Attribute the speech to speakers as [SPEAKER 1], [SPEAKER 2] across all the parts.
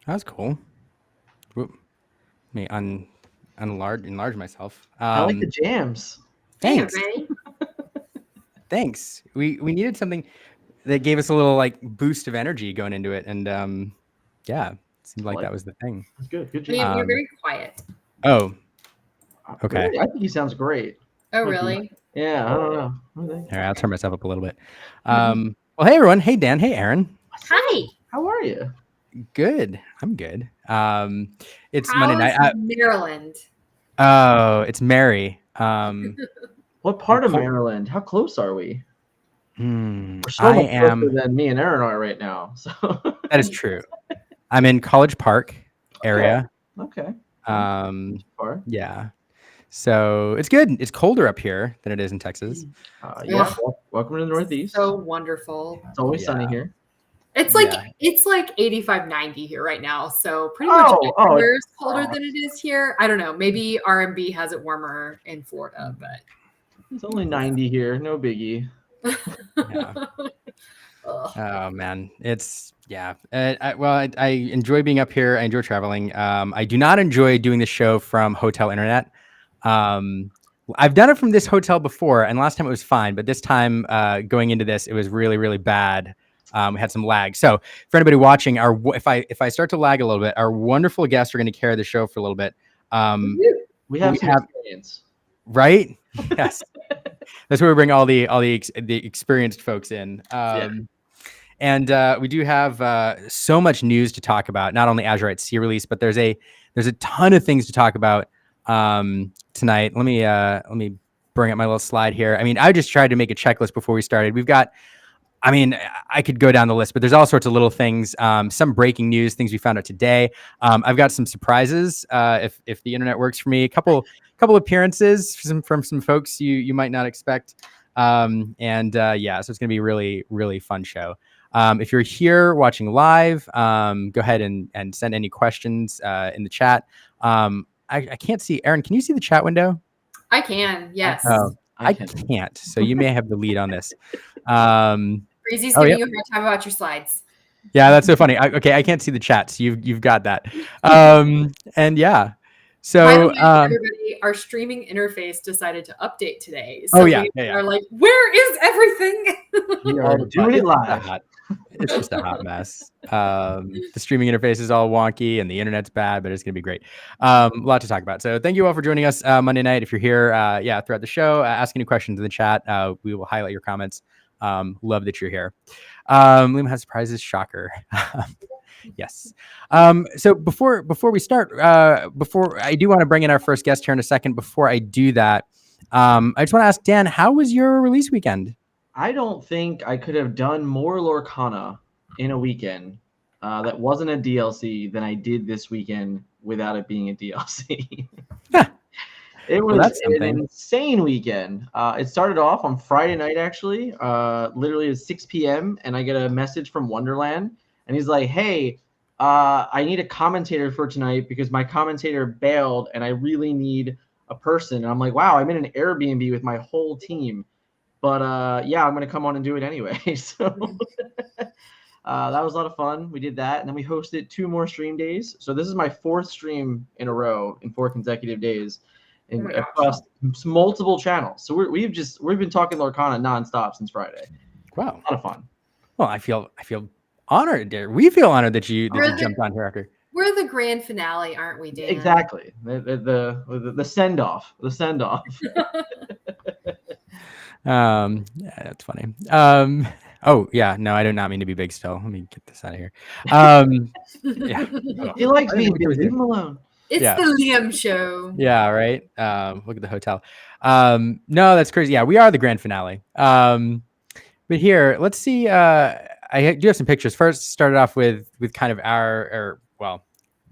[SPEAKER 1] That's cool. Whoop. Let me enlarge myself.
[SPEAKER 2] I like the jams.
[SPEAKER 3] Hey,
[SPEAKER 1] Thanks.
[SPEAKER 3] everybody.
[SPEAKER 1] Thanks. We needed something that gave us a little like boost of energy going into it, and yeah, it seemed like that was the thing.
[SPEAKER 2] That's good. Good
[SPEAKER 3] Liam,
[SPEAKER 2] job.
[SPEAKER 3] you're very quiet.
[SPEAKER 1] Oh, okay.
[SPEAKER 2] Really? I think he sounds great.
[SPEAKER 3] Oh, really?
[SPEAKER 2] Yeah, I don't know.
[SPEAKER 1] All right, I'll turn myself up a little bit. Well, hey everyone. Hey Dan. Hey Aaron.
[SPEAKER 3] Hi.
[SPEAKER 2] How are you?
[SPEAKER 1] Good. I'm good. It's
[SPEAKER 3] How's
[SPEAKER 1] Monday night.
[SPEAKER 3] Maryland?
[SPEAKER 1] Oh, it's Mary.
[SPEAKER 2] What part of
[SPEAKER 1] Col-
[SPEAKER 2] Maryland? How close are we? We're so
[SPEAKER 1] I
[SPEAKER 2] much closer
[SPEAKER 1] am.
[SPEAKER 2] than me and Aaron are right now. So
[SPEAKER 1] That is true. I'm in College Park area.
[SPEAKER 2] okay. Far.
[SPEAKER 1] Yeah. So it's good. It's colder up here than it is in Texas.
[SPEAKER 2] Yeah. Welcome to the Northeast.
[SPEAKER 3] So wonderful.
[SPEAKER 2] It's always sunny here.
[SPEAKER 3] It's like 85, 90 here right now. So pretty much everywhere is colder than it is here. I don't know. Maybe RMB has it warmer in Florida, but
[SPEAKER 2] it's only 90 here. No biggie.
[SPEAKER 1] Oh man, it's I enjoy being up here. I enjoy traveling. I do not enjoy doing the show from hotel internet. I've done it from this hotel before, and last time it was fine, but this time going into this, it was really, really bad. We had some lag. So for anybody watching, if I start to lag a little bit, our wonderful guests are going to carry the show for a little bit.
[SPEAKER 2] We have experience,
[SPEAKER 1] right? Yes, that's where we bring all the experienced folks in. And we do have so much news to talk about. Not only Azurite Sea release, but there's a ton of things to talk about tonight. Let me bring up my little slide here. I mean, I just tried to make a checklist before we started. We've got. I mean, I could go down the list, but there's all sorts of little things, some breaking news, things we found out today. I've got some surprises if the internet works for me. A couple appearances from some folks you might not expect. So it's going to be a really, really fun show. If you're here watching live, go ahead and send any questions in the chat. I can't see. Aaron, can you see the chat window?
[SPEAKER 3] I can, yes.
[SPEAKER 1] I can't. So you may have the lead on this.
[SPEAKER 3] Breezy's giving you a hard time about your slides.
[SPEAKER 1] Yeah, that's so funny. I can't see the chat, so you've got that. And yeah. So
[SPEAKER 3] by the way, everybody, our streaming interface decided to update today. So we are like, where is everything?
[SPEAKER 2] We are doing it live.
[SPEAKER 1] It's just a hot mess. The streaming interface is all wonky and the internet's bad, but it's going to be great. A lot to talk about. So thank you all for joining us Monday night. If you're here, throughout the show, ask any questions in the chat. We will highlight your comments. Love that you're here. Liam has surprises. Shocker. Yes. So before we start, before I do want to bring in our first guest here in a second. Before I do that, I just want to ask Dan, how was your release weekend?
[SPEAKER 2] I don't think I could have done more Lorcana in a weekend that wasn't a DLC than I did this weekend without it being a DLC. It was an insane weekend. It started off on Friday night, actually, literally at 6 p.m. And I get a message from Wonderland. And he's like, hey, I need a commentator for tonight because my commentator bailed and I really need a person. And I'm like, wow, I'm in an Airbnb with my whole team. But I'm going to come on and do it anyway. So that was a lot of fun. We did that. And then we hosted 2 more stream days. So this is my 4th stream in a row in 4 consecutive days across multiple channels. So we've been talking Lorcana nonstop since Friday.
[SPEAKER 1] Wow.
[SPEAKER 2] A lot of fun.
[SPEAKER 1] Well, I feel honored, dear. We feel honored that you jumped on here after.
[SPEAKER 3] We're the grand finale, aren't we, Dan?
[SPEAKER 2] Exactly. The send off. The send off.
[SPEAKER 1] That's funny. Oh yeah, no, I do not mean to be big still. Let me get this out of here.
[SPEAKER 2] He likes being big. Leave him alone.
[SPEAKER 3] It's the Liam show.
[SPEAKER 1] Yeah, right. Look at the hotel. No, that's crazy. Yeah, we are the grand finale. But here, let's see. I do have some pictures. First, started off with kind of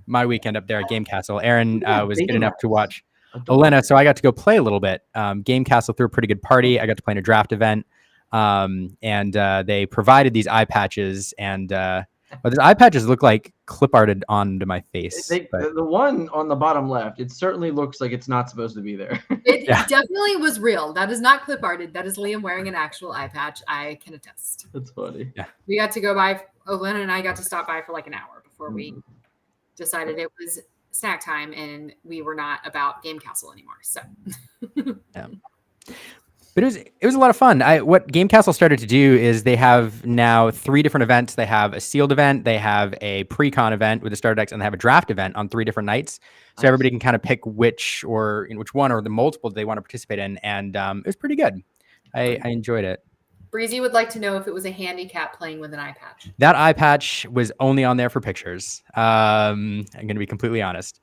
[SPEAKER 1] my weekend up there at Game Castle. Aaron was good enough to watch Olena, so I got to go play a little bit. Game Castle threw a pretty good party. I got to play in a draft event, and they provided these eye patches, and these eye patches look like clip arted onto my face.
[SPEAKER 2] The one on the bottom left, it certainly looks like it's not supposed to be there.
[SPEAKER 3] It definitely was real. That is not clip arted. That is Liam wearing an actual eye patch. I can attest.
[SPEAKER 2] That's funny.
[SPEAKER 3] Yeah. We got to go by. Olena and I got to stop by for like an hour before we decided it was snack time and we were not about Game Castle anymore. So
[SPEAKER 1] yeah. But it was a lot of fun. What Game Castle started to do is they have now 3 different events. They have a sealed event, they have a pre-con event with the starter decks, and they have a draft event on 3 different nights. So everybody can kind of pick which one or the multiple they want to participate in, and it was pretty good. I enjoyed it.
[SPEAKER 3] Breezy would like to know if it was a handicap playing with an eye patch.
[SPEAKER 1] That eye patch was only on there for pictures. I'm going to be completely honest.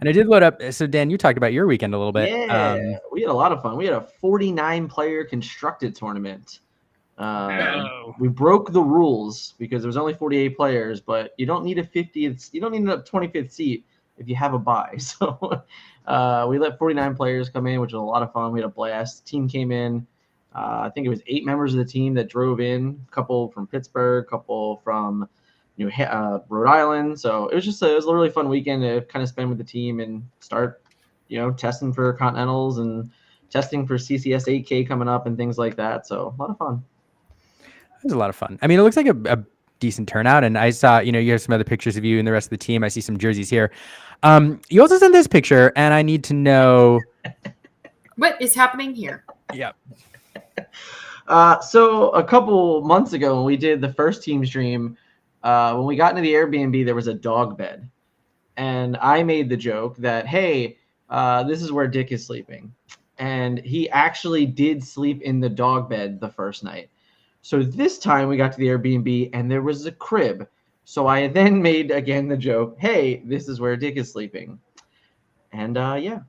[SPEAKER 1] And I did load up. So Dan, you talked about your weekend a little bit.
[SPEAKER 2] Yeah, we had a lot of fun. We had a 49-player constructed tournament. We broke the rules because there was only 48 players, but you don't need a 50th. You don't need a 25th seat if you have a bye. So we let 49 players come in, which was a lot of fun. We had a blast. Team came in. I think it was 8 members of the team that drove in. A couple from Pittsburgh, a couple from Rhode Island. So it was a really fun weekend to kind of spend with the team and start, testing for Continentals and testing for CCS 8K coming up and things like that. So a lot of fun.
[SPEAKER 1] It was a lot of fun. I mean, it looks like a decent turnout. And I saw, you have some other pictures of you and the rest of the team. I see some jerseys here. You also sent this picture, and I need to know
[SPEAKER 3] what is happening here.
[SPEAKER 1] Yeah.
[SPEAKER 2] So a couple months ago when we did the first team stream, when we got into the Airbnb, there was a dog bed. And I made the joke that, hey, this is where Dick is sleeping. And he actually did sleep in the dog bed the first night. So this time we got to the Airbnb and there was a crib. So I then made, again, the joke, hey, this is where Dick is sleeping. And yeah.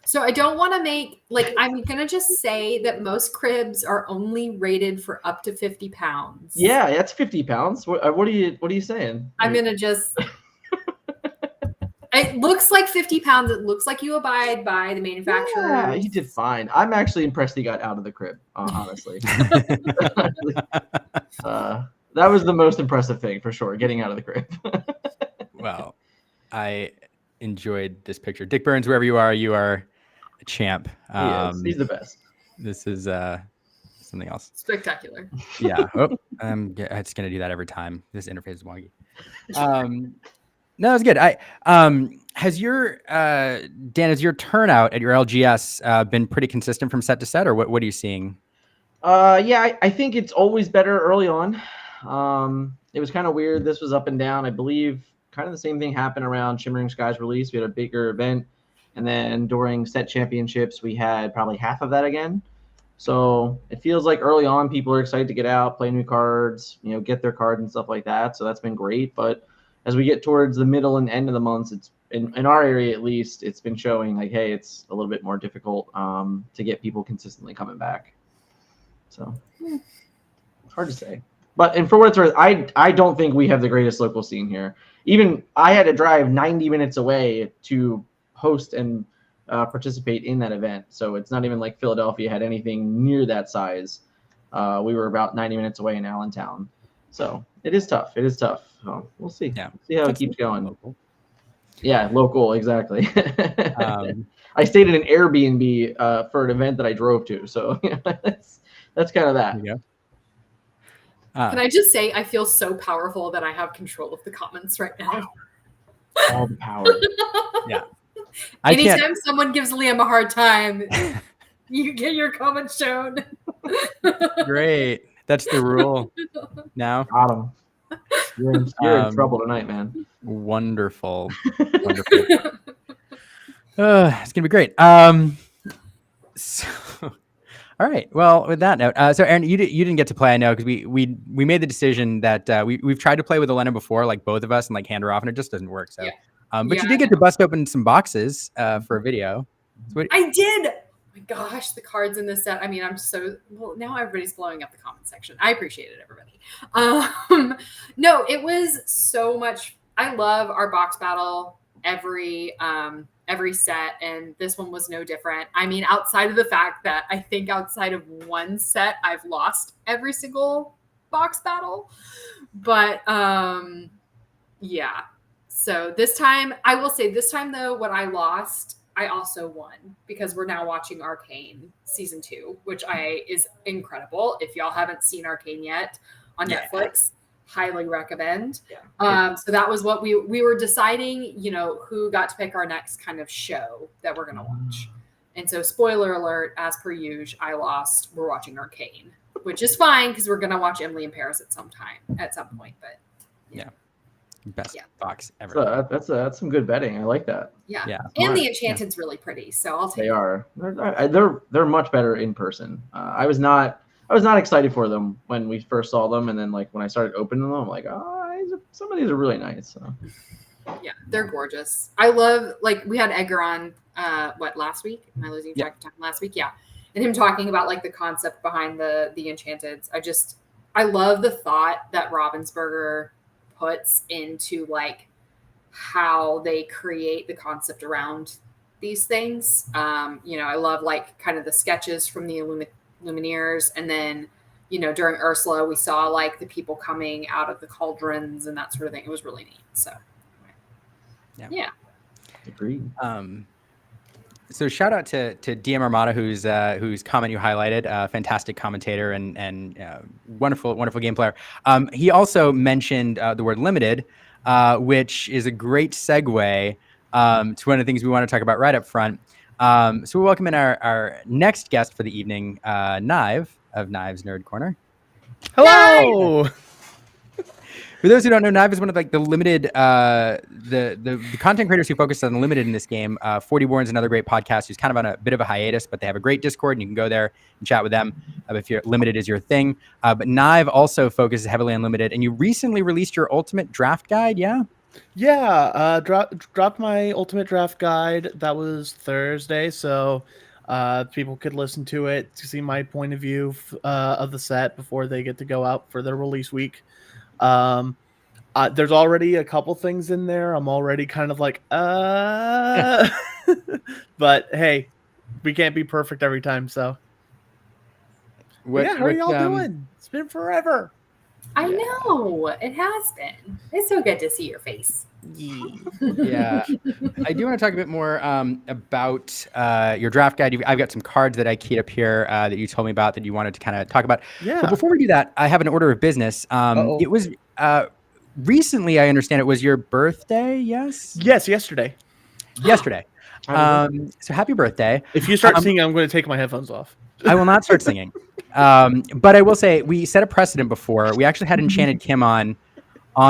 [SPEAKER 3] So I don't want to make, I'm going to just say that most cribs are only rated for up to 50 pounds.
[SPEAKER 2] Yeah, that's 50 pounds. What are you saying?
[SPEAKER 3] I'm going to just, it looks like 50 pounds. It looks like you abide by the manufacturer.
[SPEAKER 2] Yeah, he did fine. I'm actually impressed he got out of the crib, honestly. That was the most impressive thing for sure, getting out of the crib.
[SPEAKER 1] Well, I enjoyed this picture. Dick Burns, wherever you are a champ.
[SPEAKER 2] He's the best.
[SPEAKER 1] This is something else.
[SPEAKER 3] Spectacular.
[SPEAKER 1] Yeah. I'm just gonna do that every time. This interface is wonky. No, it's good. Has your turnout at your LGS been pretty consistent from set to set, or what are you seeing?
[SPEAKER 2] Yeah, I think it's always better early on. It was kind of weird. This was up and down. I believe kind of the same thing happened around Shimmering Skies release. We had a bigger event. And then during set championships, we had probably half of that again. So it feels like early on, people are excited to get out, play new cards, get their cards and stuff like that. So that's been great. But as we get towards the middle and end of the months, it's in our area, at least, it's been showing like, hey, it's a little bit more difficult to get people consistently coming back. So hard to say. But and for what it's worth, I don't think we have the greatest local scene here. Even I had to drive 90 minutes away to host and participate in that event. So it's not even like Philadelphia had anything near that size. We were about 90 minutes away in Allentown. So it is tough. So we'll see. Yeah. See how it keeps going. Local. Yeah, local, exactly. I stayed in an Airbnb for an event that I drove to. So that's kind of that.
[SPEAKER 1] Yeah.
[SPEAKER 3] Can I just say I feel so powerful that I have control of the comments right now.
[SPEAKER 2] All the power.
[SPEAKER 1] Yeah.
[SPEAKER 3] Anytime someone gives Liam a hard time, you get your comments shown.
[SPEAKER 1] Great. That's the rule now.
[SPEAKER 2] Got him. You're in trouble tonight, man.
[SPEAKER 1] Wonderful. It's going to be great. So, all right. Well, with that note, so Aaron, you didn't get to play, I know, because we made the decision that we've tried to play with Elena before, like both of us, and like hand her off, and it just doesn't work. So. Yeah. But you did get to bust open some boxes for a video.
[SPEAKER 3] I did. Oh my gosh, the cards in this set. I mean, now everybody's blowing up the comment section. I appreciate it, everybody. No, it was so much. I love our box battle every set, and this one was no different. I mean, outside of the fact that I think outside of one set, I've lost every single box battle. But yeah. So this time, I will say though, what I lost, I also won because we're now watching Arcane season 2, which is incredible. If y'all haven't seen Arcane yet on Netflix, highly recommend.
[SPEAKER 2] Yeah.
[SPEAKER 3] So that was what we were deciding, who got to pick our next kind of show that we're going to watch. And so, spoiler alert, as per usual, I lost. We're watching Arcane, which is fine because we're going to watch Emily in Paris at some point. But
[SPEAKER 1] yeah. Best box ever.
[SPEAKER 2] So that's some good betting. I like that.
[SPEAKER 3] Yeah.
[SPEAKER 1] Yeah.
[SPEAKER 3] And the Enchanted's really pretty, so I'll take it.
[SPEAKER 2] They are. They're much better in person. I was not excited for them when we first saw them, and then like when I started opening them, I'm like, some of these are really nice. So.
[SPEAKER 3] Yeah, they're gorgeous. I love, like, we had Edgar on last week? Am I losing track of time? Last week, yeah. And him talking about like the concept behind the Enchanteds. I love the thought that Ravensburger puts into like how they create the concept around these things. I love like kind of the sketches from the Lumineers, and then during Ursula we saw like the people coming out of the cauldrons and that sort of thing. It was really neat. So yeah.
[SPEAKER 2] Agreed.
[SPEAKER 1] So shout out to DM Armada, whose comment you highlighted, fantastic commentator and wonderful game player. He also mentioned the word limited, which is a great segue to one of the things we want to talk about right up front. So we welcome in our next guest for the evening, Nive of Nive's Nerd Corner.
[SPEAKER 4] Hello.
[SPEAKER 1] For those who don't know, Nive is one of like the limited, the content creators who focus on the limited in this game. 40 Born's another great podcast who's kind of on a bit of a hiatus, but they have a great Discord and you can go there and chat with them if your limited is your thing. But Nive also focuses heavily on limited, and you recently released your ultimate draft guide, yeah?
[SPEAKER 4] Yeah, dropped my ultimate draft guide. That was Thursday, so people could listen to it to see my point of view of the set before they get to go out for their release week. There's already a couple things in there. I'm already kind of like, but hey, we can't be perfect every time. So, how are y'all doing? It's been forever.
[SPEAKER 3] I know it has been. It's so good to see your face.
[SPEAKER 1] Yeah, I do want to talk a bit more about your draft guide. I've got some cards that I keyed up here that you told me about that you wanted to kind of talk about.
[SPEAKER 4] Yeah.
[SPEAKER 1] But before we do that, I have an order of business. It was recently, I understand it was your birthday. Yes.
[SPEAKER 4] Yes, yesterday.
[SPEAKER 1] Yesterday. So happy birthday.
[SPEAKER 4] If you start singing, I'm going to take my headphones off.
[SPEAKER 1] I will not start singing. But I will say we set a precedent before. We actually had Enchanted Kim on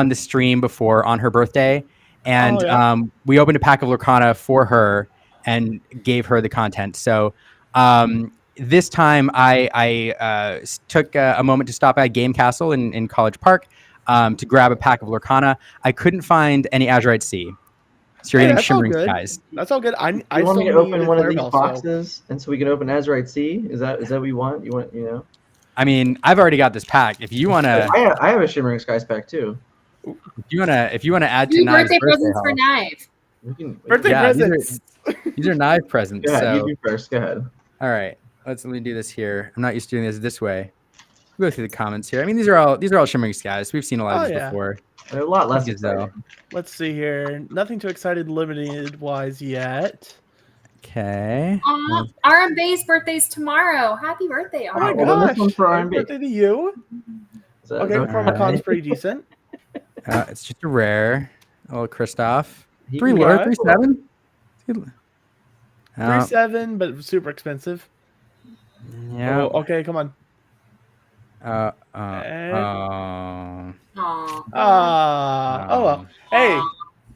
[SPEAKER 1] the stream before on her birthday, and we opened a pack of Lorcana for her and gave her the content. So this time I took a moment to stop at Game Castle in College Park to grab a pack of Lorcana. I couldn't find any Azurite Sea. So you're getting Shimmering Skies.
[SPEAKER 4] That's all good. I
[SPEAKER 2] want me to open one of these boxes, and so we can open Azurite Sea. Is that what you want? You want.
[SPEAKER 1] I mean, I've already got this pack. If you want to,
[SPEAKER 2] I have a Shimmering Skies pack too.
[SPEAKER 1] If you want to add to Knive's
[SPEAKER 3] birthday presents for Knive.
[SPEAKER 4] Birthday presents.
[SPEAKER 1] These are Knive presents.
[SPEAKER 2] Go ahead,
[SPEAKER 1] so.
[SPEAKER 2] you do first. Go ahead.
[SPEAKER 1] All right, let me do this here. I'm not used to doing this way. We'll go through the comments here. I mean, these are all Shimmering Skies. We've seen a lot of these before.
[SPEAKER 2] They're a lot less
[SPEAKER 1] though.
[SPEAKER 4] Let's see here. Nothing too excited limited wise yet.
[SPEAKER 1] Okay.
[SPEAKER 3] RMB's birthday's tomorrow. Happy birthday,
[SPEAKER 4] Oh my
[SPEAKER 3] RMB.
[SPEAKER 4] gosh.
[SPEAKER 2] This one's for
[SPEAKER 4] Happy
[SPEAKER 2] RMB.
[SPEAKER 4] birthday to you. Okay, Chromacon's pretty decent.
[SPEAKER 1] It's just a rare. Oh, Kristoff.
[SPEAKER 2] He
[SPEAKER 1] 3
[SPEAKER 2] can
[SPEAKER 1] lower,
[SPEAKER 2] get-
[SPEAKER 1] 3-7.
[SPEAKER 4] 3-7, but super expensive.
[SPEAKER 1] Yeah.
[SPEAKER 4] Oh, okay, come on.
[SPEAKER 3] Aw.
[SPEAKER 4] Oh well. Hey,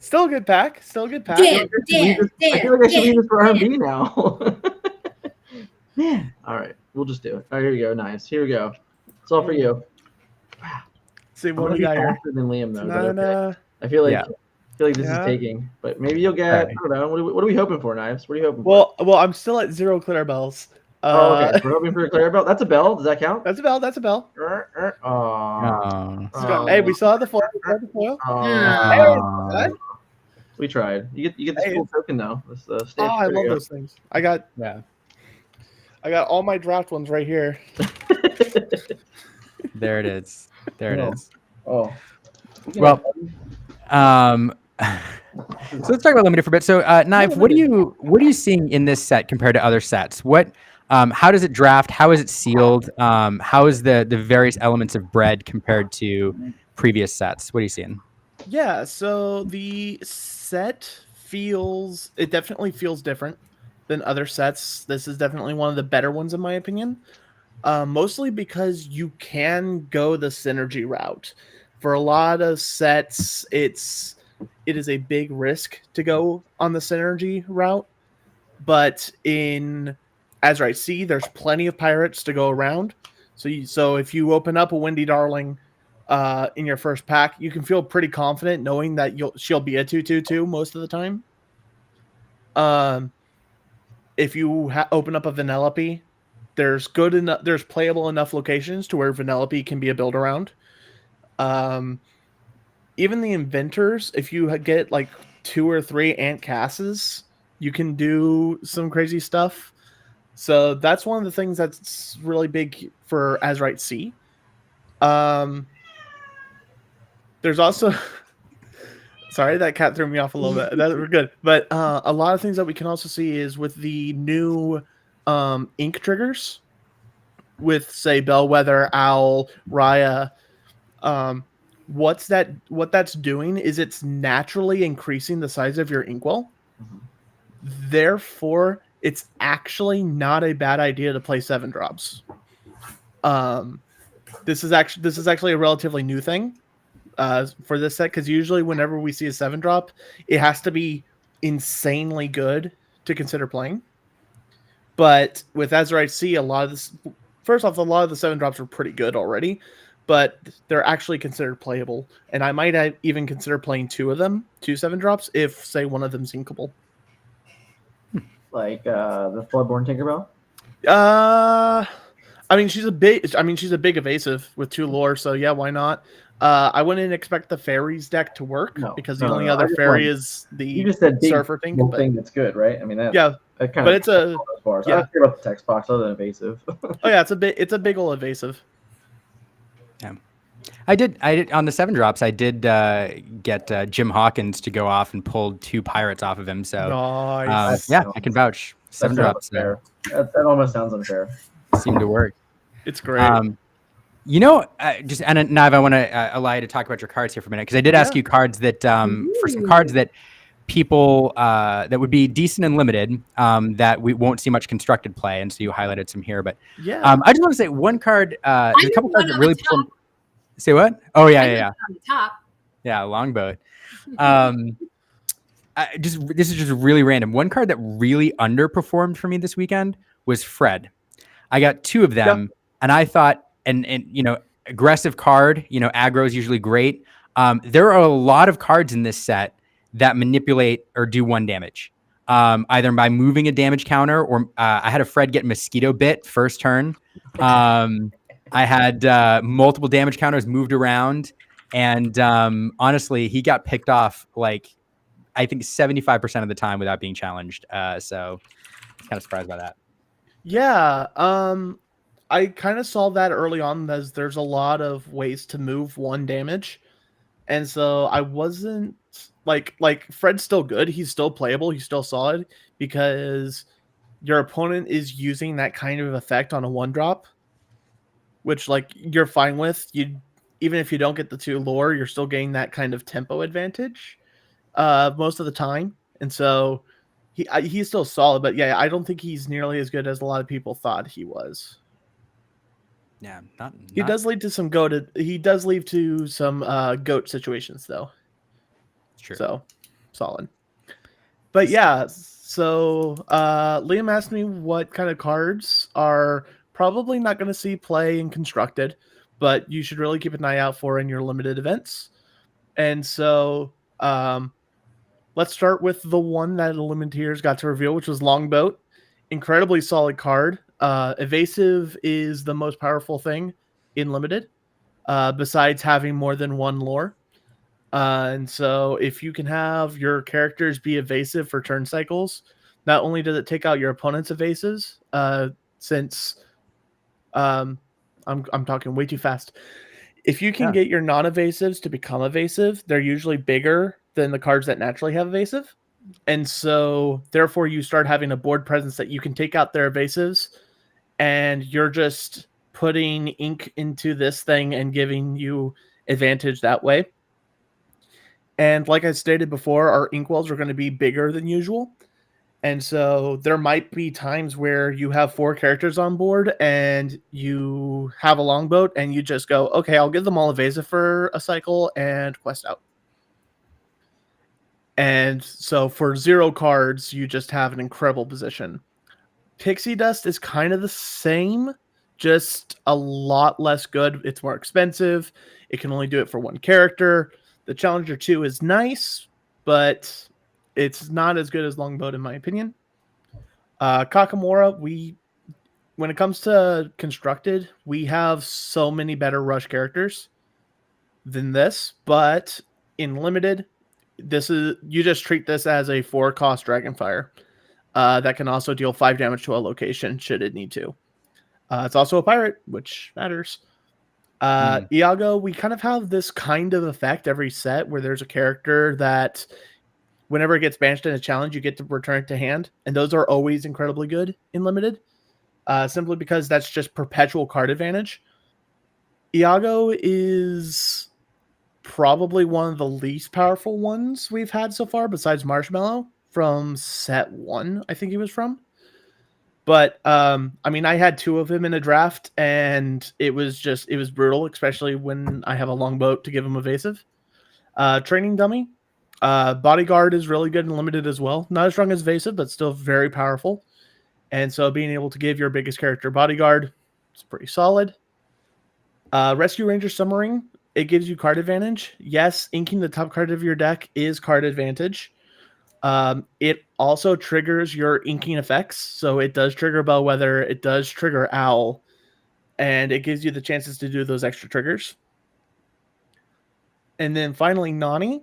[SPEAKER 4] still a good pack.
[SPEAKER 3] Dan.
[SPEAKER 2] I feel like I should leave this for RMB now. Man. All right, we'll just do it. All right, here we go. Nice. Here we go. It's all for you.
[SPEAKER 4] Let's see
[SPEAKER 2] I'm
[SPEAKER 4] what
[SPEAKER 2] gonna
[SPEAKER 4] we
[SPEAKER 2] be
[SPEAKER 4] got here.
[SPEAKER 2] faster than Liam though. But
[SPEAKER 4] Nah.
[SPEAKER 2] okay. I feel like
[SPEAKER 1] Yeah.
[SPEAKER 2] this is taking, but maybe you'll get.
[SPEAKER 1] Right.
[SPEAKER 2] I don't know. What are we hoping for, Knives? What are you hoping for?
[SPEAKER 4] Well, I'm still at 0 Clarabells.
[SPEAKER 2] Okay. We're hoping for a Clarabelle. That's a bell. Does that count?
[SPEAKER 4] That's a bell. That's a bell. Hey, we saw the foil. Hey,
[SPEAKER 2] we tried. You get this cool token though. This,
[SPEAKER 4] I love those things. I got all my draft ones right here.
[SPEAKER 1] There it is. There it is.
[SPEAKER 2] Oh.
[SPEAKER 1] Well, so let's talk about limited for a bit. So, Knife, what are you seeing in this set compared to other sets? How does it draft? How is it sealed? How is the various elements of bread compared to previous sets? What are you seeing?
[SPEAKER 4] Yeah, so the set definitely feels different than other sets. This is definitely one of the better ones in my opinion. Mostly because you can go the synergy route. For a lot of sets, it is a big risk to go on the synergy route. But in Azurite Sea, there's plenty of pirates to go around. So if you open up a Windy Darling in your first pack, you can feel pretty confident knowing that she'll be a 2/2/2 most of the time. If you open up a Vanellope, there's playable enough locations to where Vanellope can be a build around. Even the inventors, if you get like 2 or 3 Ant Casses, you can do some crazy stuff. So that's one of the things that's really big for Azurite Sea. There's also sorry, that cat threw me off a little bit. We're good. But a lot of things that we can also see is with the new ink triggers with, say, Bellwether, Owl, Raya. What that's doing is it's naturally increasing the size of your inkwell.
[SPEAKER 2] Mhm.
[SPEAKER 4] Therefore, it's actually not a bad idea to play 7-drops. This is actually a relatively new thing for this set, because usually whenever we see a 7-drop, it has to be insanely good to consider playing. But with Azurite Sea, a lot of the 7-drops are pretty good already, but they're actually considered playable. And I might even consider playing 2 of them, 2 7-drops, if, say, one of them's inkable.
[SPEAKER 2] Like the Floodborn Tinkerbell?
[SPEAKER 4] I mean, she's a big evasive with 2 lore, so yeah, why not? I wouldn't expect the fairies deck to work because the only other fairy is the
[SPEAKER 2] you just said big
[SPEAKER 4] surfer thing.
[SPEAKER 2] Thing that's good, right? I mean, that
[SPEAKER 4] yeah,
[SPEAKER 2] that kind
[SPEAKER 4] but
[SPEAKER 2] of
[SPEAKER 4] it's a
[SPEAKER 2] I don't care about the text box other than evasive.
[SPEAKER 4] oh yeah, it's a big old evasive.
[SPEAKER 1] Yeah, I did on the 7-drops. I did get Jim Hawkins to go off and pulled 2 pirates off of him. So
[SPEAKER 4] nice.
[SPEAKER 1] yeah, I can vouch. 7-drops.
[SPEAKER 2] That almost sounds unfair.
[SPEAKER 1] Seemed to work.
[SPEAKER 4] It's great.
[SPEAKER 1] You know, just and Nav, I want to allow you to talk about your cards here for a minute, because I did ask you cards that for some cards that people that would be decent and limited that we won't see much constructed play, and so you highlighted some here. But
[SPEAKER 4] yeah,
[SPEAKER 1] I just want to say one card. There's a couple cards that really perform. Say what? Oh yeah.
[SPEAKER 3] On the top.
[SPEAKER 1] Yeah, Longboat. This is just really random. One card that really underperformed for me this weekend was Fred. I got 2 of them, and I thought, and you know, aggressive card. You know, aggro is usually great. There are a lot of cards in this set that manipulate or do 1 damage, either by moving a damage counter, or I had a Fred get mosquito bit first turn. I had multiple damage counters moved around, and honestly, he got picked off like I think 75% of the time without being challenged. So I'm kind of surprised by that.
[SPEAKER 4] Yeah, I kind of saw that early on, as there's a lot of ways to move 1 damage, and so I wasn't like Fred's still good. He's still playable. He's still solid because your opponent is using that kind of effect on a 1-drop, which like you're fine with. Even if you don't get the 2 lore, you're still getting that kind of tempo advantage most of the time, and so he's still solid. But yeah, I don't think he's nearly as good as a lot of people thought he was.
[SPEAKER 1] Yeah,
[SPEAKER 4] he does lead to some goat. He does lead to some goat situations though.
[SPEAKER 1] True.
[SPEAKER 4] So solid. But yeah, so Liam asked me what kind of cards are probably not going to see play in constructed, but you should really keep an eye out for in your limited events. And so let's start with the one that Illuminators got to reveal, which was Longboat. Incredibly solid card. Evasive is the most powerful thing in limited, besides having more than 1 lore. And so if you can have your characters be evasive for turn cycles, not only does it take out your opponent's evasives, since I'm talking way too fast. If you can get your non-evasives to become evasive, they're usually bigger than the cards that naturally have evasive. And so therefore you start having a board presence that you can take out their evasives, and you're just putting ink into this thing and giving you advantage that way. And like I stated before, our inkwells are going to be bigger than usual. And so there might be times where you have 4 characters on board and you have a longboat and you just go, okay, I'll give them all evasive for a cycle and quest out. And so for 0 cards, you just have an incredible position. Pixie Dust is kind of the same, just a lot less good. It's more expensive. It can only do it for 1 character. The Challenger 2 is nice, but it's not as good as Longboat in my opinion. Kakamora, when it comes to constructed, we have so many better rush characters than this, but in limited, you just treat this as a 4-cost Dragonfire that can also deal 5 damage to a location should it need to. It's also a pirate, which matters. Iago, we kind of have this kind of effect every set where there's a character that whenever it gets banished in a challenge, you get to return it to hand. And those are always incredibly good in limited, simply because that's just perpetual card advantage. Iago is probably one of the least powerful ones we've had so far, besides Marshmallow from set 1, I think he was from. But, I mean, I had 2 of him in a draft, and it was brutal, especially when I have a longboat to give him evasive. Training Dummy. Bodyguard is really good and limited as well. Not as strong as evasive, but still very powerful. And so being able to give your biggest character Bodyguard is pretty solid. Rescue Ranger Submarine. It gives you card advantage. Yes, inking the top card of your deck is card advantage. It also triggers your inking effects. So it does trigger Bellwether. It does trigger Owl. And it gives you the chances to do those extra triggers. And then finally, Nani.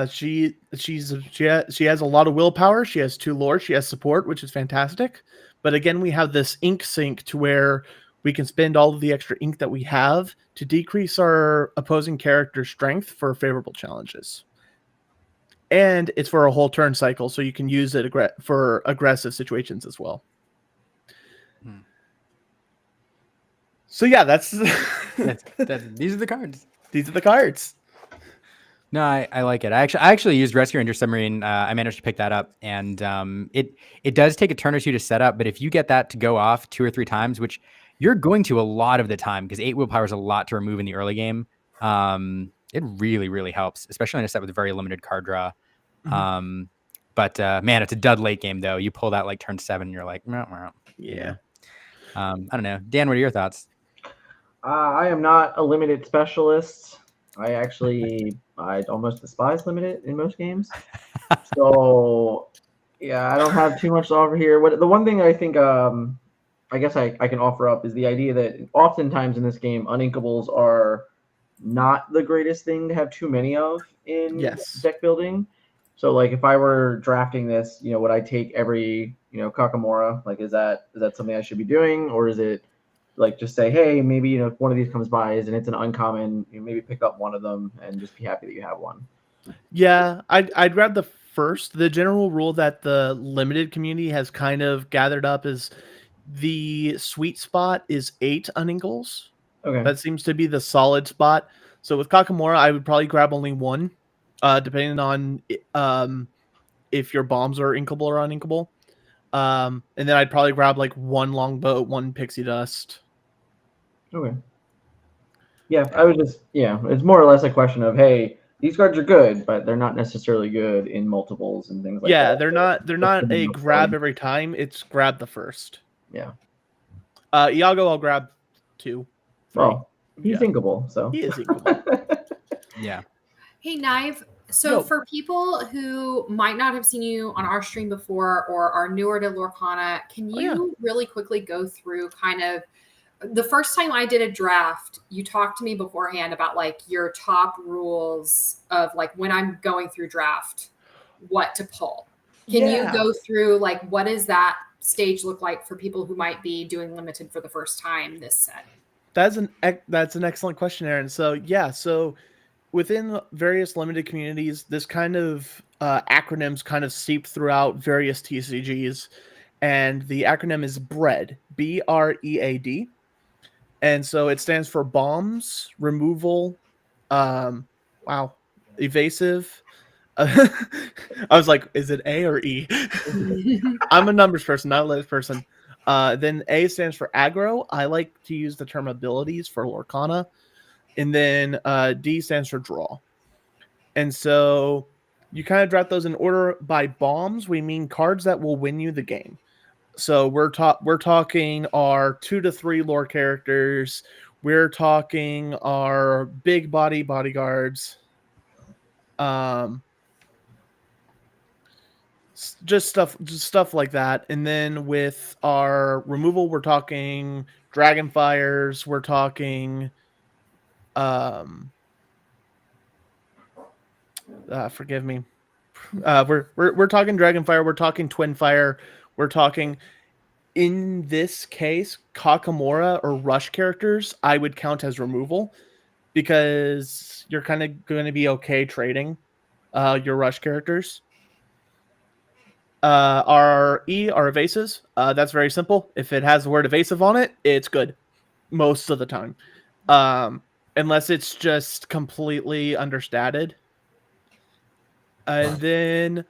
[SPEAKER 4] She has a lot of willpower. She has 2 lore. She has support, which is fantastic. But again, we have this ink sink to where we can spend all of the extra ink that we have to decrease our opposing character's strength for favorable challenges. And it's for a whole turn cycle, so you can use it for aggressive situations as well. So yeah, these
[SPEAKER 1] are the cards.
[SPEAKER 4] These are the cards.
[SPEAKER 1] No, I like it. I actually used Rescue Ranger Submarine. I managed to pick that up, and it does take a turn or 2 to set up. But if you get that to go off 2 or 3 times, which you're going to a lot of the time, because 8 willpower is a lot to remove in the early game, it really, really helps, especially in a set with very limited card draw. Mm-hmm. But man, it's a dud late game though. You pull that like turn 7, and you're like,
[SPEAKER 4] yeah.
[SPEAKER 1] I don't know. Dan, what are your thoughts?
[SPEAKER 2] I am not a limited specialist. I almost despise limited in most games. So yeah, I don't have too much to offer here. The one thing I think I guess I can offer up is the idea that oftentimes in this game, uninkables are not the greatest thing to have too many of in deck building. So like if I were drafting this, would I take every, Kakamora? Like is that something I should be doing, or is it like just say, hey, maybe if one of these comes by and it's an uncommon, maybe pick up one of them and just be happy that you have one?
[SPEAKER 4] Yeah, I'd grab the first. The general rule that the limited community has kind of gathered up is the sweet spot is 8 uninkles.
[SPEAKER 2] Okay.
[SPEAKER 4] That seems to be the solid spot. So with Kakamora, I would probably grab only 1, depending on if your bombs are inkable or uninkable. And then I'd probably grab like 1 longboat, 1 pixie dust.
[SPEAKER 2] Okay. Yeah, I would just it's more or less a question of, hey, these cards are good, but they're not necessarily good in multiples and things like that.
[SPEAKER 4] Yeah, they're not a grab every time. It's grab the first.
[SPEAKER 2] Yeah.
[SPEAKER 4] Iago, I'll grab 2.
[SPEAKER 2] Well, he's inkable, so
[SPEAKER 4] he is inkable.
[SPEAKER 1] Yeah.
[SPEAKER 3] Hey, Knive. So for people who might not have seen you on our stream before or are newer to Lorcana, can you really quickly go through kind of the first time I did a draft, you talked to me beforehand about like your top rules of like when I'm going through draft, what to pull. Can you go through like what does that stage look like for people who might be doing limited for the first time this set?
[SPEAKER 4] That's an excellent question, Aaron. So within various limited communities, this kind of acronyms kind of seep throughout various TCGs, and the acronym is BREAD, BREAD. And so it stands for bombs, removal, Wow, evasive. I was like, is it A or E? I'm a numbers person, not a letters person. Then A stands for aggro. I like to use the term abilities for Lorcana. And then D stands for draw. And so you kind of draft those in order. By bombs, we mean cards that will win you the game. So we're talking our 2 to 3 lore characters. We're talking our big body bodyguards. Just stuff like that. And then with our removal, we're talking Dragonfires. We're talking forgive me. We're talking Dragonfire. We're talking Twinfire. We're talking, in this case, Kakamora or Rush characters. I would count as removal because you're kind of going to be okay trading your Rush characters. Our E are evasives. That's very simple. If it has the word evasive on it, it's good most of the time, unless it's just completely understated. And then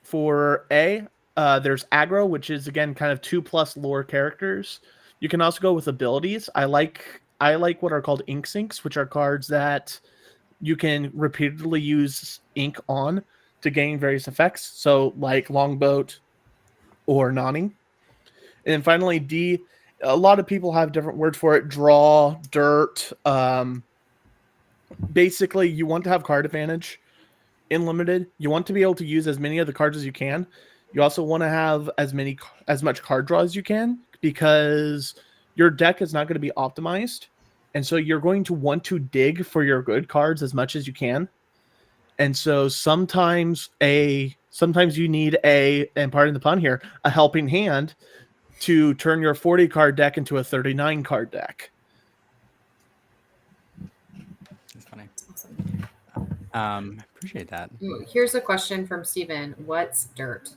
[SPEAKER 4] for A, there's aggro, which is again kind of 2+ lore characters. You can also go with abilities. I like what are called ink sinks, which are cards that you can repeatedly use ink on to gain various effects. So like Longboat or Nani. And then finally D, a lot of people have different words for it. Draw, dirt. Basically, you want to have card advantage in limited. You want to be able to use as many of the cards as you can. You also want to have as much card draw as you can, because your deck is not going to be optimized. And so you're going to want to dig for your good cards as much as you can. And so sometimes you need and pardon the pun here, a helping hand to turn your 40 card deck into a 39 card deck.
[SPEAKER 1] That's funny.
[SPEAKER 3] Awesome.
[SPEAKER 1] Appreciate that.
[SPEAKER 3] Here's a question from Steven. What's dirt?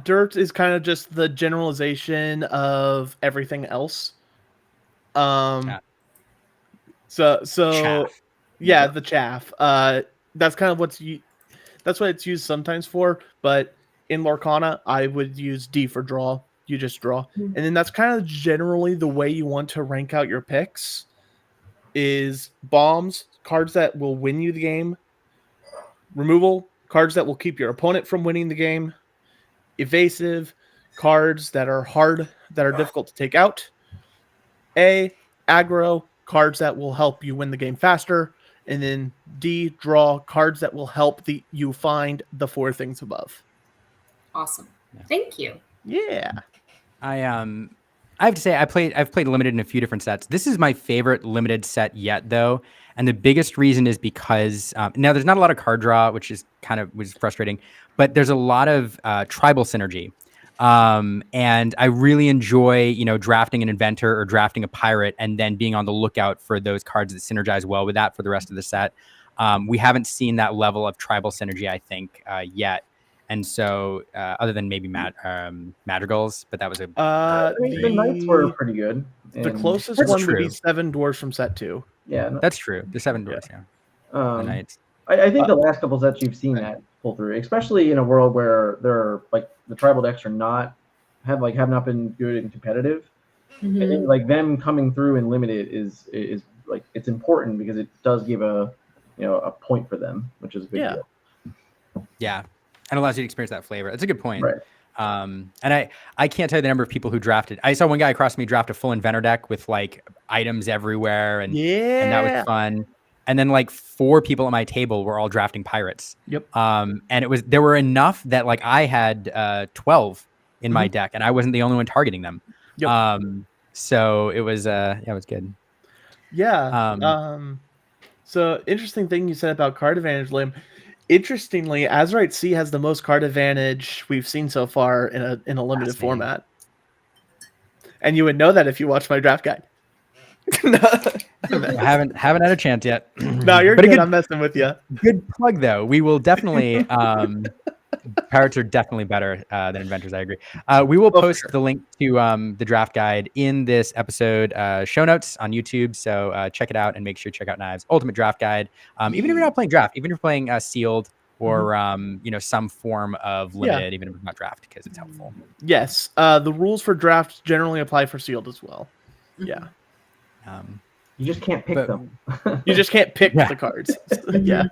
[SPEAKER 4] Dirt is kind of just the generalization of everything else.
[SPEAKER 1] Chaff.
[SPEAKER 4] So
[SPEAKER 1] Chaff.
[SPEAKER 4] yeah, the chaff. That's kind of that's what it's used sometimes for. But in Lorcana, I would use D for draw. You just draw, and then that's kind of generally the way you want to rank out your picks. Is bombs, cards that will win you the game. Removal, cards that will keep your opponent from winning the game. Evasive, cards that are hard, that are difficult to take out. A, aggro, cards that will help you win the game faster. And then D, draw, cards that will help you find the 4 things above.
[SPEAKER 3] Awesome. Thank you.
[SPEAKER 4] Yeah.
[SPEAKER 1] I have to say I've played limited in a few different sets. This is my favorite limited set yet, though, and the biggest reason is because now there's not a lot of card draw, which was frustrating, but there's a lot of tribal synergy, and I really enjoy drafting an inventor or drafting a pirate and then being on the lookout for those cards that synergize well with that for the rest of the set. We haven't seen that level of tribal synergy, I think, yet. And so, other than maybe madrigals, but that was
[SPEAKER 2] the knights were pretty good.
[SPEAKER 4] The closest one would be 7 dwarves from set 2.
[SPEAKER 2] Yeah,
[SPEAKER 1] that's true. The 7 dwarves, yeah. The knights.
[SPEAKER 2] I think the last couple sets you've seen that pull through, especially in a world where they're like the tribal decks have not been good and competitive. Mm-hmm. I think like them coming through in limited is like it's important because it does give a point for them, which is a big deal.
[SPEAKER 1] Yeah. And allows you to experience that flavor. That's a good point.
[SPEAKER 2] Right.
[SPEAKER 1] And I can't tell you the number of people who drafted. I saw one guy across from me draft a full inventor deck with like items everywhere, and that was fun. And then like 4 people at my table were all drafting pirates.
[SPEAKER 4] Yep.
[SPEAKER 1] And there were enough that like I had 12 in my deck, and I wasn't the only one targeting them.
[SPEAKER 4] Yep.
[SPEAKER 1] So it was it was good.
[SPEAKER 4] Yeah. So interesting thing you said about card advantage, Lim. Interestingly, Azurite Sea has the most card advantage we've seen so far in a limited format. And you would know that if you watched my draft guide.
[SPEAKER 1] I haven't had a chance yet.
[SPEAKER 4] No, you're good. I'm messing with you.
[SPEAKER 1] Good plug though. We will definitely Pirates are definitely better than Inventors. I agree. We will post the link to the draft guide in this episode show notes on YouTube. So check it out and make sure to check out Knives Ultimate Draft Guide. Even if you're not playing draft, even if you're playing sealed or some form of limited, even if it's not draft, because it's helpful.
[SPEAKER 4] Yes, the rules for draft generally apply for sealed as well. Yeah.
[SPEAKER 2] You just can't pick them.
[SPEAKER 4] You just can't pick the cards. Yeah.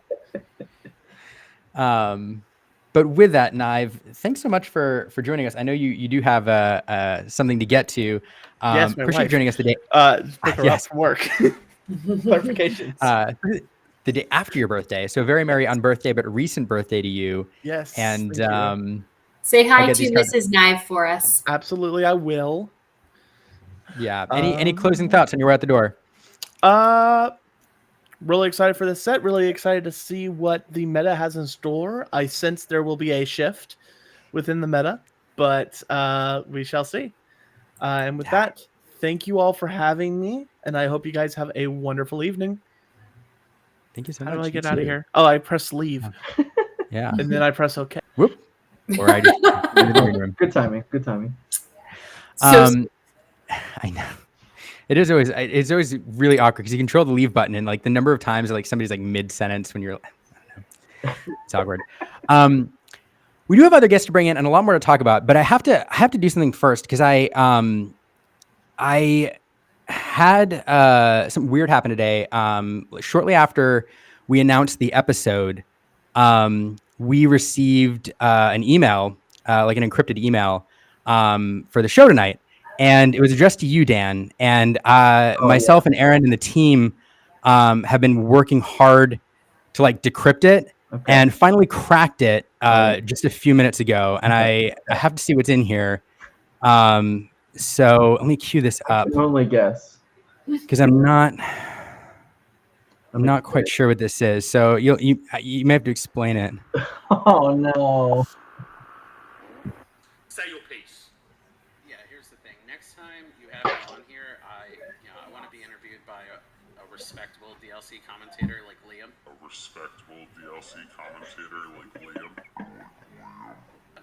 [SPEAKER 1] But with that, Knive, thanks so much for joining us. I know you do have something to get to.
[SPEAKER 4] Yes, my
[SPEAKER 1] appreciate
[SPEAKER 4] wife.
[SPEAKER 1] you joining us today.
[SPEAKER 4] Pick her up from work. Clarifications.
[SPEAKER 1] The day after your birthday, so very merry on birthday, but recent birthday to you.
[SPEAKER 4] Yes.
[SPEAKER 1] And
[SPEAKER 3] say hi to Mrs. Knive for us.
[SPEAKER 4] Absolutely, I will.
[SPEAKER 1] Yeah. Any closing thoughts on your way out the door?
[SPEAKER 4] Really excited for this set. Really excited to see what the meta has in store. I sense there will be a shift within the meta, but we shall see. And with that, thank you all for having me, and I hope you guys have a wonderful evening.
[SPEAKER 1] Thank you so much.
[SPEAKER 4] How do I get out of here? Oh, I press leave.
[SPEAKER 1] Yeah.
[SPEAKER 4] And then I press OK.
[SPEAKER 1] Whoop. Or I just
[SPEAKER 2] Good timing. Good timing.
[SPEAKER 1] I know. It's always really awkward because you control the leave button and like the number of times like somebody's like mid sentence when you're, I don't know, it's awkward. We do have other guests to bring in and a lot more to talk about, but I have to do something first because I had something weird happen today. Shortly after we announced the episode, we received an email, like an encrypted email, for the show tonight. And it was addressed to you, Dan. And myself and Aaron and the team have been working hard to like decrypt it and finally cracked it just a few minutes ago. And I have to see what's in here. So let me cue this up.
[SPEAKER 2] I can only guess.
[SPEAKER 1] Because I'm not quite sure what this is. So you may have to explain it.
[SPEAKER 2] Oh no.
[SPEAKER 5] Say your piece. Yeah, here's the thing. Next time you have me on here, I want to be interviewed by a respectable DLC commentator like Liam.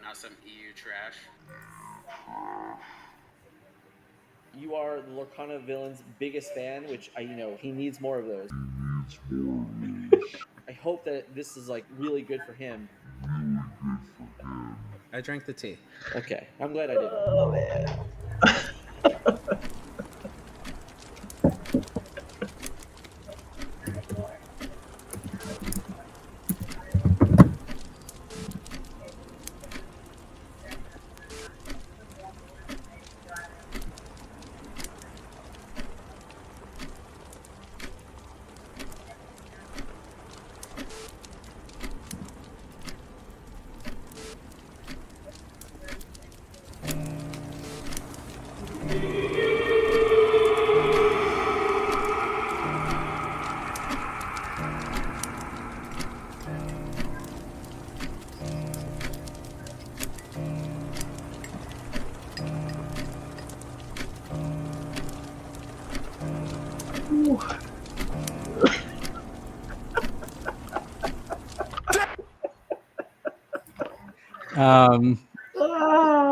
[SPEAKER 5] Not some EU trash.
[SPEAKER 6] You are the Lorcana villain's biggest fan, which he needs more of those. I hope that this is like really good for him.
[SPEAKER 5] I drank the tea.
[SPEAKER 6] Okay, I'm glad I did.
[SPEAKER 2] Oh man.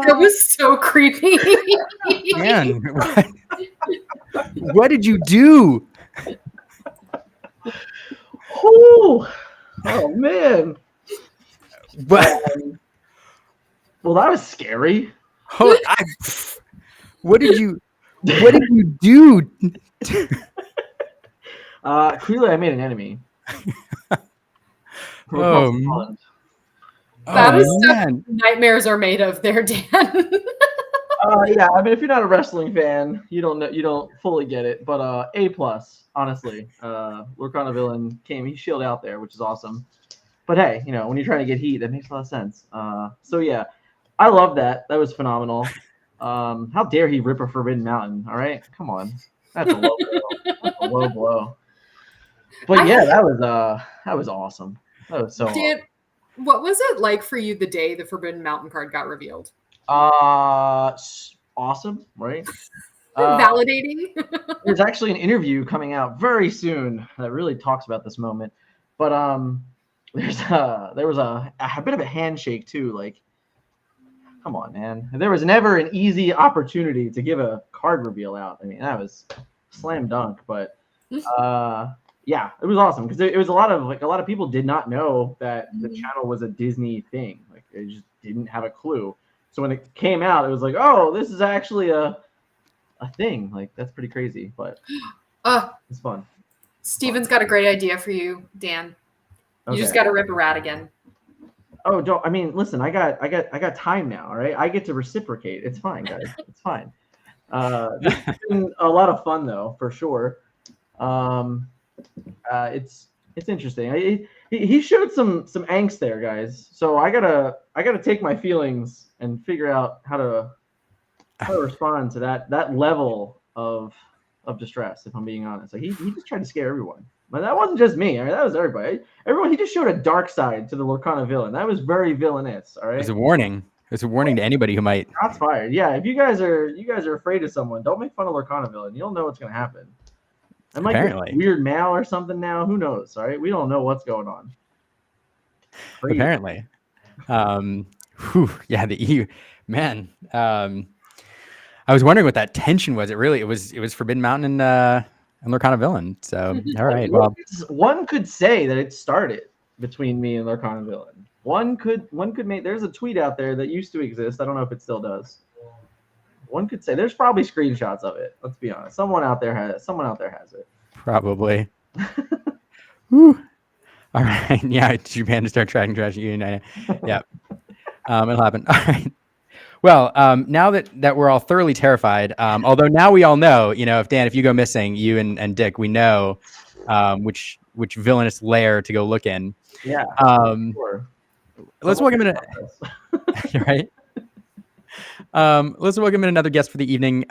[SPEAKER 3] That was so creepy.
[SPEAKER 1] Man, what did you do?
[SPEAKER 2] Oh man.
[SPEAKER 1] What?
[SPEAKER 2] Well, that was scary.
[SPEAKER 1] What did you do?
[SPEAKER 2] Clearly, I made an enemy.
[SPEAKER 1] Oh,
[SPEAKER 3] That is stuff
[SPEAKER 1] man.
[SPEAKER 3] nightmares are made of there, Dan.
[SPEAKER 2] Yeah, I mean, if you're not a wrestling fan, you don't fully get it. But A+, honestly. Lorcana villain he's shielded out there, which is awesome. But hey, when you're trying to get heat, that makes a lot of sense. So yeah, I love that. That was phenomenal. How dare he rip a Forbidden Mountain? All right, come on, that's a low blow. That's a low blow. But yeah, that was awesome. That was so.
[SPEAKER 3] Dan, what was it like for you the day the Forbidden Mountain card got revealed?
[SPEAKER 2] Awesome, right?
[SPEAKER 3] Validating.
[SPEAKER 2] There's actually an interview coming out very soon that really talks about this moment. But there was a bit of a handshake too. Like, come on, man. There was never an easy opportunity to give a card reveal out. I mean, that was slam dunk. But yeah, it was awesome because it was a lot of people did not know that the channel was a Disney thing. Like, they just didn't have a clue. So when it came out, it was like, oh, this is actually a thing. Like, that's pretty crazy, but it's fun.
[SPEAKER 3] Steven's got a great idea for you, Dan. You just got to rip a rat again.
[SPEAKER 2] Oh, don't. I mean, listen. I got time now. All right, I get to reciprocate. It's fine, guys. It's fine. This has been a lot of fun, though, for sure. It's interesting. He showed some angst there, guys. So I gotta take my feelings and figure out how to respond to that level of distress. If I'm being honest, like he just tried to scare everyone. But that wasn't just me. I mean, that was everybody. Everyone. He just showed a dark side to the Lorcana villain. That was very villainous. All right.
[SPEAKER 1] It's a warning. It's a warning to anybody who might.
[SPEAKER 2] Shots fired. Yeah. If you guys are afraid of someone, don't make fun of Lorcana villain. You don't know what's gonna happen. I might get weird mail or something now. Who knows? All right. We don't know what's going on. Crazy.
[SPEAKER 1] Apparently. Yeah. The EU. Man. I was wondering what that tension was. It was Forbidden Mountain and Lorcana villain. So all right. Well,
[SPEAKER 2] one could say that it started between me and Lorcana villain. One could make. There's a tweet out there that used to exist. I don't know if it still does. One could say there's probably screenshots of it. Let's be honest. Someone out there has it.
[SPEAKER 1] Probably. Whew. All right. Yeah. Japan to start tracking trash. Yeah. It'll happen. All right. Well, now that we're all thoroughly terrified, although now we all know, if you go missing, you and Dick, we know which villainous lair to go look in.
[SPEAKER 2] Yeah.
[SPEAKER 1] Sure. Let's welcome in right. Let's welcome in another guest for the evening.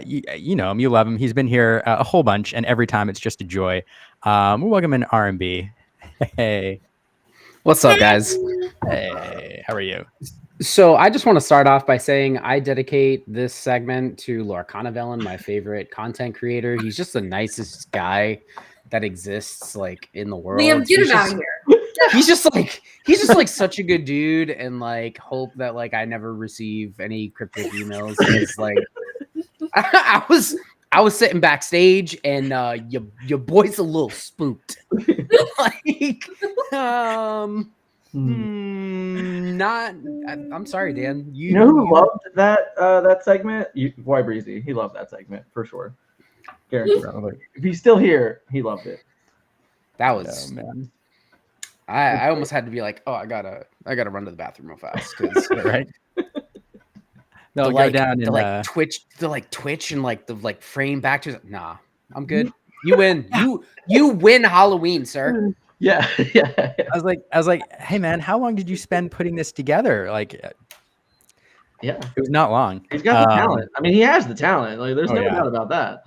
[SPEAKER 1] You know him, you love him. He's been here a whole bunch, and every time it's just a joy. We'll welcome in R&B. Hey.
[SPEAKER 7] What's up, guys?
[SPEAKER 1] Hey, how are you?
[SPEAKER 7] So I just want to start off by saying I dedicate this segment to Lorcana Villain, my favorite content creator. He's just the nicest guy that exists like in the world.
[SPEAKER 3] Liam, get him out of here.
[SPEAKER 7] He's just like such a good dude, and like hope that like I never receive any cryptic emails. Because like I was sitting backstage, and your boy's a little spooked. Like not. I'm sorry, Dan.
[SPEAKER 2] You know who loved that segment? Boy Breezy. He loved that segment for sure. Guaranteed. If he's still here, he loved it.
[SPEAKER 7] That was man. I almost had to be like, oh, I gotta run to the bathroom real fast, because
[SPEAKER 1] right.
[SPEAKER 7] They'll go down and twitch and like the frame back to. Nah, I'm good. You win. You win Halloween, sir.
[SPEAKER 2] Yeah.
[SPEAKER 1] I was like, hey man, how long did you spend putting this together? Like,
[SPEAKER 2] yeah,
[SPEAKER 1] it was not long.
[SPEAKER 2] He's got the talent. I mean, he has the talent. Like, there's no doubt about that.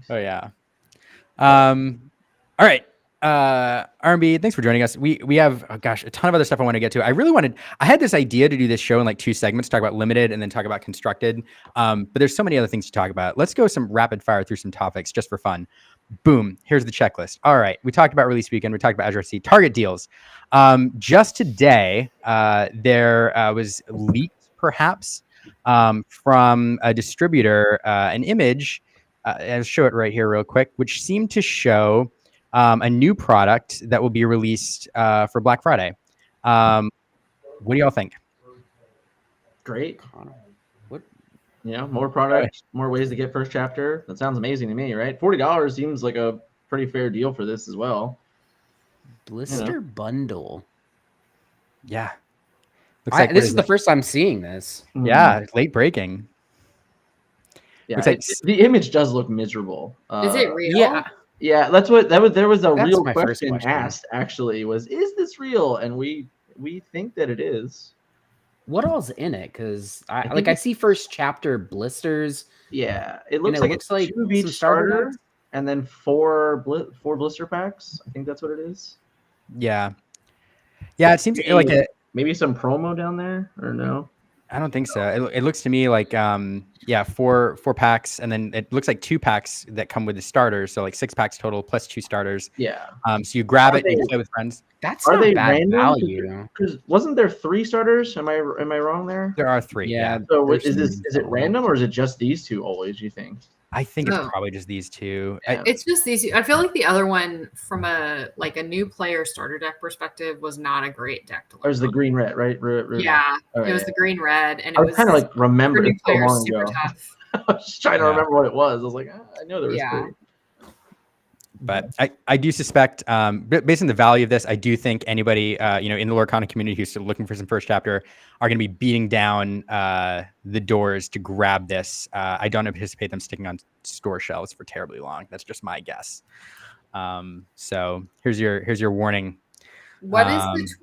[SPEAKER 1] Oh yeah. All right. R&B, thanks for joining us. We have a ton of other stuff I want to get to. I had this idea to do this show in like 2 segments, talk about limited and then talk about constructed. But there's so many other things to talk about. Let's go some rapid fire through some topics just for fun. Boom. Here's the checklist. All right. We talked about release weekend. We talked about Azurite Sea. Target deals. Just today, there was leaked perhaps from a distributor, an image. I'll show it right here real quick, which seemed to show a new product that will be released for Black Friday. What do y'all think?
[SPEAKER 2] Great.
[SPEAKER 7] What?
[SPEAKER 2] Yeah, more products, more ways to get first chapter. That sounds amazing to me, right? $40 seems like a pretty fair deal for this as well.
[SPEAKER 7] Blister bundle.
[SPEAKER 1] Yeah.
[SPEAKER 7] This is the first time seeing this.
[SPEAKER 1] Yeah, it's late breaking.
[SPEAKER 2] Yeah, the image does look miserable.
[SPEAKER 3] Is it real?
[SPEAKER 2] Yeah, there was a real question asked actually, is this real? And we think that it is.
[SPEAKER 7] What all's in it? Because I see first chapter blisters.
[SPEAKER 2] Yeah, it looks like 2 of each starter and then 4 blister packs. I think that's what it is.
[SPEAKER 1] Yeah. Yeah, it seems like
[SPEAKER 2] maybe some promo down there, or no?
[SPEAKER 1] I don't think so. It looks to me like yeah, four packs, and then it looks like 2 packs that come with the starters, so like 6 packs total plus 2 starters.
[SPEAKER 2] Yeah.
[SPEAKER 1] So you grab
[SPEAKER 2] Are
[SPEAKER 1] it and you
[SPEAKER 2] they-
[SPEAKER 1] play with friends.
[SPEAKER 7] That's
[SPEAKER 2] Are
[SPEAKER 7] not
[SPEAKER 2] they
[SPEAKER 7] bad
[SPEAKER 2] random?
[SPEAKER 7] value.
[SPEAKER 2] Because wasn't there 3 starters? Am I wrong there?
[SPEAKER 1] There are 3. Yeah.
[SPEAKER 2] So
[SPEAKER 7] there's
[SPEAKER 2] is it
[SPEAKER 7] some-
[SPEAKER 2] random or is it just these 2 always? You think?
[SPEAKER 1] I think it's
[SPEAKER 3] Oh.
[SPEAKER 1] probably just these 2.
[SPEAKER 2] Yeah.
[SPEAKER 3] It's just these. I feel like the other one, from a new player starter deck perspective, was not a great deck to learn.
[SPEAKER 2] Or is the green red, right?
[SPEAKER 3] Yeah,
[SPEAKER 2] Oh,
[SPEAKER 3] it was
[SPEAKER 2] yeah.
[SPEAKER 3] the green red, and
[SPEAKER 2] I
[SPEAKER 3] it
[SPEAKER 2] was
[SPEAKER 3] was
[SPEAKER 2] kind of like
[SPEAKER 3] for
[SPEAKER 2] remember
[SPEAKER 3] new
[SPEAKER 2] it so
[SPEAKER 3] players
[SPEAKER 2] long
[SPEAKER 3] super
[SPEAKER 2] ago.
[SPEAKER 3] tough.
[SPEAKER 2] I was just trying to
[SPEAKER 1] Yeah.
[SPEAKER 2] remember what it was. I was like, I know there was
[SPEAKER 3] Yeah.
[SPEAKER 2] 3.
[SPEAKER 1] But I do suspect, based on the value of this, I do think anybody, in the Lorcana community who's still looking for some first chapter are going to be beating down the doors to grab this. I don't anticipate them sticking on store shelves for terribly long. That's just my guess. So here's your warning.
[SPEAKER 3] What is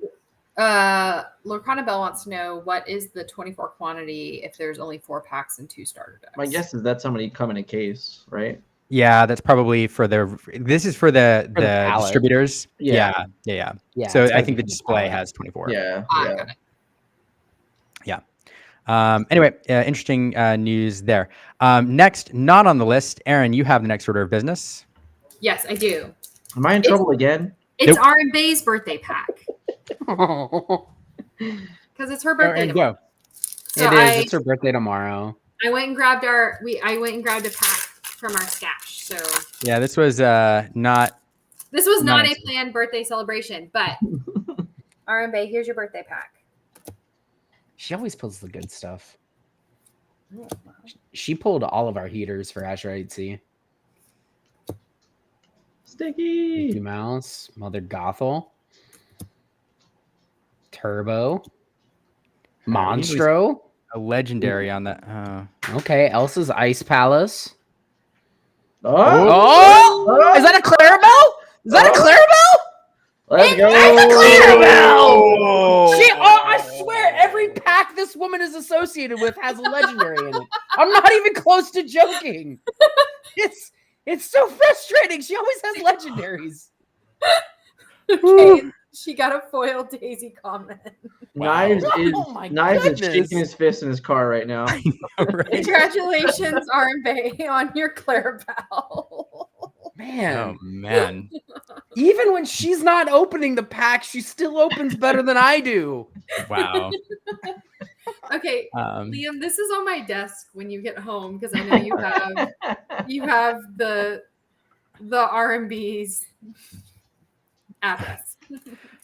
[SPEAKER 3] the Lorcana Bell wants to know what is the 24 quantity if there's only 4 packs and 2 starter decks?
[SPEAKER 2] My guess is that's how many come in a case, right?
[SPEAKER 1] Yeah, that's probably for this is for the
[SPEAKER 7] pallet.
[SPEAKER 1] distributors.
[SPEAKER 2] Yeah.
[SPEAKER 1] Yeah.
[SPEAKER 7] Yeah,
[SPEAKER 1] So
[SPEAKER 7] it's
[SPEAKER 1] I
[SPEAKER 7] gotta
[SPEAKER 1] think
[SPEAKER 7] be
[SPEAKER 1] the
[SPEAKER 7] for
[SPEAKER 1] display
[SPEAKER 7] pallet.
[SPEAKER 1] has 24.
[SPEAKER 2] Yeah.
[SPEAKER 3] Got it.
[SPEAKER 1] Anyway, interesting news there. Next, not on the list, Aaron, you have the next order of business.
[SPEAKER 3] Yes, I do.
[SPEAKER 2] Am I in trouble again?
[SPEAKER 3] It's
[SPEAKER 1] Nope.
[SPEAKER 3] R&Bay's birthday pack because it's her birthday.
[SPEAKER 1] Aaron,
[SPEAKER 3] tomorrow.
[SPEAKER 1] go.
[SPEAKER 3] So
[SPEAKER 7] It's her birthday tomorrow.
[SPEAKER 3] I went and grabbed I went and grabbed a pack from our stash. So
[SPEAKER 1] Yeah, this was not.
[SPEAKER 3] this was not a
[SPEAKER 1] Nice.
[SPEAKER 3] planned birthday celebration, but R&Bay, here's your birthday pack.
[SPEAKER 7] She always pulls the good stuff. She pulled all of our heaters for Azurite Sea. Mickey
[SPEAKER 2] Sticky.
[SPEAKER 7] Mouse, Mother Gothel, Turbo, Monstro.
[SPEAKER 1] A legendary on that.
[SPEAKER 7] Okay, Elsa's Ice Palace.
[SPEAKER 2] Oh,
[SPEAKER 7] Oh, is that a Clarabelle? Is that a Clarabelle?
[SPEAKER 2] let's go.
[SPEAKER 7] That's a Clarabelle! I swear, every pack this woman is associated with has a legendary in it. I'm not even close to joking. It's so frustrating. She always has legendaries.
[SPEAKER 3] Okay, she got a foil Daisy comment.
[SPEAKER 2] Knives is
[SPEAKER 7] Oh my
[SPEAKER 2] Knives is
[SPEAKER 7] goodness.
[SPEAKER 2] shaking his fist in his car right now.
[SPEAKER 1] Right?
[SPEAKER 3] Congratulations, R&Bay, on your Clarabelle.
[SPEAKER 7] Man,
[SPEAKER 1] Oh man.
[SPEAKER 7] even when she's not opening the pack, she still opens better than I do.
[SPEAKER 1] Wow.
[SPEAKER 3] Okay,
[SPEAKER 1] Um,
[SPEAKER 3] Liam, this is on my desk when you get home because I know you have the R&B's address.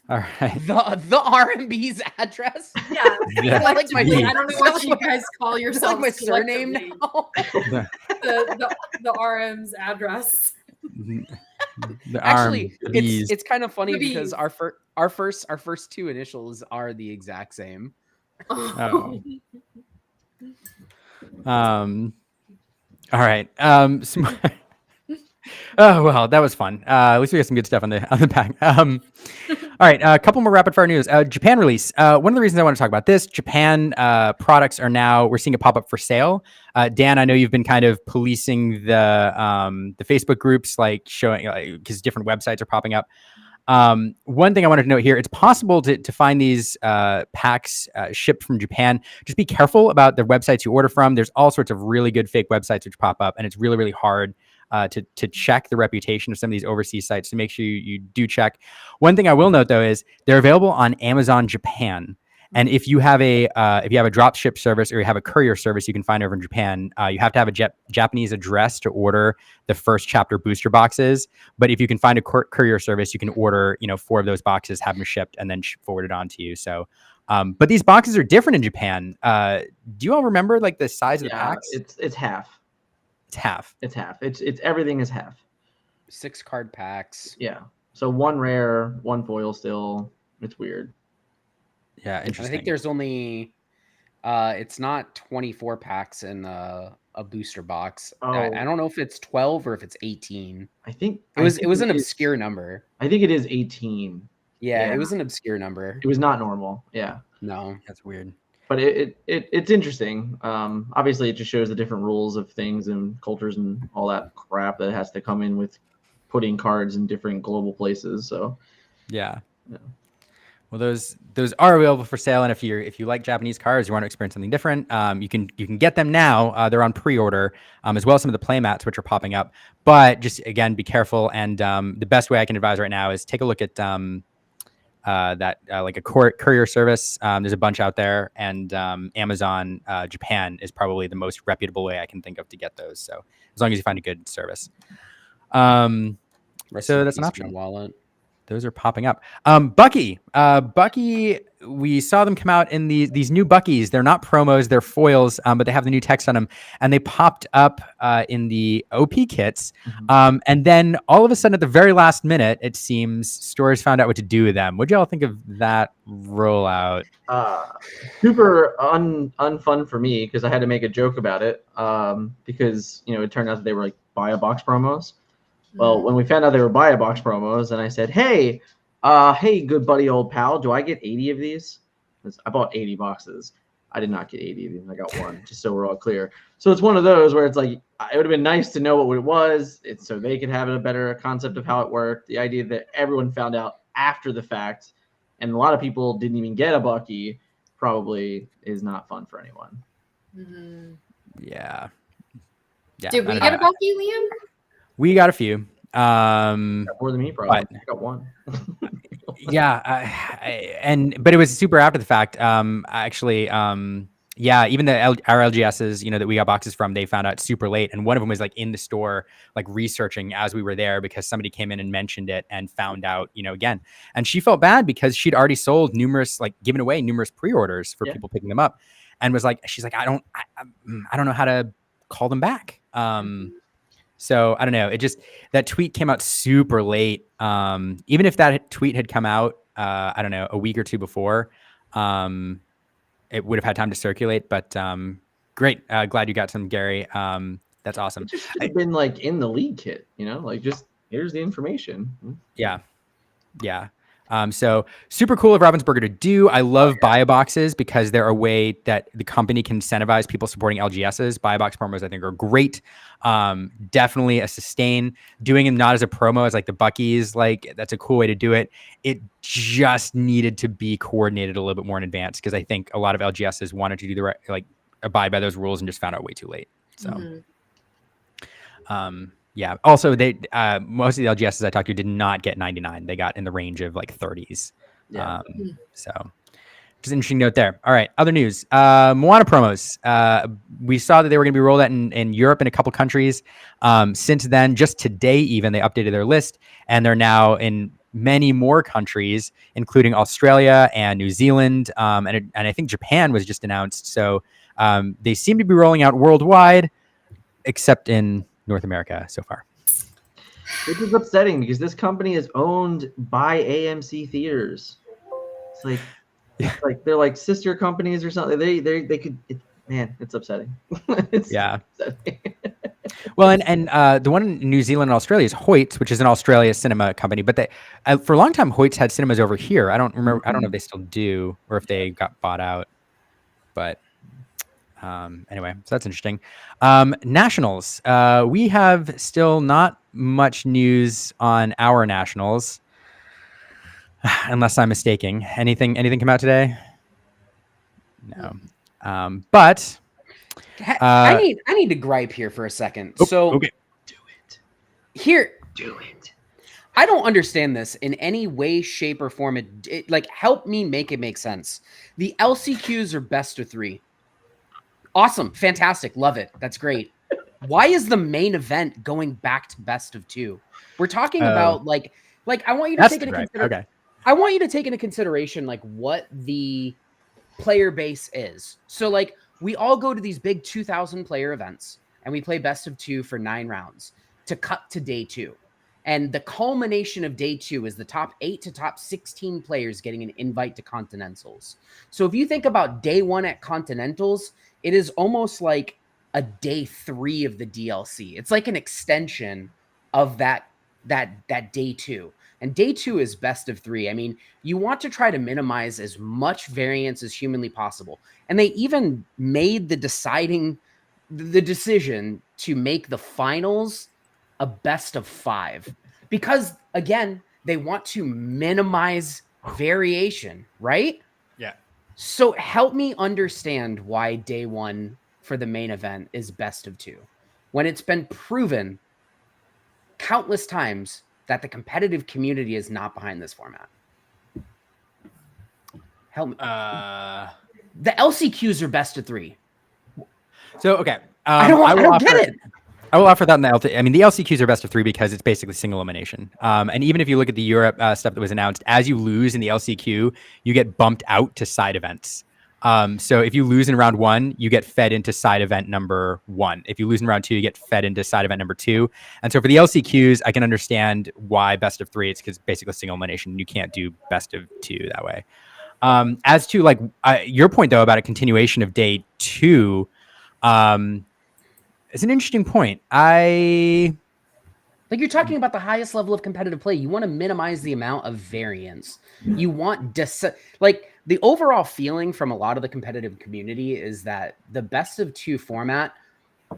[SPEAKER 1] all right.
[SPEAKER 7] The R&B's address.
[SPEAKER 3] Yeah,
[SPEAKER 1] Yeah.
[SPEAKER 7] I like my
[SPEAKER 3] collectively, I don't know what you
[SPEAKER 7] like
[SPEAKER 3] guys call
[SPEAKER 7] Is that
[SPEAKER 3] yourselves.
[SPEAKER 7] like my surname
[SPEAKER 3] collectively.
[SPEAKER 7] now?
[SPEAKER 3] The RM's address.
[SPEAKER 1] The
[SPEAKER 7] Actually,
[SPEAKER 1] arm, bees.
[SPEAKER 7] it's kind of funny
[SPEAKER 3] The
[SPEAKER 7] because
[SPEAKER 3] bees.
[SPEAKER 7] our first 2 initials are the exact same.
[SPEAKER 1] Oh. All right. Oh well, that was fun. At least we got some good stuff on the pack. All right, a couple more rapid fire news. Japan release. One of the reasons I want to talk about this, Japan products are now, we're seeing a pop up for sale. Dan, I know you've been kind of policing the Facebook groups, like showing because different websites are popping up. One thing I wanted to note here, it's possible to find these packs shipped from Japan. Just be careful about the websites you order from. There's all sorts of really good fake websites which pop up, and it's really, really hard to check the reputation of some of these overseas sites. So make sure you do check. One thing I will note though is they're available on Amazon Japan. And if you have a drop ship service or you have a courier service you can find over in Japan, you have to have a Japanese address to order the first chapter booster boxes. But if you can find a courier service, you can order 4 of those boxes, have them shipped, and then forward it on to you. So, but these boxes are different in Japan. Do you all remember like the size of the packs?
[SPEAKER 2] It's half.
[SPEAKER 1] It's half.
[SPEAKER 2] It's half. It's everything is half.
[SPEAKER 7] 6 card packs.
[SPEAKER 2] Yeah. So 1 rare, 1 foil still. It's weird.
[SPEAKER 1] Yeah,
[SPEAKER 7] I
[SPEAKER 1] interesting.
[SPEAKER 7] think there's only it's not 24 packs in a booster box.
[SPEAKER 2] Oh.
[SPEAKER 7] I don't know if it's 12 or if it's 18.
[SPEAKER 2] I think
[SPEAKER 7] It was an
[SPEAKER 2] is-
[SPEAKER 7] obscure number.
[SPEAKER 2] I think it is 18.
[SPEAKER 7] Yeah,
[SPEAKER 2] Yeah.
[SPEAKER 7] it was an obscure number.
[SPEAKER 2] It was not normal. Yeah.
[SPEAKER 7] No.
[SPEAKER 1] That's weird.
[SPEAKER 2] But it's interesting. Obviously, it just shows the different rules of things and cultures and all that crap that has to come in with putting cards in different global places. So
[SPEAKER 1] Yeah. Well, those are available for sale, and if you like Japanese cars, you want to experience something different, you can get them now. They're on pre-order, as well as some of the play mats which are popping up. But just again, be careful. And the best way I can advise right now is take a look at that like a courier service. There's a bunch out there, and Amazon Japan is probably the most reputable way I can think of to get those. So as long as you find a good service, so that's an option.
[SPEAKER 7] Wallet.
[SPEAKER 1] Those are popping up. Bucky, we saw them come out in these new Buckies. They're not promos, they're foils, but they have the new text on them, and they popped up in the OP kits. And then all of a sudden, at the very last minute, it seems stores found out what to do with them. What do y'all think of that rollout?
[SPEAKER 2] Super unfun for me because I had to make a joke about it because it turned out that they were like buy a box promos. Well, when we found out they were buy a box promos, and I said, hey, good buddy, old pal, do I get 80 of these? I bought 80 boxes. I did not get 80 of these. I got one, just so we're all clear. So it's one of those where it's like, it would have been nice to know what it was, so they could have a better concept of how it worked. The idea that everyone found out after the fact, and a lot of people didn't even get a Bucky, probably is not fun for anyone.
[SPEAKER 1] Yeah.
[SPEAKER 3] Did we get a Bucky, Liam?
[SPEAKER 1] We got a few.
[SPEAKER 2] More than me, probably. I got one.
[SPEAKER 1] But it was super after the fact. Actually, even our LGSs, that we got boxes from, they found out super late, and one of them was like in the store, like researching as we were there because somebody came in and mentioned it and found out, again. And she felt bad because she'd already sold given away numerous pre-orders for people picking them up, and was like, she's like, I don't know how to call them back. So I don't know. It just, that tweet came out super late. Even if that tweet had come out, I don't know, a week or two before, it would have had time to circulate. But great. Glad you got some, Gary. That's awesome.
[SPEAKER 2] It just should have been like in the league kit, just here's the information.
[SPEAKER 1] Yeah. So super cool of Ravensburger to do. I love buy boxes because they're a way that the company can incentivize people supporting LGSs. Buy box promos, I think, are great. Definitely a sustain. Doing them not as a promo as like the Buckies, like that's a cool way to do it. It just needed to be coordinated a little bit more in advance because I think a lot of LGSs wanted to do the right, abide by those rules and just found out way too late. So, yeah. Also, they most of the LGSs I talked to did not get 99. They got in the range of like 30s. So just an interesting note there. All right. Other news. Moana promos. We saw that they were going to be rolled out in Europe in a couple countries. Since then, just today even, they updated their list, and they're now in many more countries, including Australia and New Zealand. And I think Japan was just announced. So they seem to be rolling out worldwide, except in North America so far.
[SPEAKER 2] Which is upsetting because this company is owned by AMC Theaters. It's like they're like sister companies or something. They could. It's upsetting. Upsetting.
[SPEAKER 1] Well, and the one in New Zealand and Australia is Hoyts, which is an Australia cinema company. But they for a long time, Hoyts had cinemas over here. I don't remember. I don't know if they still do or if they got bought out. But anyway, so that's interesting. Nationals. We have still not much news on our nationals, unless I'm mistaken. Anything come out today? No. But
[SPEAKER 7] I need to gripe here for a second.
[SPEAKER 1] Okay.
[SPEAKER 2] Do it.
[SPEAKER 7] Here.
[SPEAKER 2] Do it.
[SPEAKER 7] I don't understand this in any way, shape, or form. It help me make it make sense. The LCQs are best of 3. Awesome. Fantastic. Love it. That's great. Why is the main event going back to best of 2? We're talking about like I want you to take into consideration.
[SPEAKER 1] Okay.
[SPEAKER 7] I want you to take into consideration what the player base is. So we all go to these big 2,000 player events and we play best of 2 for 9 rounds to cut to day 2. And the culmination of day 2 is the top 8 to top 16 players getting an invite to Continentals. So if you think about day 1 at Continentals, it is almost like a day 3 of the DLC. It's like an extension of that day 2. And day 2 is best of 3. I mean, you want to try to minimize as much variance as humanly possible. And they even made the decision to make the finals a best of 5 because, again, they want to minimize variation, right?
[SPEAKER 1] Yeah.
[SPEAKER 7] So help me understand why day one for the main event is best of 2 when it's been proven countless times that the competitive community is not behind this format. Help me. The LCQs are best of 3.
[SPEAKER 1] So okay,
[SPEAKER 7] I don't get it.
[SPEAKER 1] I will offer that in the I mean, the LCQs are best of 3 because it's basically single elimination. And even if you look at the Europe stuff that was announced, as you lose in the LCQ, you get bumped out to side events. So if you lose in round 1, you get fed into side event number 1. If you lose in round 2, you get fed into side event number 2. And so for the LCQs, I can understand why best of 3. It's because basically single elimination. You can't do best of 2 that way. As to like your point though about a continuation of day 2. It's an interesting point.
[SPEAKER 7] Like you're talking about the highest level of competitive play. You want to minimize the amount of variance. You want like the overall feeling from a lot of the competitive community is that the best of 2 format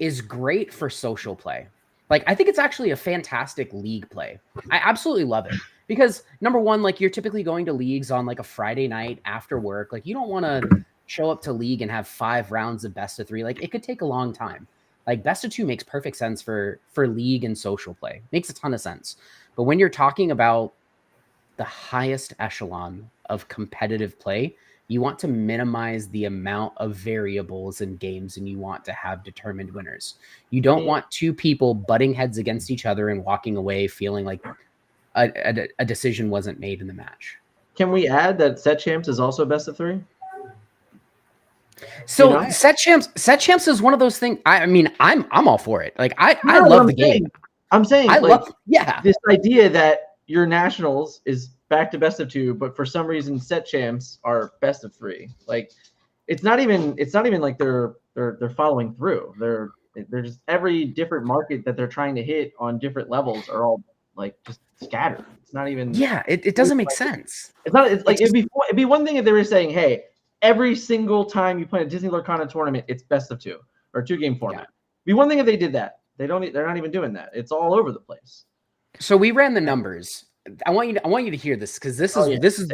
[SPEAKER 7] is great for social play. Like I think it's actually a fantastic league play. I absolutely love it because number one, like you're typically going to leagues on like a Friday night after work. Like you don't want to show up to league and have 5 rounds of best of 3. Like it could take a long time. Like best of 2 makes perfect sense for league and social play. Makes a ton of sense. But when you're talking about the highest echelon of competitive play, you want to minimize the amount of variables in games and you want to have determined winners. You don't want 2 people butting heads against each other and walking away feeling like a decision wasn't made in the match.
[SPEAKER 2] Can we add that set champs is also best of 3?
[SPEAKER 7] So you know? set champs is one of those things. I mean, I'm all for it. Like I love the game.
[SPEAKER 2] I'm saying
[SPEAKER 7] I
[SPEAKER 2] like,
[SPEAKER 7] love
[SPEAKER 2] this idea that your nationals is back to best of 2, but for some reason set champs are best of 3. Like it's not even like they're following through. They're just every different market that they're trying to hit on different levels are all like just scattered. It's not even
[SPEAKER 7] it doesn't make sense.
[SPEAKER 2] It's not it's like it'd be one thing if they were saying, hey, every single time you play a Disney Lorcana tournament, it's best of 2 or 2-game format. It'd be one thing if they did that. They're not even doing that. It's all over the place.
[SPEAKER 7] So we ran the numbers. I want you to hear this because this is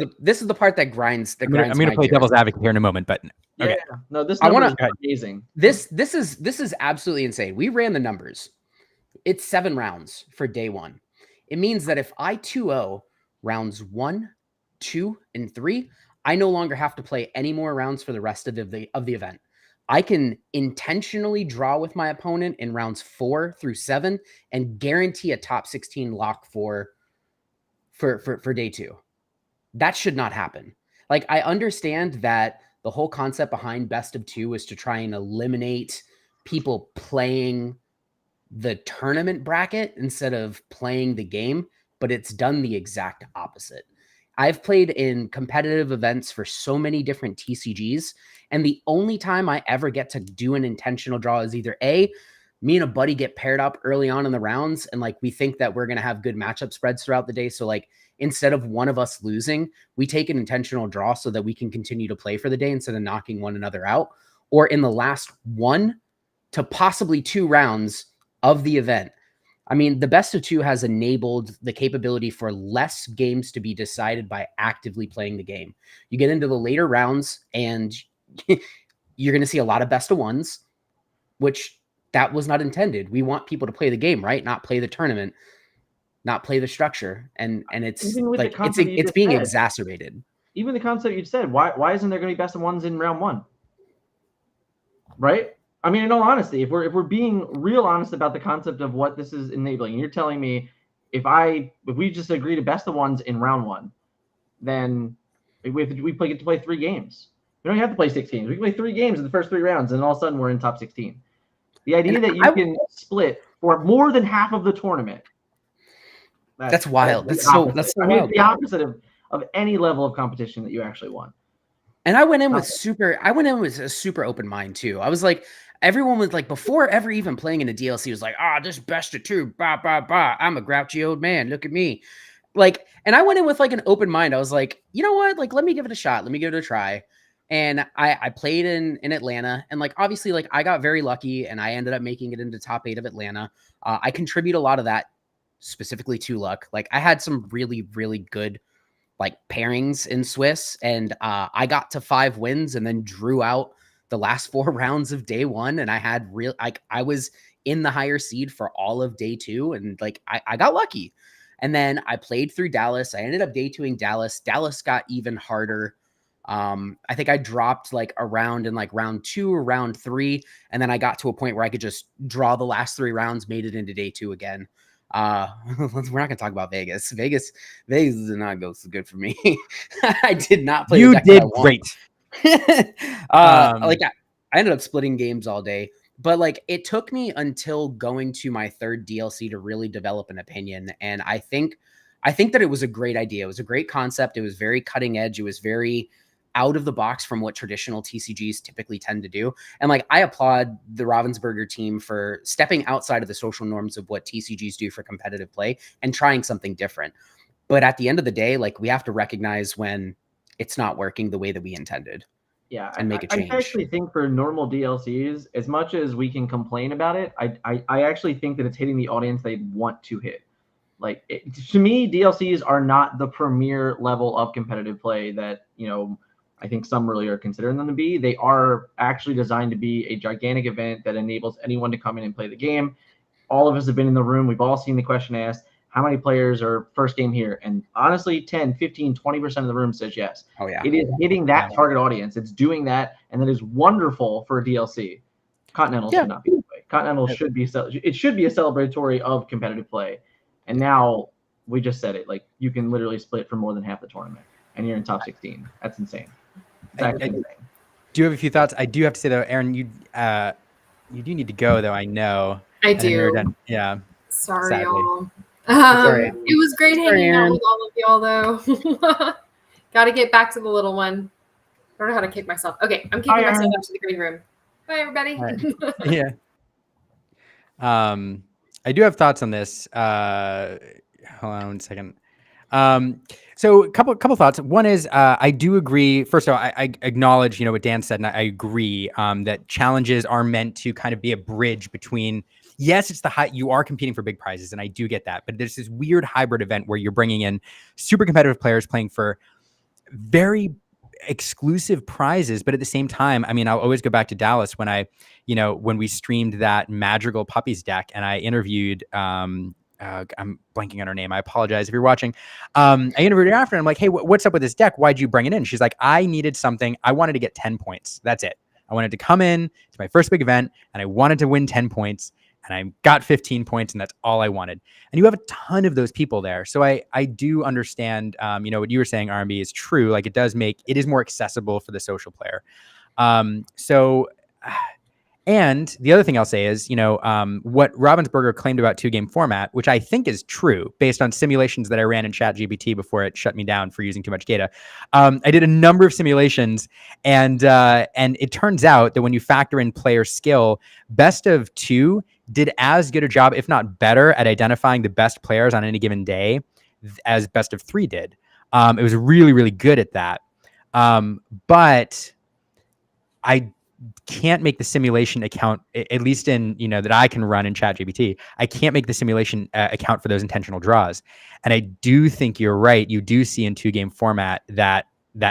[SPEAKER 7] the part that grinds. I'm going
[SPEAKER 1] to play devil's advocate here in a moment, but okay.
[SPEAKER 2] Yeah. No, this number is amazing.
[SPEAKER 7] This is absolutely insane. We ran the numbers. It's 7 rounds for day 1. It means that if I 2-0 rounds 1, 2, and 3, I no longer have to play any more rounds for the rest of the event. I can intentionally draw with my opponent in rounds 4 through 7 and guarantee a top 16 lock for day 2. That should not happen. Like I understand that the whole concept behind best of 2 is to try and eliminate people playing the tournament bracket instead of playing the game, but it's done the exact opposite. I've played in competitive events for so many different TCGs, and the only time I ever get to do an intentional draw is either A, me and a buddy get paired up early on in the rounds, and like we think that we're going to have good matchup spreads throughout the day. So like instead of one of us losing, we take an intentional draw so that we can continue to play for the day instead of knocking one another out. Or in the last 1 to possibly 2 rounds of the event, I mean, the best of 2 has enabled the capability for less games to be decided by actively playing the game. You get into the later rounds and you're going to see a lot of best of 1s, which that was not intended. We want people to play the game, right? Not play the tournament, not play the structure. And it's like, it's being exacerbated.
[SPEAKER 2] Even the concept you said, why isn't there going to be best of 1s in round 1? Right? I mean, in all honesty, if we're being real honest about the concept of what this is enabling, and you're telling me if we just agree to best of 1s in round 1, then we get to play 3 games. We don't have to play 6 games. We can play 3 games in the first 3 rounds, and all of a sudden we're in top 16. The idea that you can split for more than half of the tournament.
[SPEAKER 7] That's wild. That's so wild.
[SPEAKER 2] It's the opposite of any level of competition that you actually want.
[SPEAKER 7] And I went in with a super open mind too. I was like, everyone was like, before ever even playing in a DLC was like, this best of 2, bah, bah, bah. I'm a grouchy old man. Look at me. Like, and I went in with like an open mind. I was like, you know what? Like, let me give it a shot. Let me give it a try. And I played in Atlanta, and like, obviously like I got very lucky and I ended up making it into top 8 of Atlanta. I contribute a lot of that specifically to luck. Like I had some really, really good like pairings in Swiss, and I got to 5 wins and then drew out the last 4 rounds of day 1, and I had I was in the higher seed for all of day 2, and like I got lucky. And then I played through Dallas. I ended up day 2ing Dallas. Dallas got even harder. I think I dropped like a round in like round 2 or round 3, and then I got to a point where I could just draw the last 3 rounds, made it into day 2 again. We're not gonna talk about Vegas. Vegas did not go so good for me. I did not play.
[SPEAKER 1] You
[SPEAKER 7] the deck
[SPEAKER 1] did
[SPEAKER 7] that I
[SPEAKER 1] great.
[SPEAKER 7] Like I ended up splitting games all day, but like it took me until going to my 3rd DLC to really develop an opinion. And I think that it was a great idea. It was a great concept. It was very cutting edge. It was very out of the box from what traditional TCGs typically tend to do. And like I applaud the Ravensburger team for stepping outside of the social norms of what TCGs do for competitive play and trying something different. But at the end of the day, like we have to recognize when it's not working the way that we intended.
[SPEAKER 2] Yeah,
[SPEAKER 7] and make a change.
[SPEAKER 2] I actually think for normal DLCs, as much as we can complain about it, I actually think that it's hitting the audience they want to hit. Like to me, DLCs are not the premier level of competitive play that I think some really are considering them to be. They are actually designed to be a gigantic event that enables anyone to come in and play the game. All of us have been in the room. We've all seen the question asked, how many players are first game here? And honestly, 10, 15, 20% of the room says yes.
[SPEAKER 7] Oh, yeah.
[SPEAKER 2] It is hitting that target audience. It's doing that, and that is wonderful for a DLC. Continentals should not be that way. Continentals should be a celebratory of competitive play. And now we just said it. Like you can literally split for more than half the tournament, and you're in top 16. That's insane. It's actually insane.
[SPEAKER 1] Do you have a few thoughts? I do have to say though, Aaron, you do need to go though. I know.
[SPEAKER 3] I do.
[SPEAKER 1] Yeah.
[SPEAKER 3] Sorry,
[SPEAKER 1] sadly.
[SPEAKER 3] y'all.
[SPEAKER 7] Right.
[SPEAKER 3] It was great hanging out with all of y'all, though. Got to get back to the little one. I don't know how to kick myself. Okay, I'm kicking myself out to the green room. Bye, everybody.
[SPEAKER 1] Right. Yeah. I do have thoughts on this. Hold on 1 second. So a couple thoughts. One is I do agree. First of all, I acknowledge what Dan said, and I agree that challenges are meant to kind of be a bridge between. Yes, it's you are competing for big prizes, and I do get that. But there's this weird hybrid event where you're bringing in super competitive players playing for very exclusive prizes. But at the same time, I mean, I'll always go back to Dallas when when we streamed that Madrigal Puppies deck, and I interviewed. I'm blanking on her name. I apologize if you're watching. I interviewed her after, and I'm like, hey, what's up with this deck? Why'd you bring it in? She's like, I needed something. I wanted to get 10 points. That's it. I wanted to come in to my first big event, and I wanted to win 10 points. And I got 15 points, and that's all I wanted. And you have a ton of those people there. So I do understand, what you were saying, RMB, is true. Like it is more accessible for the social player. And the other thing I'll say is, what Ravensburger claimed about 2-game format, which I think is true based on simulations that I ran in ChatGPT before it shut me down for using too much data. I did a number of simulations, and it turns out that when you factor in player skill, best of 2 did as good a job, if not better, at identifying the best players on any given day as best of 3 did. It was really, really good at that. But I can't make the simulation account, at least in, that I can run in ChatGPT. I can't make the simulation account for those intentional draws. And I do think you're right. You do see in 2-game format that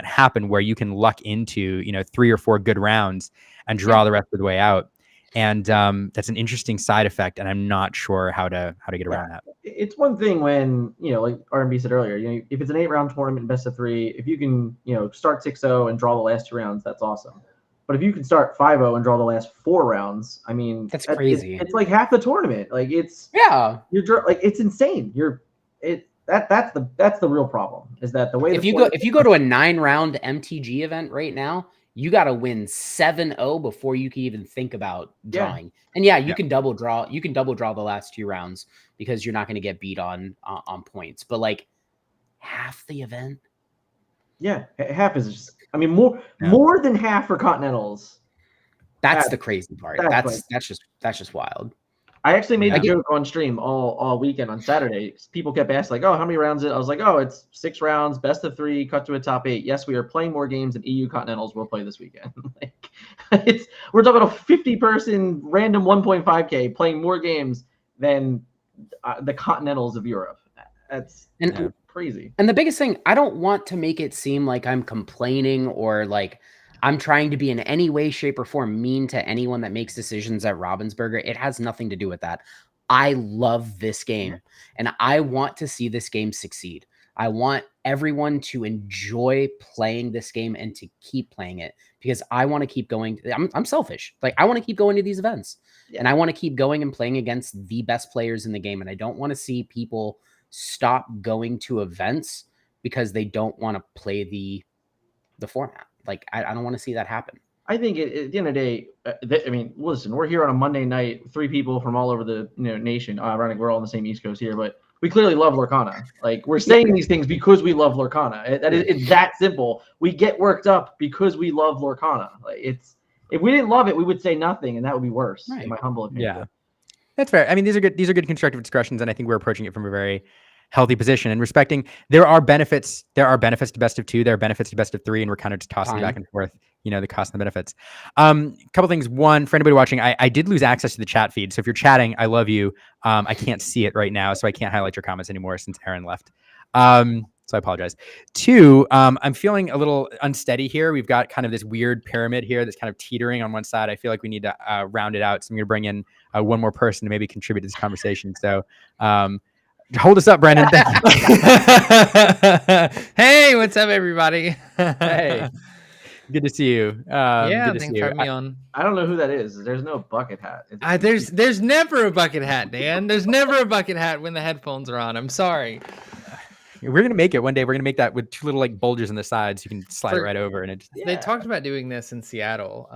[SPEAKER 1] happen where you can luck into, 3 or 4 good rounds and draw the rest of the way out. And that's an interesting side effect, and I'm not sure how to get around that.
[SPEAKER 2] It's one thing when, like RMB said earlier, if it's an 8-round tournament, best of 3, if you can, start 6-0 and draw the last 2 rounds, that's awesome. But if you can start 5-0 and draw the last 4 rounds, I mean,
[SPEAKER 7] that's crazy.
[SPEAKER 2] It's like half the tournament. Like it's it's insane. That's the real problem, is that the way
[SPEAKER 7] if you go to a 9-round MTG event right now, you got to win 7-0 before you can even think about drawing. And you can double draw. You can double draw the last 2 rounds because you're not going to get beat on points. But like half the event.
[SPEAKER 2] Yeah, half is just. I mean, more than half for Continentals.
[SPEAKER 7] That's the crazy part. That's just wild.
[SPEAKER 2] I actually made the joke on stream all weekend on Saturday. People kept asking, like, oh, how many rounds is it? I was like, oh, it's 6 rounds, best of 3, cut to a top 8. Yes, we are playing more games than EU Continentals will play this weekend. We're talking about a 50-person random 1.5K playing more games than the Continentals of Europe. That's
[SPEAKER 7] And
[SPEAKER 2] crazy.
[SPEAKER 7] And the biggest thing, I don't want to make it seem like I'm complaining or like I'm trying to be in any way, shape, or form mean to anyone that makes decisions at Ravensburger. It has nothing to do with that. I love this game and I want to see this game succeed. I want everyone to enjoy playing this game and to keep playing it because I want to keep going. I'm selfish. Like, I want to keep going to these events and I want to keep going and playing against the best players in the game. And I don't want to see people stop going to events because they don't want to play the format. Like, I don't want to see that happen.
[SPEAKER 2] I think at the end of the day, I mean, listen, we're here on a Monday night, 3 people from all over the nation. We're all on the same East Coast here, but we clearly love Lorcana. Like, we're saying these things because we love Lorcana. It's that simple. We get worked up because we love Lorcana. Like, if we didn't love it, we would say nothing, and that would be worse, in my humble opinion.
[SPEAKER 1] Yeah, that's fair. I mean, these are good constructive discussions, and I think we're approaching it from a very healthy position and respecting. There are benefits to best of 2. There are benefits to best of 3, and we're kind of just tossing back and forth, the cost and the benefits. Couple things. One, for anybody watching, I did lose access to the chat feed. So if you're chatting, I love you. I can't see it right now, so I can't highlight your comments anymore since Aaron left. So I apologize. 2, I'm feeling a little unsteady here. We've got kind of this weird pyramid here that's kind of teetering on one side. I feel like we need to round it out. So I'm going to bring in one more person to maybe contribute to this conversation. So hold us up, Brandon.
[SPEAKER 8] Hey, what's up, everybody?
[SPEAKER 1] Hey, good to see you.
[SPEAKER 8] Yeah, thanks for having me on.
[SPEAKER 2] I don't know who that is. There's no bucket hat.
[SPEAKER 8] There's never a bucket hat, Dan. There's never a bucket hat when the headphones are on. I'm sorry.
[SPEAKER 1] We're gonna make it one day. We're gonna make that with 2 little like bulges on the sides. You can slide it right over, and
[SPEAKER 8] They talked about doing this in Seattle,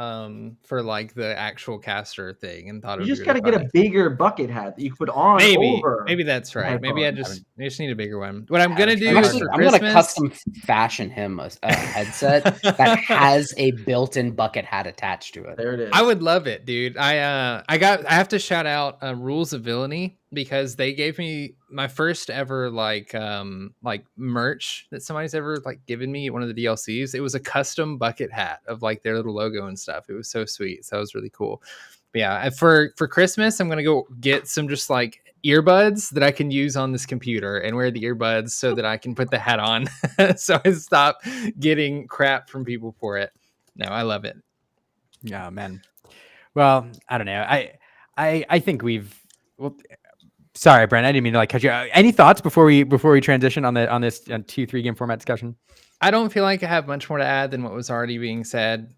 [SPEAKER 8] for like the actual caster thing, and thought
[SPEAKER 2] you just gotta get a bigger bucket hat that you put on.
[SPEAKER 8] Maybe that's right. Maybe I just need a bigger one. What I'm gonna do is
[SPEAKER 7] I'm gonna custom fashion him a headset that has a built-in bucket hat attached to it.
[SPEAKER 2] There it is.
[SPEAKER 8] I would love it, dude. I have to shout out Rules of Villainy because they gave me my first ever like merch that somebody's ever like given me at one of the DLCs. It was a custom bucket hat of like their little logo and stuff. It was so sweet. So that was really cool. But yeah, for Christmas, I'm gonna go get some just like earbuds that I can use on this computer and wear the earbuds so that I can put the hat on so I stop getting crap from people for it. No, I love it.
[SPEAKER 1] Yeah, man. Well, I don't know. I think sorry, Brent. I didn't mean to like cut you. Any thoughts before we transition on this 2-3 game format discussion?
[SPEAKER 8] I don't feel like I have much more to add than what was already being said.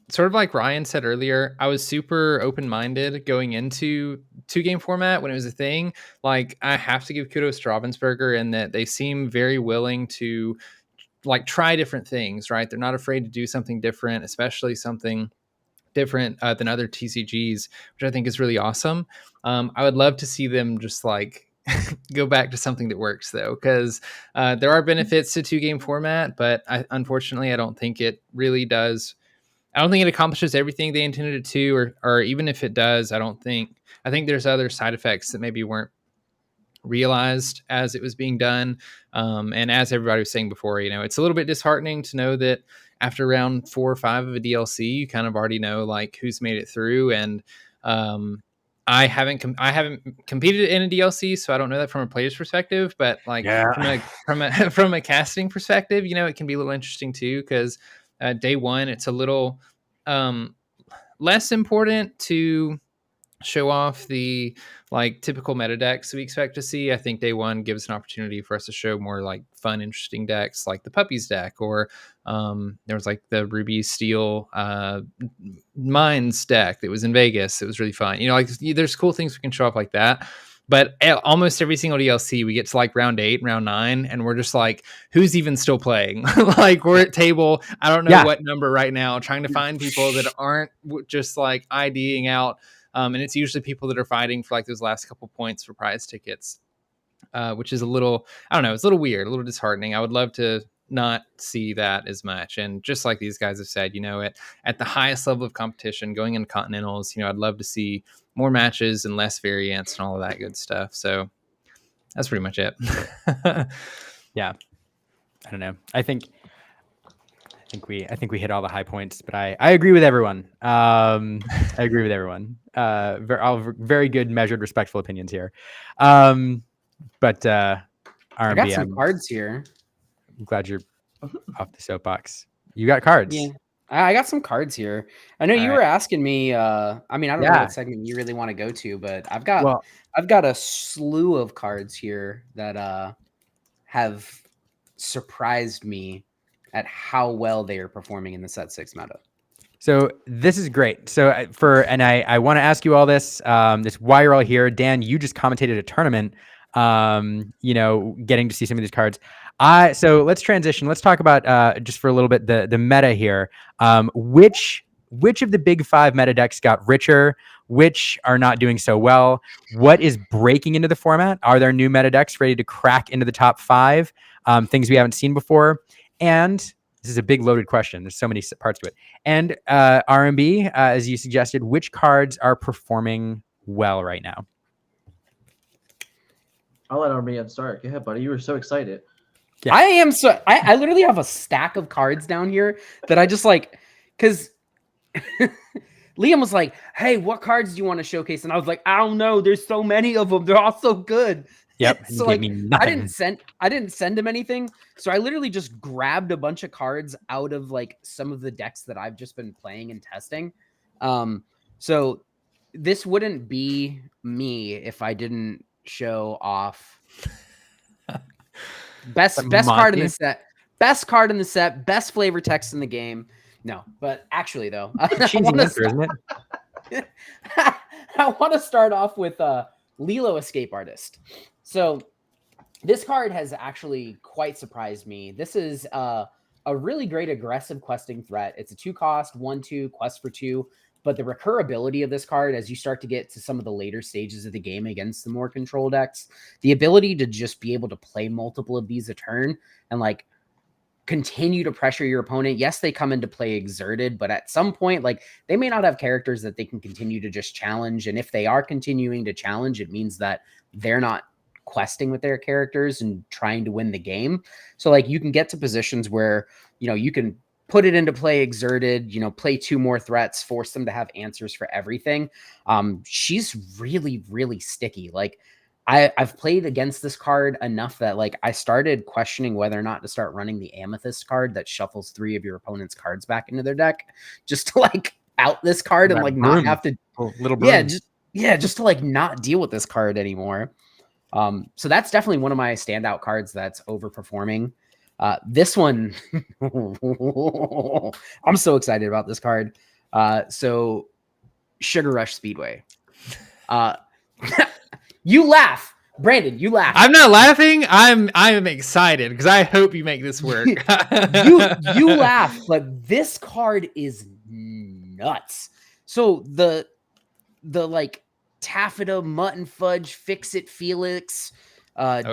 [SPEAKER 8] Sort of like Ryan said earlier, I was super open-minded going into 2-game format when it was a thing. Like, I have to give kudos to Ravensburger in that they seem very willing to like try different things, right? They're not afraid to do something different, especially something different than other TCGs, which I think is really awesome. I would love to see them just like go back to something that works though, because there are benefits to 2-game format, but unfortunately, I don't think it really does. I don't think it accomplishes everything they intended it to, or even if it does, I think there's other side effects that maybe weren't realized as it was being done. And as everybody was saying before, it's a little bit disheartening to know that after round 4 or 5 of a DLC, you kind of already know like who's made it through. And I haven't competed in a DLC, so I don't know that from a player's perspective. But like from a casting perspective, it can be a little interesting too, because day 1, it's a little less important to show off the like typical meta decks we expect to see. I think day 1 gives an opportunity for us to show more like fun, interesting decks like the Puppies deck, or there was like the Ruby Steel Mines deck that was in Vegas. It was really fun. Like there's cool things we can show off like that. But almost every single DLC, we get to like round 8, round 9, and we're just like, who's even still playing? Like we're at table, I don't know what number right now, trying to find people that aren't just like IDing out. And it's usually people that are fighting for like those last couple points for prize tickets, which is a little, I don't know, it's a little weird, a little disheartening. I would love to not see that as much. And just like these guys have said, at the highest level of competition, going into continentals, I'd love to see more matches and less variance and all of that good stuff. So that's pretty much it.
[SPEAKER 1] Yeah. I don't know. I think we hit all the high points, but I agree with everyone. I agree with everyone. All very good, measured, respectful opinions here. But
[SPEAKER 7] I got
[SPEAKER 1] RMB,
[SPEAKER 7] some cards here.
[SPEAKER 1] I'm glad you're off the soapbox. You got cards.
[SPEAKER 7] Yeah. I got some cards here. I know
[SPEAKER 1] All
[SPEAKER 7] you
[SPEAKER 1] right.
[SPEAKER 7] were asking me. I mean, I don't know
[SPEAKER 1] Yeah.
[SPEAKER 7] what segment you really want to go to, but I've
[SPEAKER 1] Well,
[SPEAKER 7] got a slew of cards here that have surprised me at how well they are performing in the set 6 meta.
[SPEAKER 1] so this is great. So I want to ask you all this. This why you're all here. Dan, you just commentated a tournament. Getting to see some of these cards. So let's transition. Let's talk about just for a little bit the meta here. Which of the big 5 meta decks got richer? Which are not doing so well? What is breaking into the format? Are there new meta decks ready to crack into the top 5? Things we haven't seen before. And this is a big loaded question. There's so many parts to it. And RMB, as you suggested, which cards are performing well right now?
[SPEAKER 2] I'll let Armenian start. Go ahead, buddy. You were so excited.
[SPEAKER 1] Yeah.
[SPEAKER 7] I am so I literally have a stack of cards down here that I just like because Liam was like, "Hey, what cards do you want to showcase?" And I was like, "I don't know. There's so many of them. They're all so good."
[SPEAKER 1] Yep.
[SPEAKER 7] So
[SPEAKER 1] Gave
[SPEAKER 7] like,
[SPEAKER 1] me
[SPEAKER 7] I
[SPEAKER 1] nothing.
[SPEAKER 7] didn't send him anything. So I literally just grabbed a bunch of cards out of like some of the decks that I've just been playing and testing. So this wouldn't be me if I didn't show off best card in the set. Best card in the set, best flavor text in the game. No, but actually though,
[SPEAKER 1] Cheesy answer, isn't it?
[SPEAKER 7] I want to start off with Lilo Escape Artist. So this card has actually quite surprised me. This is a really great aggressive questing threat. It's a 2-cost, 1/2, quest for 2. But the recurability of this card, as you start to get to some of the later stages of the game against the more control decks, the ability to just be able to play multiple of these a turn and like continue to pressure your opponent. Yes, they come into play exerted, but at some point, like they may not have characters that they can continue to just challenge. And if they are continuing to challenge, it means that they're not questing with their characters and trying to win the game. So like you can get to positions where, you can put it into play exerted, play 2 more threats, force them to have answers for everything. She's really, really sticky. Like I've played against this card enough that like I started questioning whether or not to start running the Amethyst card that shuffles 3 of your opponent's cards back into their deck just to like out this card and like not have to
[SPEAKER 1] little broom.
[SPEAKER 7] just to like not deal with this card anymore. So that's definitely one of my standout cards that's overperforming. This one, I'm so excited about this card. So Sugar Rush Speedway. You laugh, Brandon. You laugh.
[SPEAKER 8] I'm not laughing. I'm excited because I hope you make this work.
[SPEAKER 7] you laugh, but this card is nuts. So the like Taffeta, Mutton Fudge, Fix It Felix,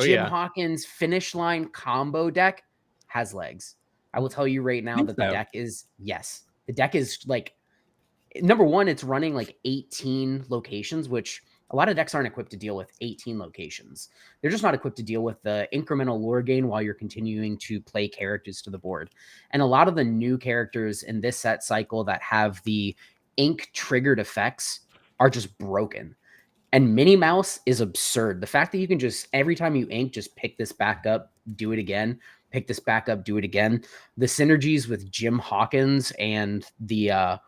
[SPEAKER 7] Jim Hawkins Finish Line combo deck has legs. I will tell you right now that the deck is the deck is like number one, it's running like 18 locations, which a lot of decks aren't equipped to deal with 18 locations. They're just not equipped to deal with the incremental lore gain while you're continuing to play characters to the board. And a lot of the new characters in this set cycle that have the ink triggered effects are just broken. And Minnie Mouse is absurd. The fact that you can just, every time you ink, just pick this back up, do it again, pick this back up, do it again. The synergies with Jim Hawkins and the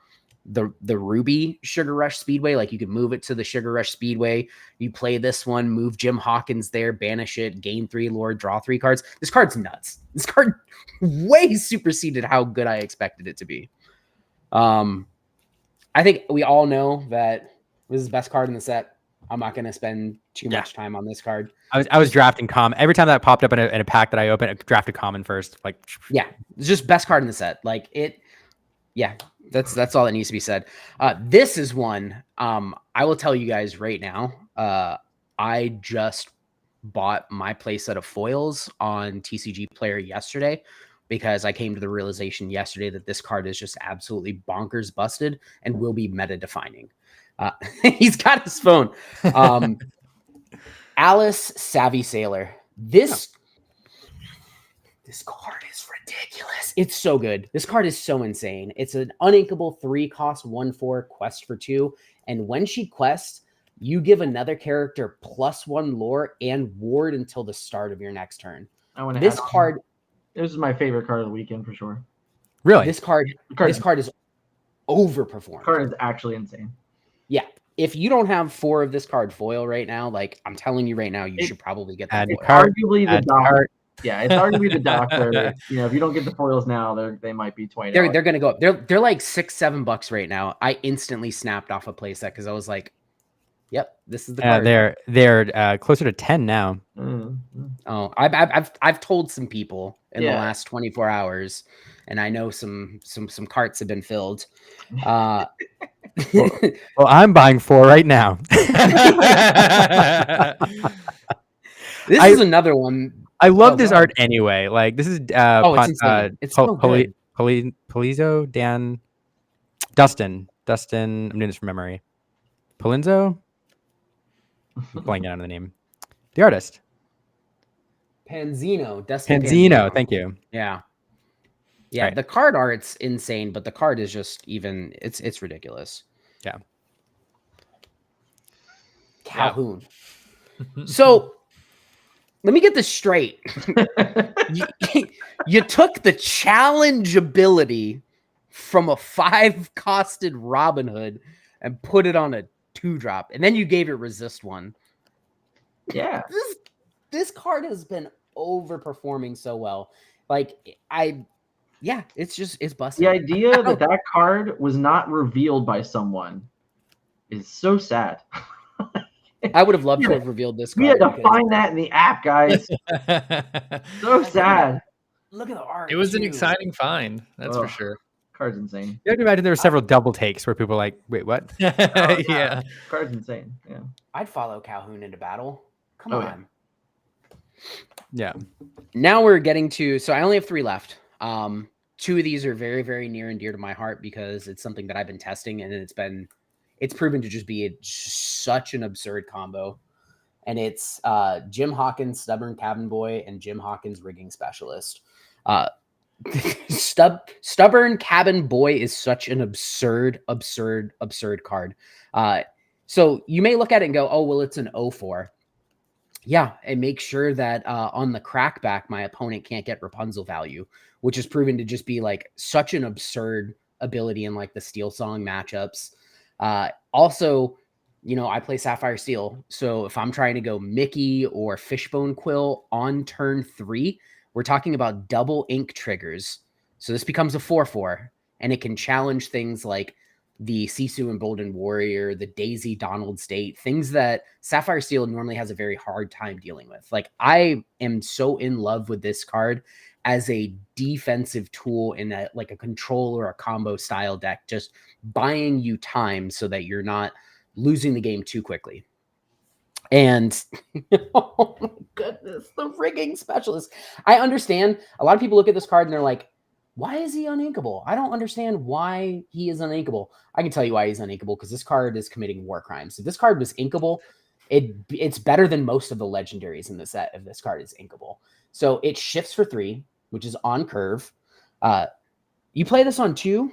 [SPEAKER 7] Ruby Sugar Rush Speedway, like you could move it to the Sugar Rush Speedway. You play this one, move Jim Hawkins there, banish it, gain 3 lore, draw 3 cards. This card's nuts. This card way superseded how good I expected it to be. I think we all know that this is the best card in the set. I'm not going to spend too much time on this card.
[SPEAKER 1] I was drafting common every time that popped up in a pack that I opened. I drafted common first. Like,
[SPEAKER 7] yeah, it's just best card in the set. Like it. Yeah, that's all that needs to be said. This is one. I will tell you guys right now. I just bought my playset of foils on TCG Player yesterday because I came to the realization yesterday that this card is just absolutely bonkers busted and will be meta defining. He's got his phone. Alice Savvy Sailor. This card is ridiculous. It's so good. This card is so insane. It's an uninkable 3-cost 1/4 quest for 2. And when she quests, You give another character +1 lore and ward until the start of your next turn.
[SPEAKER 2] I want to
[SPEAKER 7] This card,
[SPEAKER 2] This is my favorite card of the weekend for sure.
[SPEAKER 1] Really?
[SPEAKER 7] this card is overperformed.
[SPEAKER 2] Card is actually insane.
[SPEAKER 7] Yeah. If you don't have 4 of this card foil right now, like I'm telling you right now, you should probably get that.
[SPEAKER 2] It's
[SPEAKER 7] foil.
[SPEAKER 2] arguably the dock. Yeah, it's arguably the dock where if you don't get the foils now, they might be $20.
[SPEAKER 7] They're gonna go up. They're like $6-7 right now. I instantly snapped off a playset because I was like, "Yep, this is the card."
[SPEAKER 1] They're closer to 10 now.
[SPEAKER 2] Mm-hmm.
[SPEAKER 7] Oh, I've told some people in the last 24 hours, and I know some carts have been filled.
[SPEAKER 1] Well, I'm buying 4 right now.
[SPEAKER 7] This is another one.
[SPEAKER 1] I love this art anyway. Like this is
[SPEAKER 7] it's insane. It's so good.
[SPEAKER 1] Polizo Dustin. I'm doing this from memory. Polinzo? I'm blanking on the name. The artist.
[SPEAKER 7] Panzino. Dustin
[SPEAKER 1] Panzino. Thank you.
[SPEAKER 7] Yeah. Yeah,
[SPEAKER 1] right.
[SPEAKER 7] The card art's insane, but the card is just it's ridiculous.
[SPEAKER 1] Yeah.
[SPEAKER 7] Calhoun. So let me get this straight. you took the challenge ability from a 5-costed Robin Hood and put it on a 2-drop, and then you gave it resist 1.
[SPEAKER 2] Yeah.
[SPEAKER 7] This card has been overperforming so well. Like it's busted.
[SPEAKER 2] The idea that card was not revealed by someone is so sad.
[SPEAKER 7] I would have loved to have revealed this card.
[SPEAKER 2] We had to find that in the app, guys. So sad.
[SPEAKER 7] Look at the art.
[SPEAKER 8] It was an exciting find, that's for sure.
[SPEAKER 2] Card's insane.
[SPEAKER 1] You have to imagine there were several double takes where people were like, wait, what?
[SPEAKER 8] Yeah.
[SPEAKER 2] Card's insane. Yeah.
[SPEAKER 7] I'd follow Calhoun into battle. Come on.
[SPEAKER 1] Yeah.
[SPEAKER 7] Now we're getting to, so I only have 3 left. 2 of these are very, very near and dear to my heart because it's something that I've been testing, and it's proven to just be such an absurd combo. And it's Jim Hawkins, Stubborn Cabin Boy, and Jim Hawkins, Rigging Specialist. Stubborn Cabin Boy is such an absurd card. So you may look at it and go, oh, well, it's an 0-4. Yeah, and make sure that on the crackback, my opponent can't get Rapunzel value, which is proven to just be like such an absurd ability in like the Steel Song matchups. Also, I play Sapphire Steel. So if I'm trying to go Mickey or Fishbone Quill on turn 3, we're talking about double ink triggers. So this becomes a 4-4, and it can challenge things like the Sisu Emboldened Warrior, the Daisy Donald State, things that Sapphire Steel normally has a very hard time dealing with. Like, I am so in love with this card as a defensive tool in a control or a combo style deck, just buying you time so that you're not losing the game too quickly. And oh my goodness, the Rigging Specialist. I understand a lot of people look at this card and they're like, why is he uninkable? I don't understand why he is uninkable. I can tell you why he's uninkable, because this card is committing war crimes. If this card was inkable, it's better than most of the legendaries in the set if this card is inkable. So it shifts for 3, which is on curve. You play this on 2.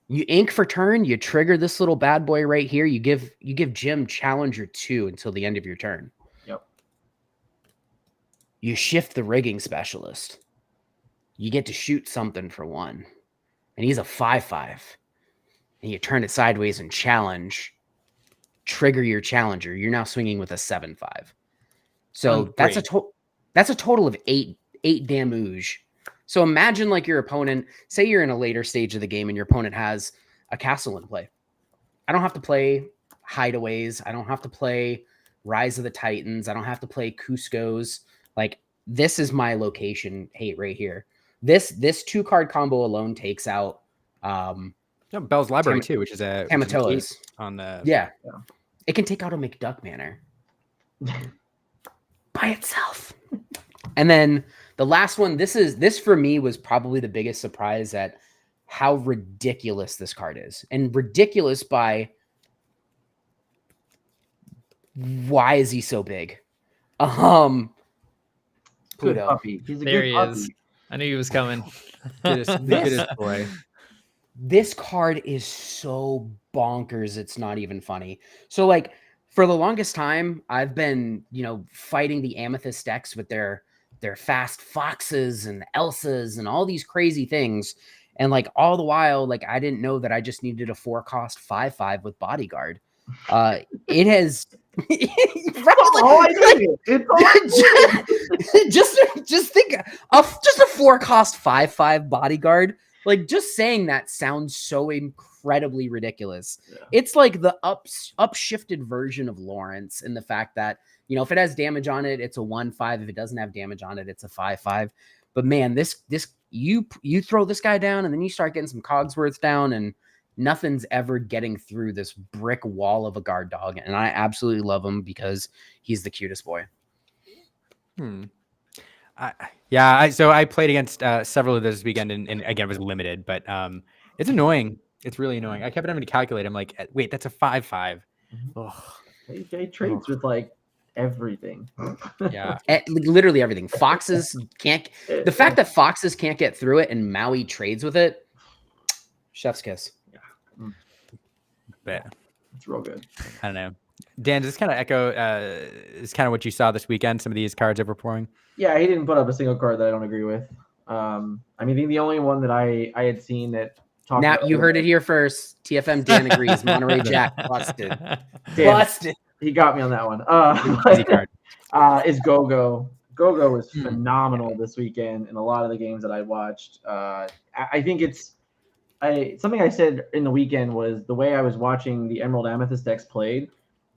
[SPEAKER 7] You ink for turn. You trigger this little bad boy right here. You give Jim Challenger 2 until the end of your turn.
[SPEAKER 2] Yep.
[SPEAKER 7] You shift the Rigging Specialist. You get to shoot something for 1. And he's a 5/5. And you turn it sideways and challenge. Trigger your challenger. You're now swinging with a 7/5. So that's a total of 8 damage. So imagine like your opponent, say you're in a later stage of the game and your opponent has a castle in play. I don't have to play Hideaways. I don't have to play Rise of the Titans. I don't have to play Cusco's. Like, this is my location hate right here. This 2-card combo alone takes out
[SPEAKER 1] Bell's Library too, which is a
[SPEAKER 7] Tamatoa's
[SPEAKER 1] on the
[SPEAKER 7] yeah. It can take out a McDuck Manor by itself. And then the last one, this for me was probably the biggest surprise at how ridiculous this card is. And ridiculous by why is he so big?
[SPEAKER 2] Good
[SPEAKER 7] Pluto.
[SPEAKER 2] puppy. He's a
[SPEAKER 8] There
[SPEAKER 2] good
[SPEAKER 8] he
[SPEAKER 2] puppy.
[SPEAKER 8] is. I knew he was coming.
[SPEAKER 1] Goodest boy.
[SPEAKER 7] this card is so bonkers, it's not even funny. So like for the longest time, I've been, fighting the Amethyst decks with their fast foxes and Elsas and all these crazy things. And like all the while, like I didn't know that I just needed a 4-cost 5/5 with Bodyguard. It has
[SPEAKER 2] all I needed. It's all I needed.
[SPEAKER 7] just think of just a 4-cost 5/5 Bodyguard. Like just saying that sounds so incredibly ridiculous.
[SPEAKER 2] Yeah.
[SPEAKER 7] It's like the upshifted version of Lawrence in the fact that, if it has damage on it, it's a 1/5. If it doesn't have damage on it, it's a 5/5. But man, this you throw this guy down and then you start getting some Cogsworth down and nothing's ever getting through this brick wall of a guard dog. And I absolutely love him because he's the cutest boy.
[SPEAKER 1] So I played against several of those this weekend, and again, it was limited, but it's annoying. It's really annoying. I kept having to calculate. I'm like, wait, that's a 5/5.
[SPEAKER 2] He trades with like everything.
[SPEAKER 1] Yeah,
[SPEAKER 7] literally everything. Foxes can't. The fact that Foxes can't get through it and Maui trades with it, chef's kiss.
[SPEAKER 1] but
[SPEAKER 2] It's real good.
[SPEAKER 1] I don't know. Dan, does this kind of echo is kind of what you saw this weekend? Some of these cards overpouring.
[SPEAKER 2] Yeah, he didn't put up a single card that I don't agree with. I mean, the only one that I had seen that talked
[SPEAKER 7] Now
[SPEAKER 2] about
[SPEAKER 7] you heard it here first. TFM Dan agrees. Monterey Jack busted. Busted.
[SPEAKER 2] He got me on that one.
[SPEAKER 1] Easy card.
[SPEAKER 2] Is Go-Go. Go-Go was phenomenal this weekend in a lot of the games that I watched. I think something I said in the weekend was the way I was watching the Emerald Amethyst decks played.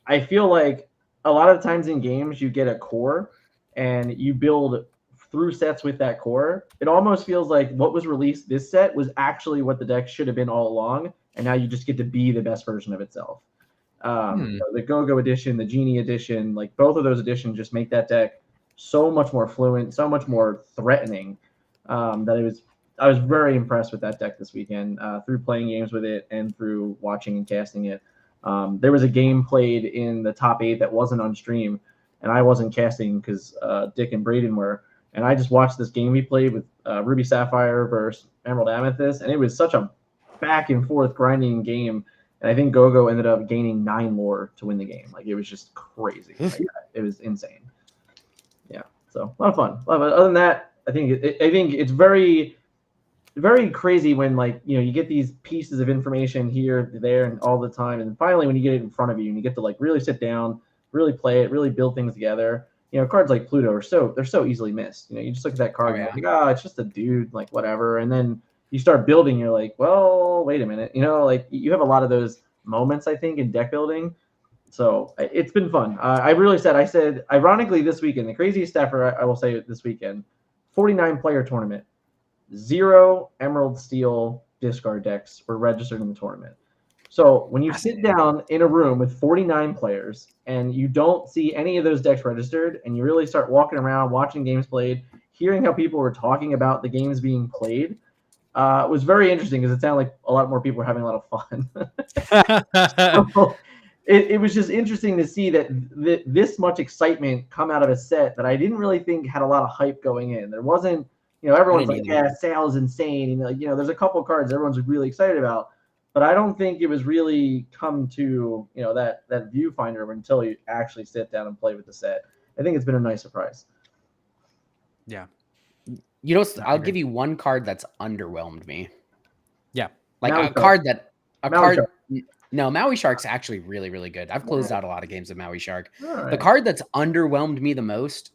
[SPEAKER 2] I feel like a lot of times in games you get a core and you build through sets with that core. It almost feels like what was released this set was actually what the deck should have been all along, and now you just get to be the best version of itself. The Go-Go edition, the Genie edition, like both of those editions just make that deck so much more fluent, so much more threatening, that I was very impressed with that deck this weekend through playing games with it and through watching and casting it. There was a game played in the top 8 that wasn't on stream, and I wasn't casting because Dick and Braden were. And I just watched this game we played with Ruby Sapphire versus Emerald Amethyst, and it was such a back and forth grinding game. And I think Go-Go ended up gaining 9 lore to win the game. Like, it was just crazy. Like, it was insane. Yeah, so a lot of fun. Other than that, I think it's very, very crazy when, like, you get these pieces of information here, there, and all the time, and finally when you get it in front of you and you get to like really sit down, really play it, really build things together. Cards like Pluto they're so easily missed. You just look at that card and you're like, it's just a dude, like whatever. And then you start building, you're like, well, wait a minute. Like you have a lot of those moments, I think, in deck building. So it's been fun. I said, ironically, this weekend, the craziest stat I will say this weekend, 49-player tournament, 0 Emerald Steel discard decks were registered in the tournament. So when you sit down in a room with 49 players and you don't see any of those decks registered, and you really start walking around, watching games played, hearing how people were talking about the games being played, was very interesting because it sounded like a lot more people were having a lot of fun. So it was just interesting to see that this much excitement come out of a set that I didn't really think had a lot of hype going in. There wasn't, everyone's like, yeah, Sal is insane. And there's a couple cards everyone's really excited about. But I don't think it was really come to, that viewfinder until you actually sit down and play with the set. I think it's been a nice surprise.
[SPEAKER 1] Yeah.
[SPEAKER 7] I'll give you one card that's underwhelmed me.
[SPEAKER 1] Yeah.
[SPEAKER 7] Like
[SPEAKER 2] Maui
[SPEAKER 7] a card
[SPEAKER 2] Shark.
[SPEAKER 7] that
[SPEAKER 2] Maui Shark.
[SPEAKER 7] No, Maui Shark's actually really, really good. I've closed out a lot of games of Maui Shark.
[SPEAKER 2] All right.
[SPEAKER 7] The card that's underwhelmed me the most,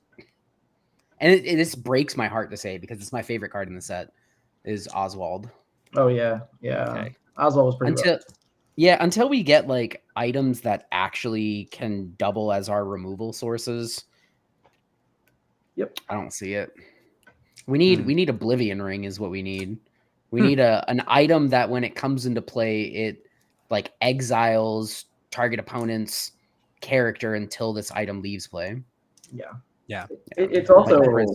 [SPEAKER 7] and this breaks my heart to say because it's my favorite card in the set, is Oswald.
[SPEAKER 2] Oh, yeah. Yeah.
[SPEAKER 7] Okay.
[SPEAKER 2] Oswald was pretty rough.
[SPEAKER 7] Until we get like items that actually can double as our removal sources.
[SPEAKER 2] Yep.
[SPEAKER 7] I don't see it. We need Oblivion Ring is what we need. We need an item that when it comes into play, it like exiles target opponent's character until this item leaves play.
[SPEAKER 2] Yeah.
[SPEAKER 1] Yeah.
[SPEAKER 2] It's also
[SPEAKER 7] like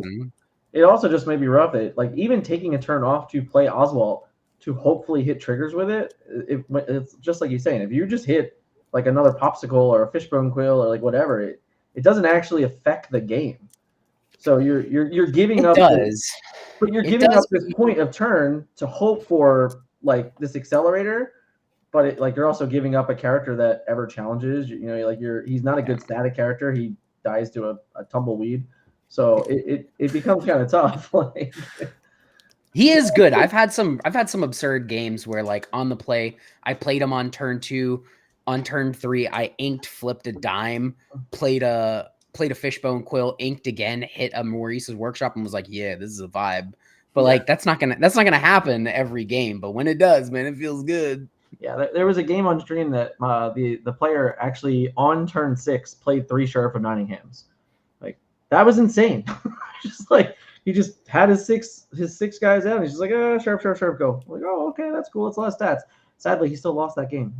[SPEAKER 2] it also just made me rough. It like even taking a turn off to play Oswald to hopefully hit triggers with it. It's just like you're saying. If you just hit like another popsicle or a fishbone quill or like whatever, it doesn't actually affect the game. So you're giving up.
[SPEAKER 7] Does.
[SPEAKER 2] But you're giving up this point of turn to hope for like this accelerator, but like you're also giving up a character that ever challenges. He's not a good static character. He dies to a tumbleweed, so it becomes kind of tough. Like
[SPEAKER 7] he is good. I've had some absurd games where like on the play, I played him on turn 2, on turn 3, I inked, flipped a dime, played a fishbone quill, inked again, hit a Maurice's workshop, and was like, yeah, this is a vibe. But like that's not gonna happen every game. But when it does, man, it feels good.
[SPEAKER 2] Yeah, there was a game on stream that the player actually on turn 6 played 3 Sheriff of Nottingham's. Like that was insane. Just like he just had his six guys out. And he's just like, Sheriff, go. I'm like, oh, okay, that's cool. It's a lot of stats. Sadly, he still lost that game.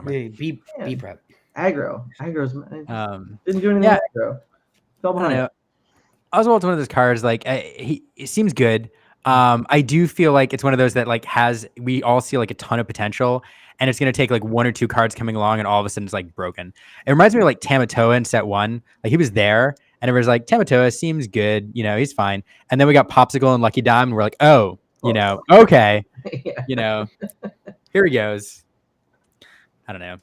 [SPEAKER 7] Be prep.
[SPEAKER 2] Aggro's didn't do anything.
[SPEAKER 1] Yeah.
[SPEAKER 2] Aggro. Fell behind.
[SPEAKER 1] Oswald's one of those cards. Like it seems good. I do feel like it's one of those that like we all see like a ton of potential, and it's gonna take like 1 or 2 cards coming along, and all of a sudden it's like broken. It reminds me of like Tamatoa in set 1. Like he was there, and everyone's like, Tamatoa seems good, he's fine. And then we got Popsicle and Lucky Dime, and we're like, okay,
[SPEAKER 2] Yeah.
[SPEAKER 1] Here he goes. I don't know.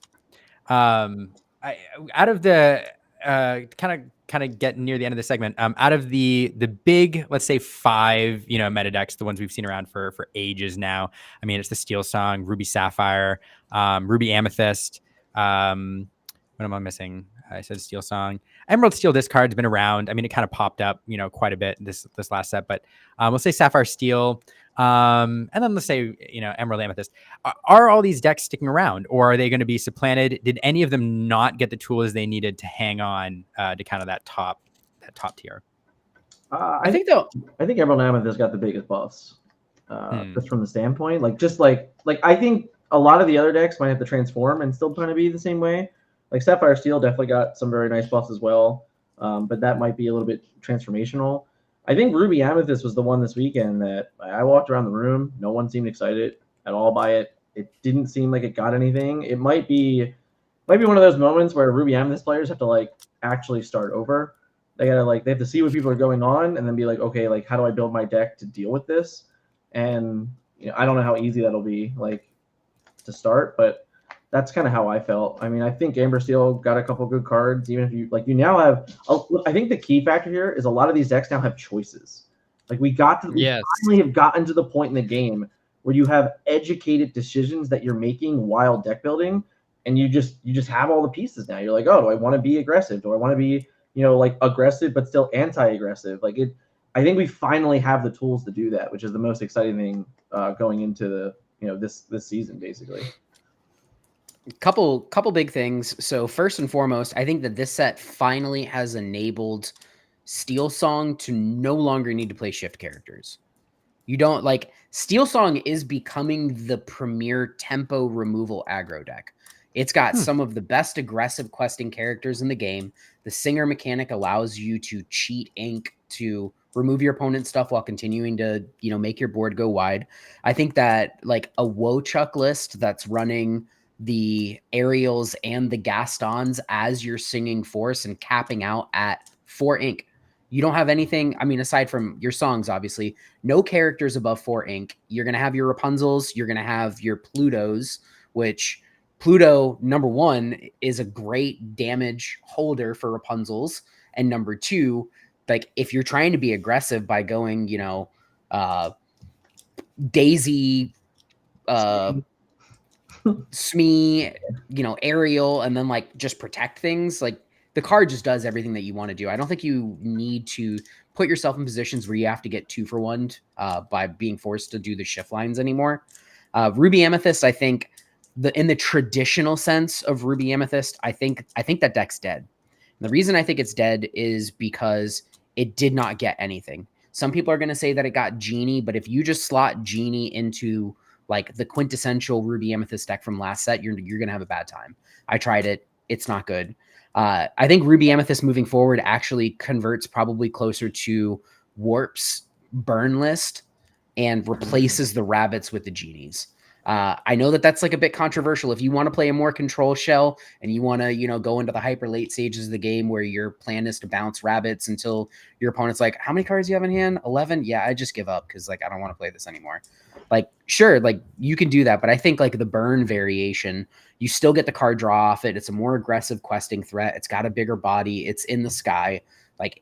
[SPEAKER 1] Out of the kind of getting near the end of the segment, out of the big, let's say 5, meta decks, the ones we've seen around for ages now. I mean, it's the Steel Song, Ruby Sapphire, Ruby Amethyst. What am I missing? I said Steel Song. Emerald Steel discard's been around. I mean, it kind of popped up, quite a bit this last set, but we'll say Sapphire Steel. And then let's say, Emerald Amethyst. Are all these decks sticking around, or are they going to be supplanted? Did any of them not get the tools they needed to hang on to kind of that top tier?
[SPEAKER 2] I think Emerald Amethyst got the biggest buffs, just from the standpoint, like I think a lot of the other decks might have to transform and still kind of be the same way. Like Sapphire Steel definitely got some very nice buffs as well, but that might be a little bit transformational. I think Ruby Amethyst was the one this weekend that I walked around the room. No one seemed excited at all by it. It didn't seem like it got anything. It might be one of those moments where Ruby Amethyst players have to like actually start over. They have to see what people are going on and then be like, okay, like how do I build my deck to deal with this? And I don't know how easy that'll be like to start, but that's kind of how I felt. I mean, I think Amber Steel got a couple good cards. Even if you now have, I think the key factor here is a lot of these decks now have choices. Like we finally have gotten to the point in the game where you have educated decisions that you're making while deck building, and you just have all the pieces now. You're like, oh, do I want to be aggressive? Do I want to be like aggressive but still anti-aggressive? Like it. I think we finally have the tools to do that, which is the most exciting thing going into the this season basically.
[SPEAKER 7] Couple big things. So first and foremost, I think that this set finally has enabled Steel Song to no longer need to play shift characters. You don't like Steel Song is becoming the premier tempo removal aggro deck. It's got some of the best aggressive questing characters in the game. The Singer mechanic allows you to cheat ink to remove your opponent's stuff while continuing to, make your board go wide. I think that like a Wochuck list that's running the Ariels and the Gastons as your singing force and capping out at 4 ink. You don't have anything, I mean, aside from your songs, obviously, no characters above 4 ink. You're going to have your Rapunzels, you're going to have your Plutos, which Pluto, number 1, is a great damage holder for Rapunzels. And number 2, like if you're trying to be aggressive by going, Daisy, Smee, Ariel, and then like just protect things. Like the card just does everything that you want to do. I don't think you need to put yourself in positions where you have to get 2-for-1 by being forced to do the shift lines anymore. Ruby Amethyst, I think in the traditional sense of Ruby Amethyst, I think that deck's dead. And the reason I think it's dead is because it did not get anything. Some people are going to say that it got Genie, but if you just slot Genie into like the quintessential Ruby Amethyst deck from last set, you're going to have a bad time. I tried it. It's not good. I think Ruby Amethyst moving forward actually converts probably closer to Warp's burn list and replaces the rabbits with the genies. I know that that's like a bit controversial. If you want to play a more control shell and you want to, you know, go into the hyper late stages of the game where your plan is to bounce rabbits until your opponent's like, how many cards do you have in hand? 11? Yeah, I just give up because like I don't want to play this anymore. Like, sure, like you can do that, but I think like the burn variation, you still get the card draw off it. It's a more aggressive questing threat. It's got a bigger body. It's in the sky. Like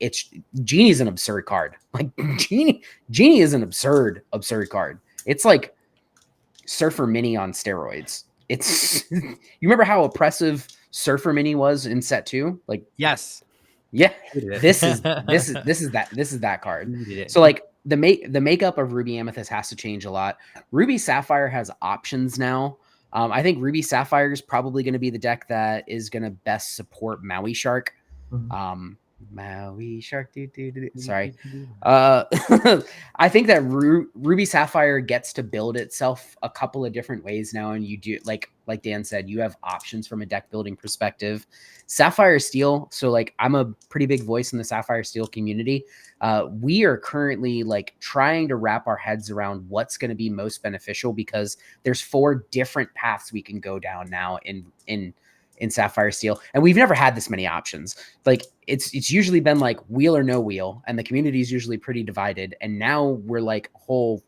[SPEAKER 7] Genie's an absurd card. Like Genie is an absurd card. It's like Surfer Mini on steroids. It's you remember how oppressive Surfer Mini was in set 2? Like,
[SPEAKER 1] yes.
[SPEAKER 7] Yeah. This is that card. So like the makeup of Ruby Amethyst has to change a lot. Ruby Sapphire has options now. I think Ruby Sapphire is probably going to be the deck that is going to best support Maui Shark. Maui Shark. Sorry. I think that Ruby Sapphire gets to build itself a couple of different ways now. And you do, like Dan said, you have options from a deck building perspective. Sapphire Steel. So like, I'm a pretty big voice in the Sapphire Steel community. We are currently like trying to wrap our heads around what's going to be most beneficial, because there's 4 different paths we can go down now in Sapphire Steel. And we've never had this many options. Like it's usually been like wheel or no wheel, and the community is usually pretty divided. And now we're like whole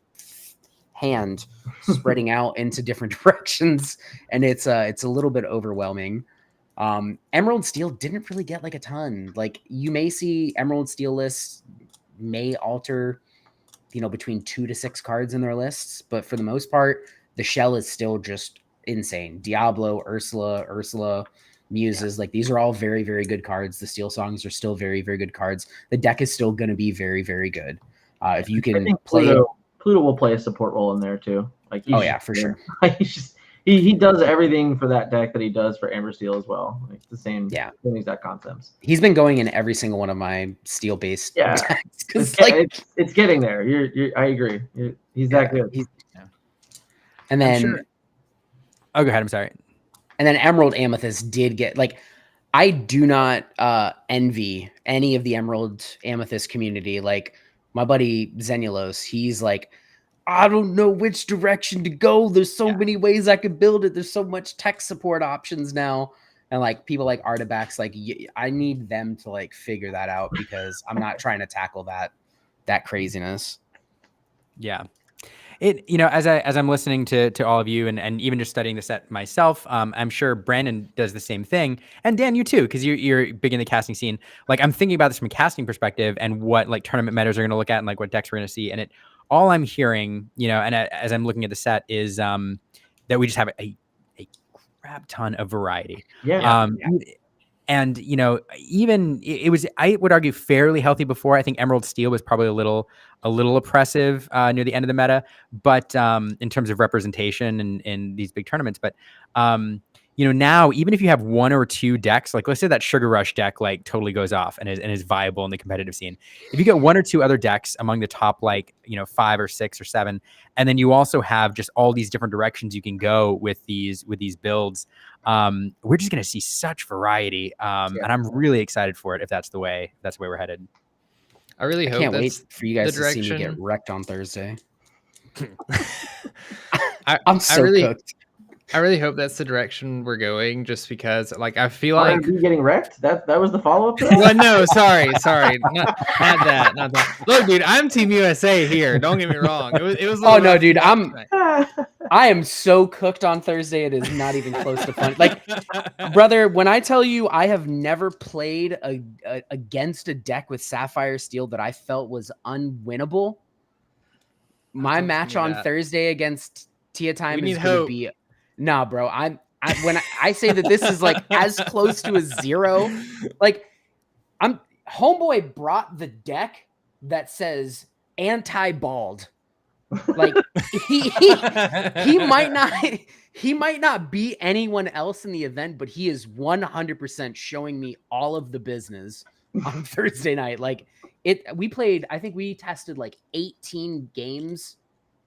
[SPEAKER 7] hand spreading out into different directions. And it's a little bit overwhelming. Emerald Steel didn't really get like a ton. Like you may see Emerald Steel lists may alter, you know, between 2 to 6 cards in their lists. But for the most part, the shell is still just insane. Diablo, Ursula, Muses, like these are all very, very good cards. The Steel Songs are still very, very good cards. The deck is still going to be very, very good. If you can play
[SPEAKER 2] Pluto will play a support role in there too. Like
[SPEAKER 7] for sure.
[SPEAKER 2] He's just he does everything for that deck that he does for Amber Steel as well. Like the same exact concepts.
[SPEAKER 7] He's been going in every single one of my steel based decks.
[SPEAKER 2] It's getting there. I agree. He's that good.
[SPEAKER 7] And then
[SPEAKER 1] oh, go ahead. I'm sorry.
[SPEAKER 7] And then Emerald Amethyst did get like, I do not envy any of the Emerald Amethyst community. Like my buddy Zenulos, he's like, I don't know which direction to go. There's so many ways I could build it. There's so much tech support options now. And like people like Artibax, like I need them to like figure that out, because I'm not trying to tackle that craziness.
[SPEAKER 1] Yeah. It, you know, as I'm listening to all of you and even just studying the set myself, I'm sure Brandon does the same thing, and Dan, you too, because you're big in the casting scene. Like I'm thinking about this from a casting perspective and what like tournament metas are going to look at and like what decks we're going to see. And all I'm hearing, you know, and as I'm looking at the set is that we just have a crap ton of variety. And you know, even it was, I would argue, fairly healthy before. I think Emerald Steel was probably a little oppressive near the end of the meta, but in terms of representation in these big tournaments. But you know, now even if you have 1 or 2 decks, like let's say that Sugar Rush deck like totally goes off and is viable in the competitive scene. If you get 1 or 2 other decks among the top, like, you know, 5 or 6 or 7, and then you also have just all these different directions you can go with these builds, we're just going to see such variety, and I'm really excited for it if that's the way we're headed.
[SPEAKER 8] I really hope
[SPEAKER 7] can't wait for you guys to see me get wrecked on Thursday. I'm so cooked.
[SPEAKER 8] I really hope that's the direction we're going, just because, like, I feel like
[SPEAKER 2] you getting wrecked. That was the follow up.
[SPEAKER 8] Well, no, sorry, not that. Look, dude, I'm Team USA here. Don't get me wrong. It was.
[SPEAKER 7] Oh no, dude, I am so cooked on Thursday. It is not even close to fun. Like, brother, when I tell you I have never played against a deck with Sapphire Steel that I felt was unwinnable, my match on Thursday against Tia Time is going to be. Nah, bro. When I say that this is like as close to a 0, like homeboy brought the deck that says anti-bald. Like he might not beat anyone else in the event, but he is 100% showing me all of the business on Thursday night. Like I think we tested like 18 games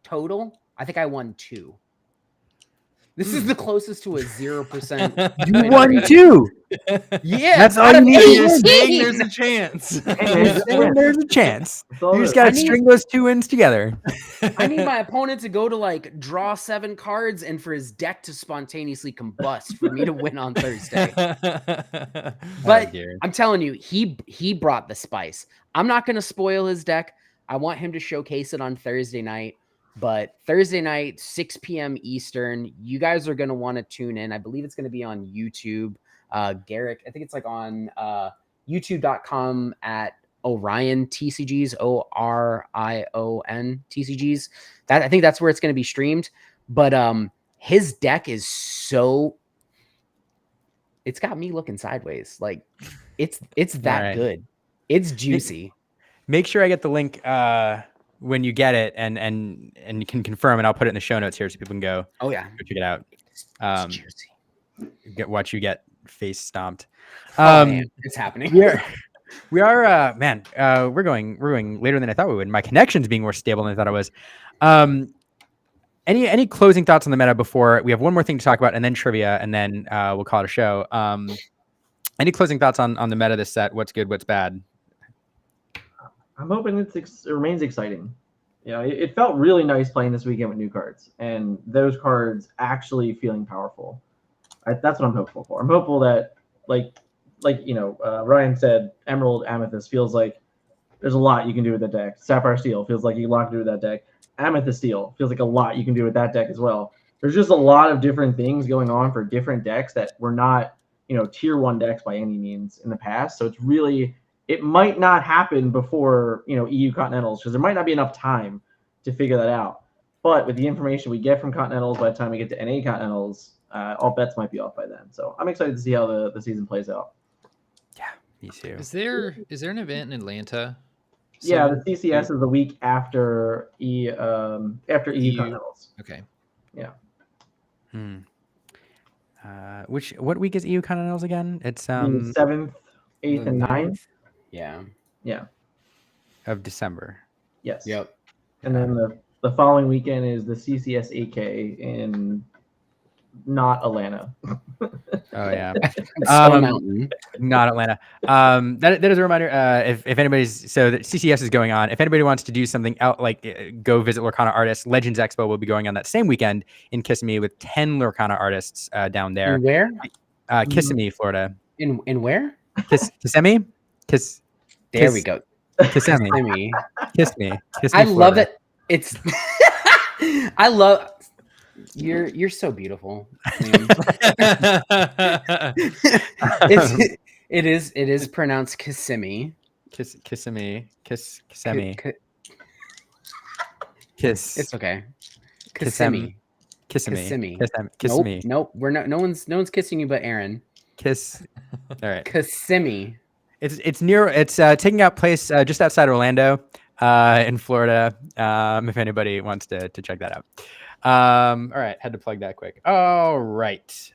[SPEAKER 7] total. I think I won 2. This is the closest to a 0%.
[SPEAKER 1] You won too.
[SPEAKER 7] Yeah,
[SPEAKER 1] That's all
[SPEAKER 7] out
[SPEAKER 1] you
[SPEAKER 7] of
[SPEAKER 1] need to
[SPEAKER 8] You're
[SPEAKER 1] do.
[SPEAKER 7] 18.
[SPEAKER 8] saying there's a chance.
[SPEAKER 2] Hey, man,
[SPEAKER 1] You're
[SPEAKER 2] just
[SPEAKER 1] saying
[SPEAKER 2] win.
[SPEAKER 1] there's a chance.
[SPEAKER 2] That's all
[SPEAKER 1] You
[SPEAKER 2] it
[SPEAKER 1] just
[SPEAKER 2] is.
[SPEAKER 1] got to
[SPEAKER 7] I need-
[SPEAKER 1] string those 2 wins together.
[SPEAKER 7] I need my opponent to go to like draw 7 cards and for his deck to spontaneously combust for me to win on Thursday. But I'm telling you, he brought the spice. I'm not going to spoil his deck. I want him to showcase it on Thursday night. But Thursday night, 6 p.m. Eastern, you guys are going to want to tune in. I believe it's going to be on YouTube. Garrick, I think it's like on youtube.com at Orion TCGs, ORION TCGs. I think that's where it's going to be streamed. But his deck is so, it's got me looking sideways. Like it's that
[SPEAKER 1] right.
[SPEAKER 7] good. It's juicy.
[SPEAKER 1] Make sure I get the link when you get it, and you can confirm, and I'll put it in the show notes here so people can go.
[SPEAKER 7] Oh yeah,
[SPEAKER 1] go check it out.
[SPEAKER 7] it's juicy.
[SPEAKER 1] Watch you get face stomped.
[SPEAKER 7] Oh, man, it's happening.
[SPEAKER 1] We are man. We're going later than I thought we would. My connection's being more stable than I thought it was. Any closing thoughts on the meta before we have one more thing to talk about, and then trivia, and then we'll call it a show. Any closing thoughts on the meta this set? What's good? What's bad?
[SPEAKER 2] I'm hoping it remains exciting. You know, it felt really nice playing this weekend with new cards, and those cards actually feeling powerful. That's what I'm hopeful for. I'm hopeful that, like Ryan said, Emerald Amethyst feels like there's a lot you can do with that deck. Sapphire Steel feels like you can a lot to do with that deck. Amethyst Steel feels like a lot you can do with that deck as well. There's just a lot of different things going on for different decks that were not, tier 1 decks by any means in the past. So it's really, it might not happen before, EU Continentals, because there might not be enough time to figure that out. But with the information we get from Continentals, by the time we get to NA Continentals, all bets might be off by then. So I'm excited to see how the season plays out.
[SPEAKER 1] Yeah, me too.
[SPEAKER 8] Is there an event in Atlanta?
[SPEAKER 2] Yeah, the CCS is the week after EU Continentals.
[SPEAKER 8] Okay.
[SPEAKER 2] Yeah.
[SPEAKER 1] What week is EU Continentals again? It's
[SPEAKER 2] 7th, 8th, and 9th.
[SPEAKER 7] Yeah.
[SPEAKER 2] Yeah.
[SPEAKER 1] Of December.
[SPEAKER 2] Yes.
[SPEAKER 7] Yep.
[SPEAKER 2] And then the following weekend is the CCS 8K in not Atlanta.
[SPEAKER 1] Oh yeah.
[SPEAKER 7] Stone Mountain.
[SPEAKER 1] Not Atlanta. That is a reminder. If anybody's, so the CCS is going on. If anybody wants to do something out, like go visit Lorcana artists, Legends Expo will be going on that same weekend in Kissimmee with 10 Lorcana artists down there.
[SPEAKER 7] In where?
[SPEAKER 1] Kissimmee, Florida.
[SPEAKER 7] In where?
[SPEAKER 1] Kissimmee.
[SPEAKER 7] There we go.
[SPEAKER 1] Kissimmee. Kissimmee.
[SPEAKER 7] I love it. It's. I love. You're so beautiful. It is pronounced Kissimmee.
[SPEAKER 1] Kissimmee. Kiss.
[SPEAKER 7] It's okay. Kissimmee.
[SPEAKER 1] Kissimmee.
[SPEAKER 7] Nope. We're not. No one's kissing you but Aaron.
[SPEAKER 1] Kiss. All right.
[SPEAKER 7] Kissimmee.
[SPEAKER 1] It's near. It's taking out place just outside Orlando, in Florida. If anybody wants to check that out. All right, had to plug that quick. All right.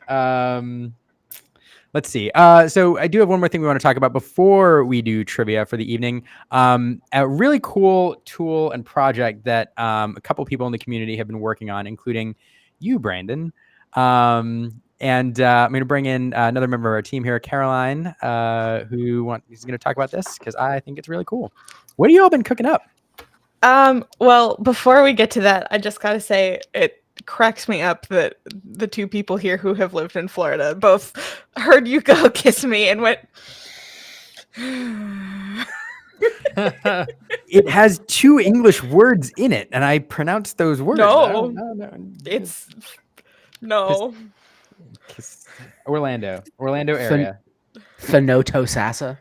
[SPEAKER 1] Let's see. So I do have one more thing we want to talk about before we do trivia for the evening. A really cool tool and project that a couple people in the community have been working on, including you, Brandon. And I'm going to bring in another member of our team here, Caroline, who's going to talk about this because I think it's really cool. What have you all been cooking up?
[SPEAKER 9] Well, before we get to that, I just gotta say it cracks me up that the two people here who have lived in Florida both heard you go kiss me and went.
[SPEAKER 1] It has 2 English words in it, and I pronounced those words.
[SPEAKER 9] No.
[SPEAKER 1] It's
[SPEAKER 9] no.
[SPEAKER 1] Orlando area.
[SPEAKER 7] Fenoto Sasa.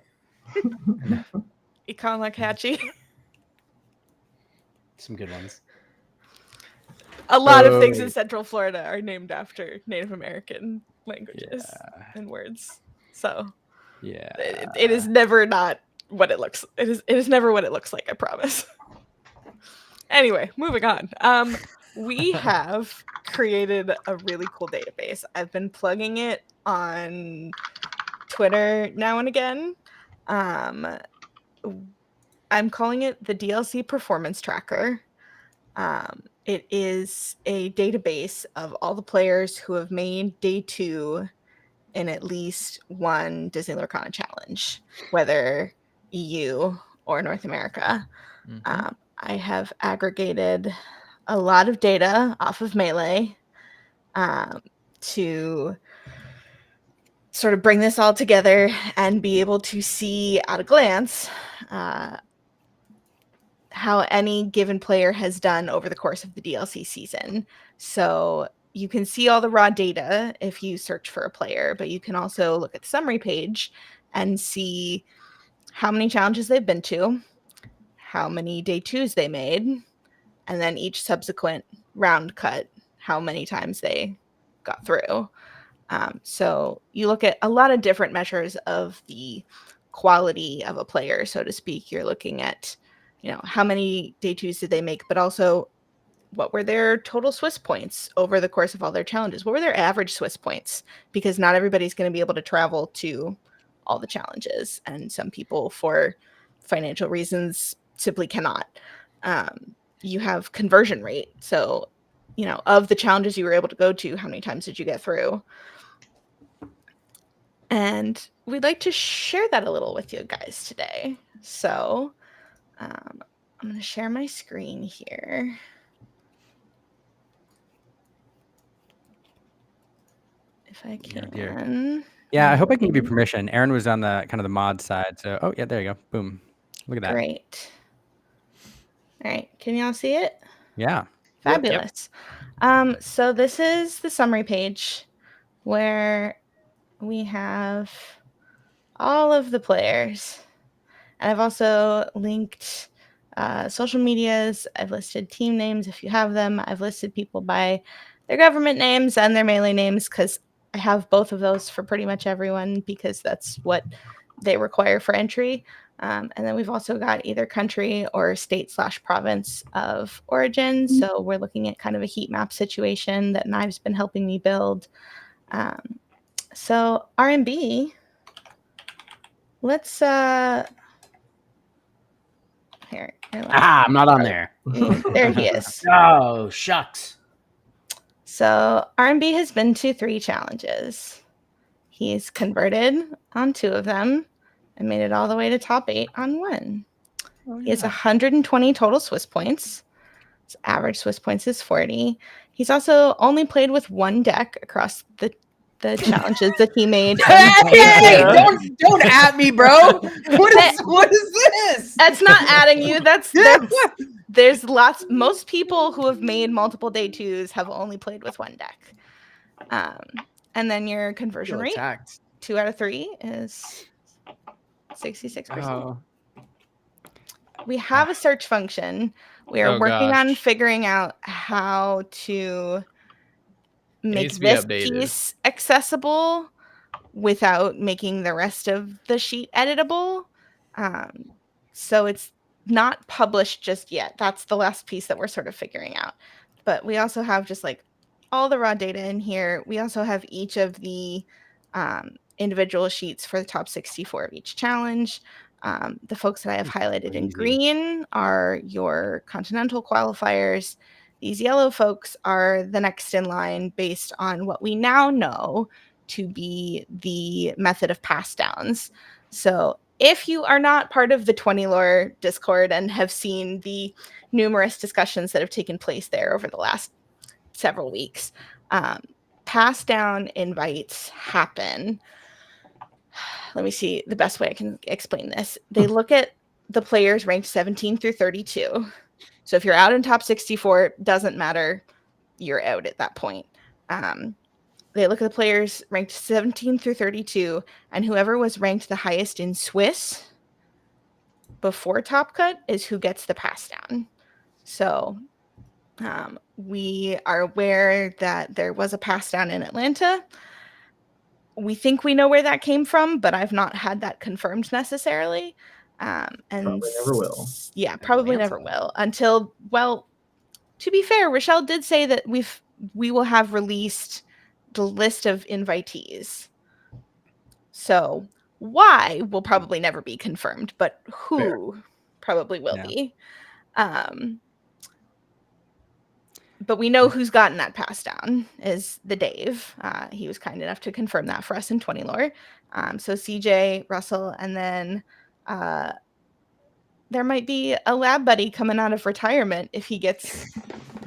[SPEAKER 9] Ikonlakachi.
[SPEAKER 7] Some good ones.
[SPEAKER 9] A lot of things in Central Florida are named after Native American languages and words. So
[SPEAKER 1] yeah,
[SPEAKER 9] it is never not what it looks. It is never what it looks like. I promise. Anyway, moving on. We have created a really cool database. I've been plugging it on Twitter now and again. I'm calling it the DLC Performance Tracker. it is a database of all the players who have made day 2 in at least one Disney Lorcana challenge, whether EU or North America.
[SPEAKER 8] Mhm.
[SPEAKER 9] I have aggregated a lot of data off of Melee to sort of bring this all together and be able to see at a glance how any given player has done over the course of the DLC season. So you can see all the raw data if you search for a player, but you can also look at the summary page and see how many challenges they've been to, how many day 2s they made, and then each subsequent round cut, how many times they got through. So you look at a lot of different measures of the quality of a player, so to speak. You're looking at, how many day 2s did they make, but also what were their total Swiss points over the course of all their challenges? What were their average Swiss points? Because not everybody's going to be able to travel to all the challenges, and some people, for financial reasons, simply cannot. You have conversion rate. So, of the challenges you were able to go to, how many times did you get through? And we'd like to share that a little with you guys today. So I'm going to share my screen here. If I can.
[SPEAKER 1] Oh, dear. Yeah, I hope I can give you permission. Aaron was on the kind of the mod side. So, oh, yeah, there you go. Boom. Look at that.
[SPEAKER 9] Great. All right. Can y'all see it?
[SPEAKER 1] Yeah.
[SPEAKER 9] Fabulous. So this is the summary page where we have all of the players. And I've also linked social medias. I've listed team names if you have them. I've listed people by their government names and their Melee names, because I have both of those for pretty much everyone, because that's what they require for entry. And then we've also got either country or state/province of origin. So we're looking at kind of a heat map situation that Knive's been helping me build. So RMB, let's here.
[SPEAKER 7] I'm not on there.
[SPEAKER 9] There he is.
[SPEAKER 7] Oh, shucks.
[SPEAKER 9] So RMB has been to 3 challenges. He's converted on 2 of them and made it all the way to top 8 on 1. Oh, yeah. He has 120 total Swiss points. His average Swiss points is 40. He's also only played with 1 deck across the challenges that he made.
[SPEAKER 7] Hey, don't at me, bro. What is this?
[SPEAKER 9] That's not adding you. There's lots. Most people who have made multiple day 2s have only played with 1 deck. And then your conversion rate, 2 out of 3 is 66%. Oh. We have a search function. We are working on figuring out how to make this piece accessible without making the rest of the sheet editable. So it's not published just yet. That's the last piece that we're sort of figuring out. But we also have just like all the raw data in here. We also have each of the individual sheets for the top 64 of each challenge. The folks that I have highlighted in green are your continental qualifiers. These yellow folks are the next in line based on what we now know to be the method of pass downs. So if you are not part of the 20 lore Discord and have seen the numerous discussions that have taken place there over the last several weeks, pass down invites happen. Let me see the best way I can explain this. They look at the players ranked 17 through 32. So if you're out in top 64, it doesn't matter. You're out at that point. They look at the players ranked 17 through 32, and whoever was ranked the highest in Swiss before Top Cut is who gets the pass down. So we are aware that there was a pass down in Atlanta. We think we know where that came from, but I've not had that confirmed necessarily. And
[SPEAKER 2] probably never will.
[SPEAKER 9] Yeah, probably never will until, well, to be fair, Rochelle did say that we will have released the list of invitees. So why will probably never be confirmed, but who probably will be. but we know who's gotten that pass down is the Dave. He was kind enough to confirm that for us in 20 lore. So CJ, Russell, and then there might be a lab buddy coming out of retirement if he gets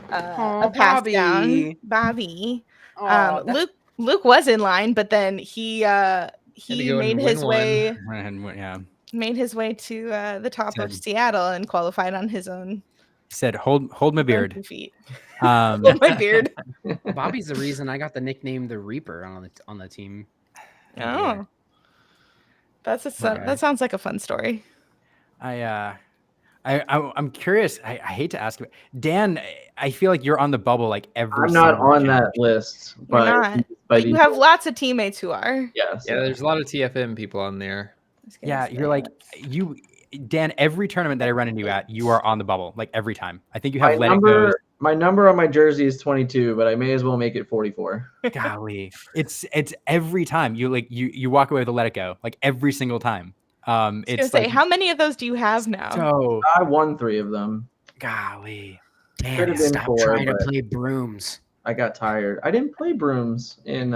[SPEAKER 9] a pass down. Bobby. Luke was in line, but then he made his way to the top of Seattle and qualified on his own.
[SPEAKER 1] He said, "Hold my beard."
[SPEAKER 9] Feet. Hold my beard.
[SPEAKER 7] Bobby's the reason I got the nickname the Reaper on the team.
[SPEAKER 9] Oh, that sounds like a fun story.
[SPEAKER 1] I'm curious. I hate to ask you, Dan. I feel like you're on the bubble like every.
[SPEAKER 2] I'm not on that list, but
[SPEAKER 9] you have lots of teammates who are.
[SPEAKER 2] Yes.
[SPEAKER 8] Yeah, there's a lot of TFM people on there.
[SPEAKER 1] Yeah, you're like Dan. Every tournament that I run into you at, you are on the bubble like every time. I think you have
[SPEAKER 2] my number on my jersey is 22, but I may as well make it 44.
[SPEAKER 1] Golly, it's every time you walk away with a let it go like every single time.
[SPEAKER 9] It's like, how many of those do you have now?
[SPEAKER 1] So
[SPEAKER 2] I won 3 of them.
[SPEAKER 1] Golly,
[SPEAKER 7] man, stop trying to play brooms.
[SPEAKER 2] I got tired. I didn't play brooms in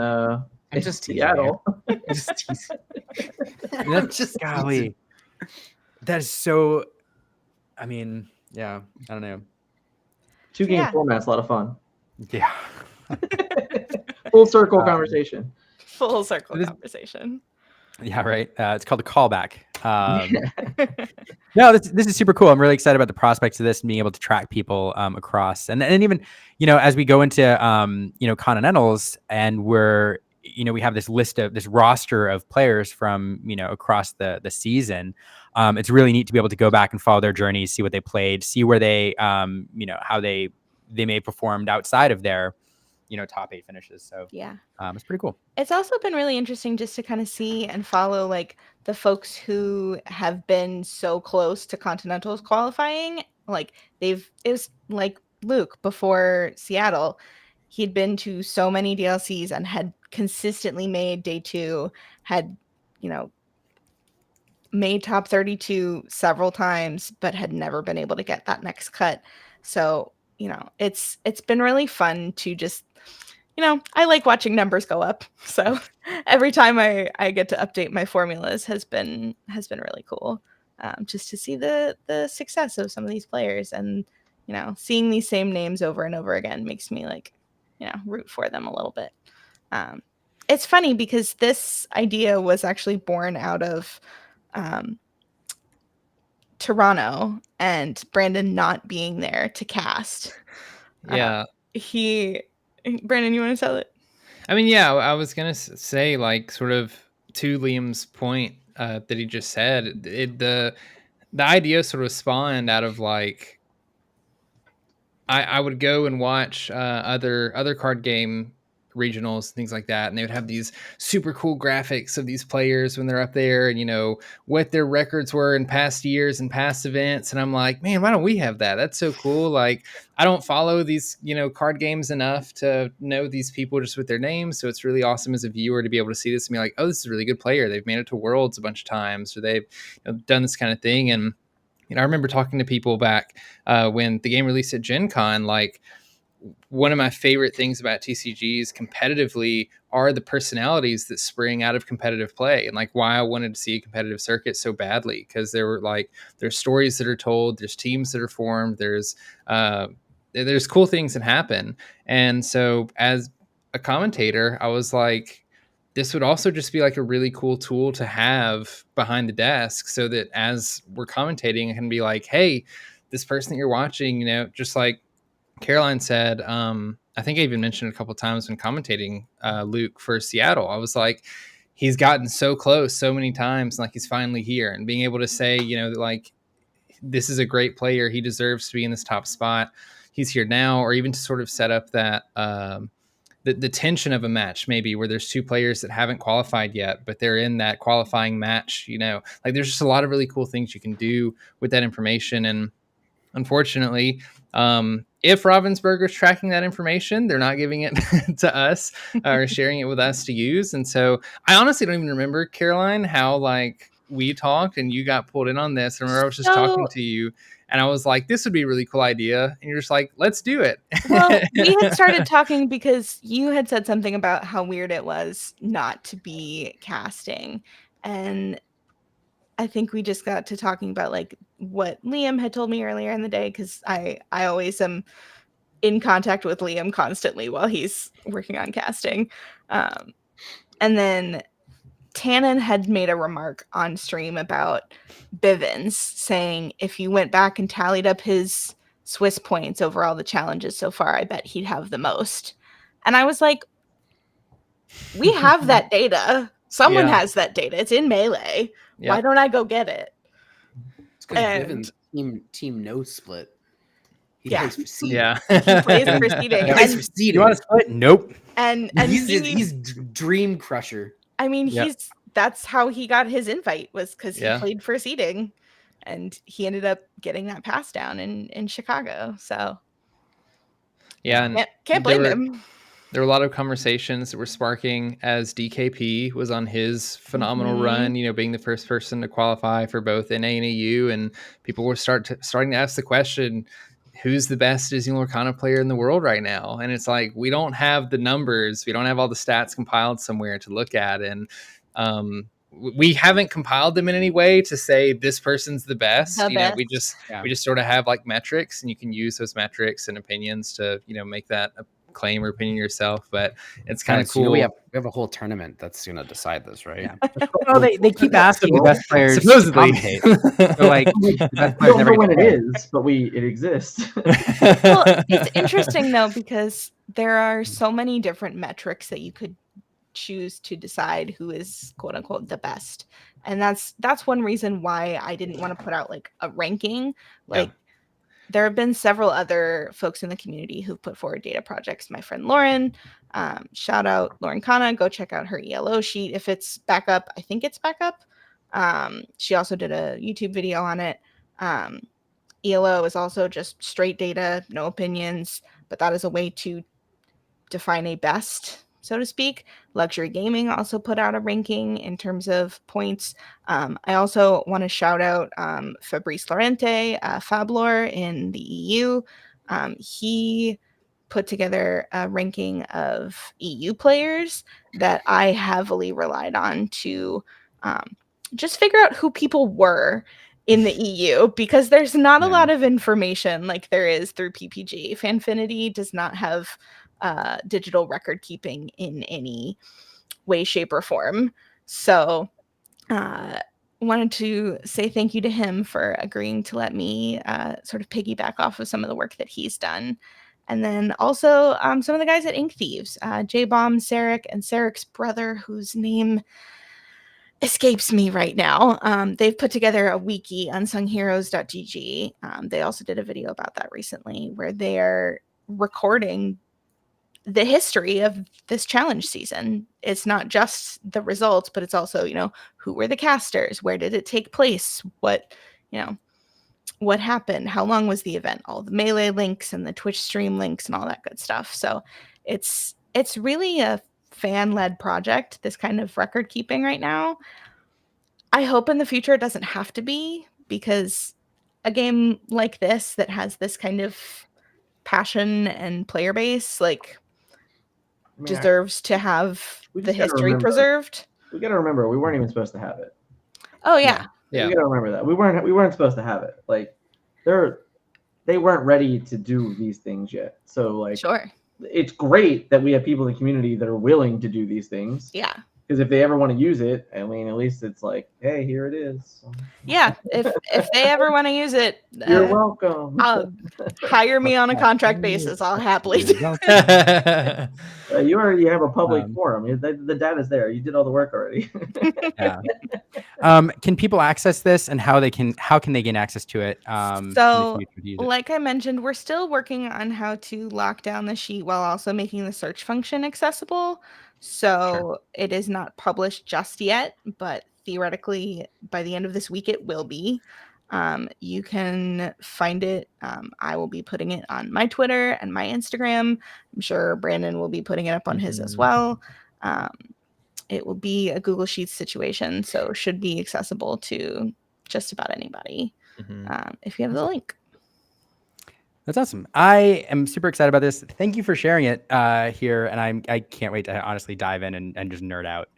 [SPEAKER 7] just
[SPEAKER 2] Seattle.
[SPEAKER 1] That's just golly. That is so. I mean, yeah, I don't know.
[SPEAKER 2] 2-game format's a lot of fun.
[SPEAKER 1] Yeah.
[SPEAKER 2] Full circle conversation.
[SPEAKER 9] Full circle conversation.
[SPEAKER 1] Yeah, right. It's called a callback. No, this is super cool. I'm really excited about the prospects of this and being able to track people across, and even as we go into continentals, and we have this roster of players from across the season. It's really neat to be able to go back and follow their journeys, see what they played, see where they how they may have performed outside of their top 8 finishes. So
[SPEAKER 9] yeah,
[SPEAKER 1] it's pretty cool.
[SPEAKER 9] It's also been really interesting just to kind of see and follow like the folks who have been so close to continentals qualifying. Like it was like Luke before Seattle. He'd been to so many DLCs and had consistently made day 2, had made top 32 several times, but had never been able to get that next cut. So it's been really fun to just I like watching numbers go up. So every time I get to update my formulas has been really cool. Just to see the success of some of these players, and seeing these same names over and over again makes me root for them a little bit. It's funny because this idea was actually born out of Toronto and Brandon not being there to cast.
[SPEAKER 8] Yeah.
[SPEAKER 9] Brandon, you want to tell it?
[SPEAKER 8] I mean, yeah, I was going to say, like, sort of to Liam's point that he just said, the idea sort of spawned out of, like, I would go and watch other card game regionals, things like that, and they would have these super cool graphics of these players when they're up there, and what their records were in past years and past events. And I'm like, man, why don't we have that? That's so cool. Like, I don't follow these card games enough to know these people just with their names, so it's really awesome as a viewer to be able to see this and be like, oh, this is a really good player, they've made it to Worlds a bunch of times, or they've done this kind of thing. And I remember talking to people back when the game released at Gen Con, like, one of my favorite things about TCGs competitively are the personalities that spring out of competitive play, and like why I wanted to see a competitive circuit so badly, because there's stories that are told, there's teams that are formed, there's cool things that happen. And so as a commentator, I was like, this would also just be like a really cool tool to have behind the desk, so that as we're commentating, I can be like, hey, this person that you're watching, just like Caroline said, I think I even mentioned a couple of times when commentating Luke for Seattle, I was like, he's gotten so close so many times, and like he's finally here, and being able to say, like, this is a great player, he deserves to be in this top spot, he's here now, or even to sort of set up that the tension of a match, maybe where there's 2 players that haven't qualified yet, but they're in that qualifying match, like there's just a lot of really cool things you can do with that information. And unfortunately, if Ravensburger's tracking that information, they're not giving it to us or sharing it with us to use. And so I honestly don't even remember, Caroline, how like we talked and you got pulled in on this. And I remember I was just talking to you and I was like, this would be a really cool idea. And you're just like, let's do it.
[SPEAKER 9] Well, we had started talking because you had said something about how weird it was not to be casting. And I think we just got to talking about like what Liam had told me earlier in the day, because I always am in contact with Liam constantly while he's working on casting. And then Tannen had made a remark on stream about Bivens, saying if you went back and tallied up his Swiss points over all the challenges so far, I bet he'd have the most. And I was like, we have that data. Someone has that data. It's in Melee. Why don't I go get it?
[SPEAKER 7] It's because Bivens team no split. He plays for seeding.
[SPEAKER 8] Yeah.
[SPEAKER 9] He plays for seeding.
[SPEAKER 7] He plays for seeding.
[SPEAKER 1] You want to split? Nope.
[SPEAKER 9] And
[SPEAKER 7] he's dream crusher.
[SPEAKER 9] I mean, that's how he got his invite, was because he played for seeding, and he ended up getting that pass down in Chicago. So
[SPEAKER 8] and
[SPEAKER 9] can't blame him.
[SPEAKER 8] There were a lot of conversations that were sparking as DKP was on his phenomenal run, being the first person to qualify for both NA and EU, and people were starting to ask the question, who's the best Disney Lorcana player in the world right now? And it's like, we don't have the numbers. We don't have all the stats compiled somewhere to look at. And we haven't compiled them in any way to say this person's the best. We just sort of have like metrics, and you can use those metrics and opinions to, make that a claim or opinion yourself. But it's kind of cool.
[SPEAKER 7] We have a whole tournament that's going to decide this, right?
[SPEAKER 1] Yeah. Well, they keep asking the best players supposedly. So, like, the best players
[SPEAKER 2] never when it is, but it exists.
[SPEAKER 9] Well, it's interesting though, because there are so many different metrics that you could choose to decide who is quote unquote the best. And that's one reason why I didn't want to put out like a ranking. There have been several other folks in the community who've put forward data projects. My friend Lauren, shout out Lorcana, go check out her ELO sheet. If it's back up, I think it's back up. She also did a YouTube video on it. ELO is also just straight data, no opinions, but that is a way to define a best, so to speak. Luxury Gaming also put out a ranking in terms of points. I also want to shout out Fabrice Lorente, Fablor in the EU. He put together a ranking of EU players that I heavily relied on to just figure out who people were in the EU, because there's not a lot of information like there is through PPG. Fanfinity does not have digital record keeping in any way, shape, or form. So wanted to say thank you to him for agreeing to let me sort of piggyback off of some of the work that he's done. And then also some of the guys at Ink Thieves, J-Bomb, Sarek, and Sarek's brother, whose name escapes me right now. They've put together a wiki, unsungheroes.gg. They also did a video about that recently, where they're recording the history of this challenge season. It's not just the results, but it's also, who were the casters? Where did it take place? What happened? How long was the event? All the Melee links and the Twitch stream links and all that good stuff. So it's really a fan-led project, this kind of record keeping right now. I hope in the future it doesn't have to be, because a game like this that has this kind of passion and player base, deserves to have the history preserved.
[SPEAKER 2] We got to remember, we weren't even supposed to have it.
[SPEAKER 9] Oh yeah.
[SPEAKER 2] We got to remember that we weren't supposed to have it. Like, they weren't ready to do these things yet. So
[SPEAKER 9] sure,
[SPEAKER 2] it's great that we have people in the community that are willing to do these things.
[SPEAKER 9] Yeah.
[SPEAKER 2] Because if they ever want to use it, I mean, at least it's like, hey, here it is.
[SPEAKER 9] Yeah, if they ever want to use it,
[SPEAKER 2] you're welcome.
[SPEAKER 9] Hire me on a contract basis. I'll happily do
[SPEAKER 2] it. You already have a public forum. The data's there. You did all the work already.
[SPEAKER 1] Can people access this, and how can they gain access to it?
[SPEAKER 9] So, like I mentioned, we're still working on how to lock down the sheet while also making the search function accessible. So It is not published just yet, but theoretically by the end of this week it will be. You can find it. I will be putting it on my Twitter and my Instagram. I'm sure Brandon will be putting it up on his as well. it will be a Google Sheets situation, so should be accessible to just about anybody if you have the link.
[SPEAKER 1] That's awesome. I am super excited about this. Thank you for sharing it here, and I can't wait to honestly dive in and just nerd out.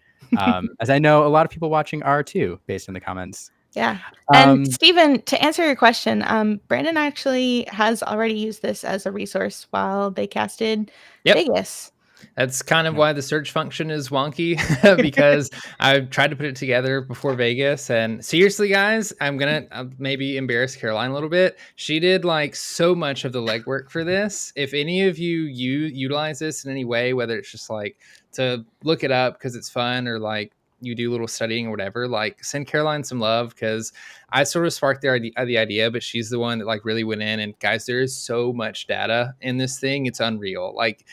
[SPEAKER 1] As I know a lot of people watching are too, based on the comments.
[SPEAKER 9] Yeah. And Stephen, to answer your question, Brandon actually has already used this as a resource while they casted Vegas.
[SPEAKER 8] That's kind of why the search function is wonky because I tried to put it together before Vegas. And seriously, guys, I'm going to maybe embarrass Caroline a little bit. She did like so much of the legwork for this. If any of you utilize this in any way, whether it's just like to look it up because it's fun or like you do a little studying or whatever, like send Caroline some love because I sort of sparked the idea, but she's the one that like really went in. And guys, there is so much data in this thing. It's unreal. Like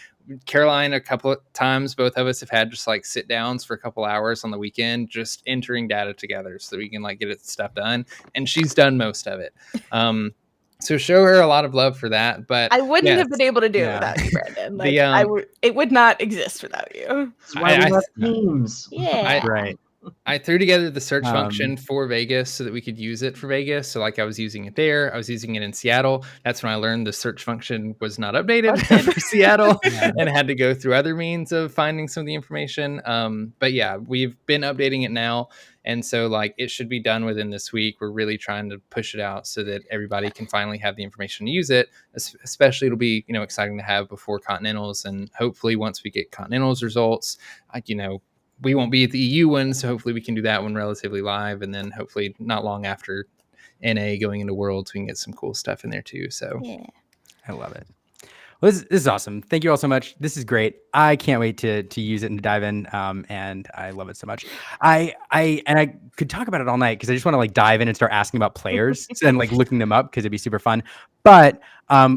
[SPEAKER 8] Caroline, a couple of times, both of us have had just like sit downs for a couple hours on the weekend, just entering data together so that we can like get it stuff done. And she's done most of it. So show her a lot of love for that. But
[SPEAKER 9] I wouldn't have been able to do it without you, Brandon. Like it would not exist without you.
[SPEAKER 2] That's why we have teams.
[SPEAKER 9] Yeah.
[SPEAKER 1] Right.
[SPEAKER 8] I threw together the search function for Vegas so that we could use it for Vegas. So like I was using it there. I was using it in Seattle. That's when I learned the search function was not updated for Seattle and had to go through other means of finding some of the information. But yeah, we've been updating it now. And so like it should be done within this week. We're really trying to push it out so that everybody can finally have the information to use it. Especially it'll be, exciting to have before Continentals. And hopefully once we get Continentals results, we won't be at the EU one, so hopefully we can do that one relatively live, and then hopefully not long after NA going into Worlds, we can get some cool stuff in there too. So
[SPEAKER 1] yeah, I love it. Well, this is awesome. Thank you all so much. This is great. I can't wait to use it and to dive in. And I love it so much. I could talk about it all night because I just want to like dive in and start asking about players and like looking them up because it'd be super fun. But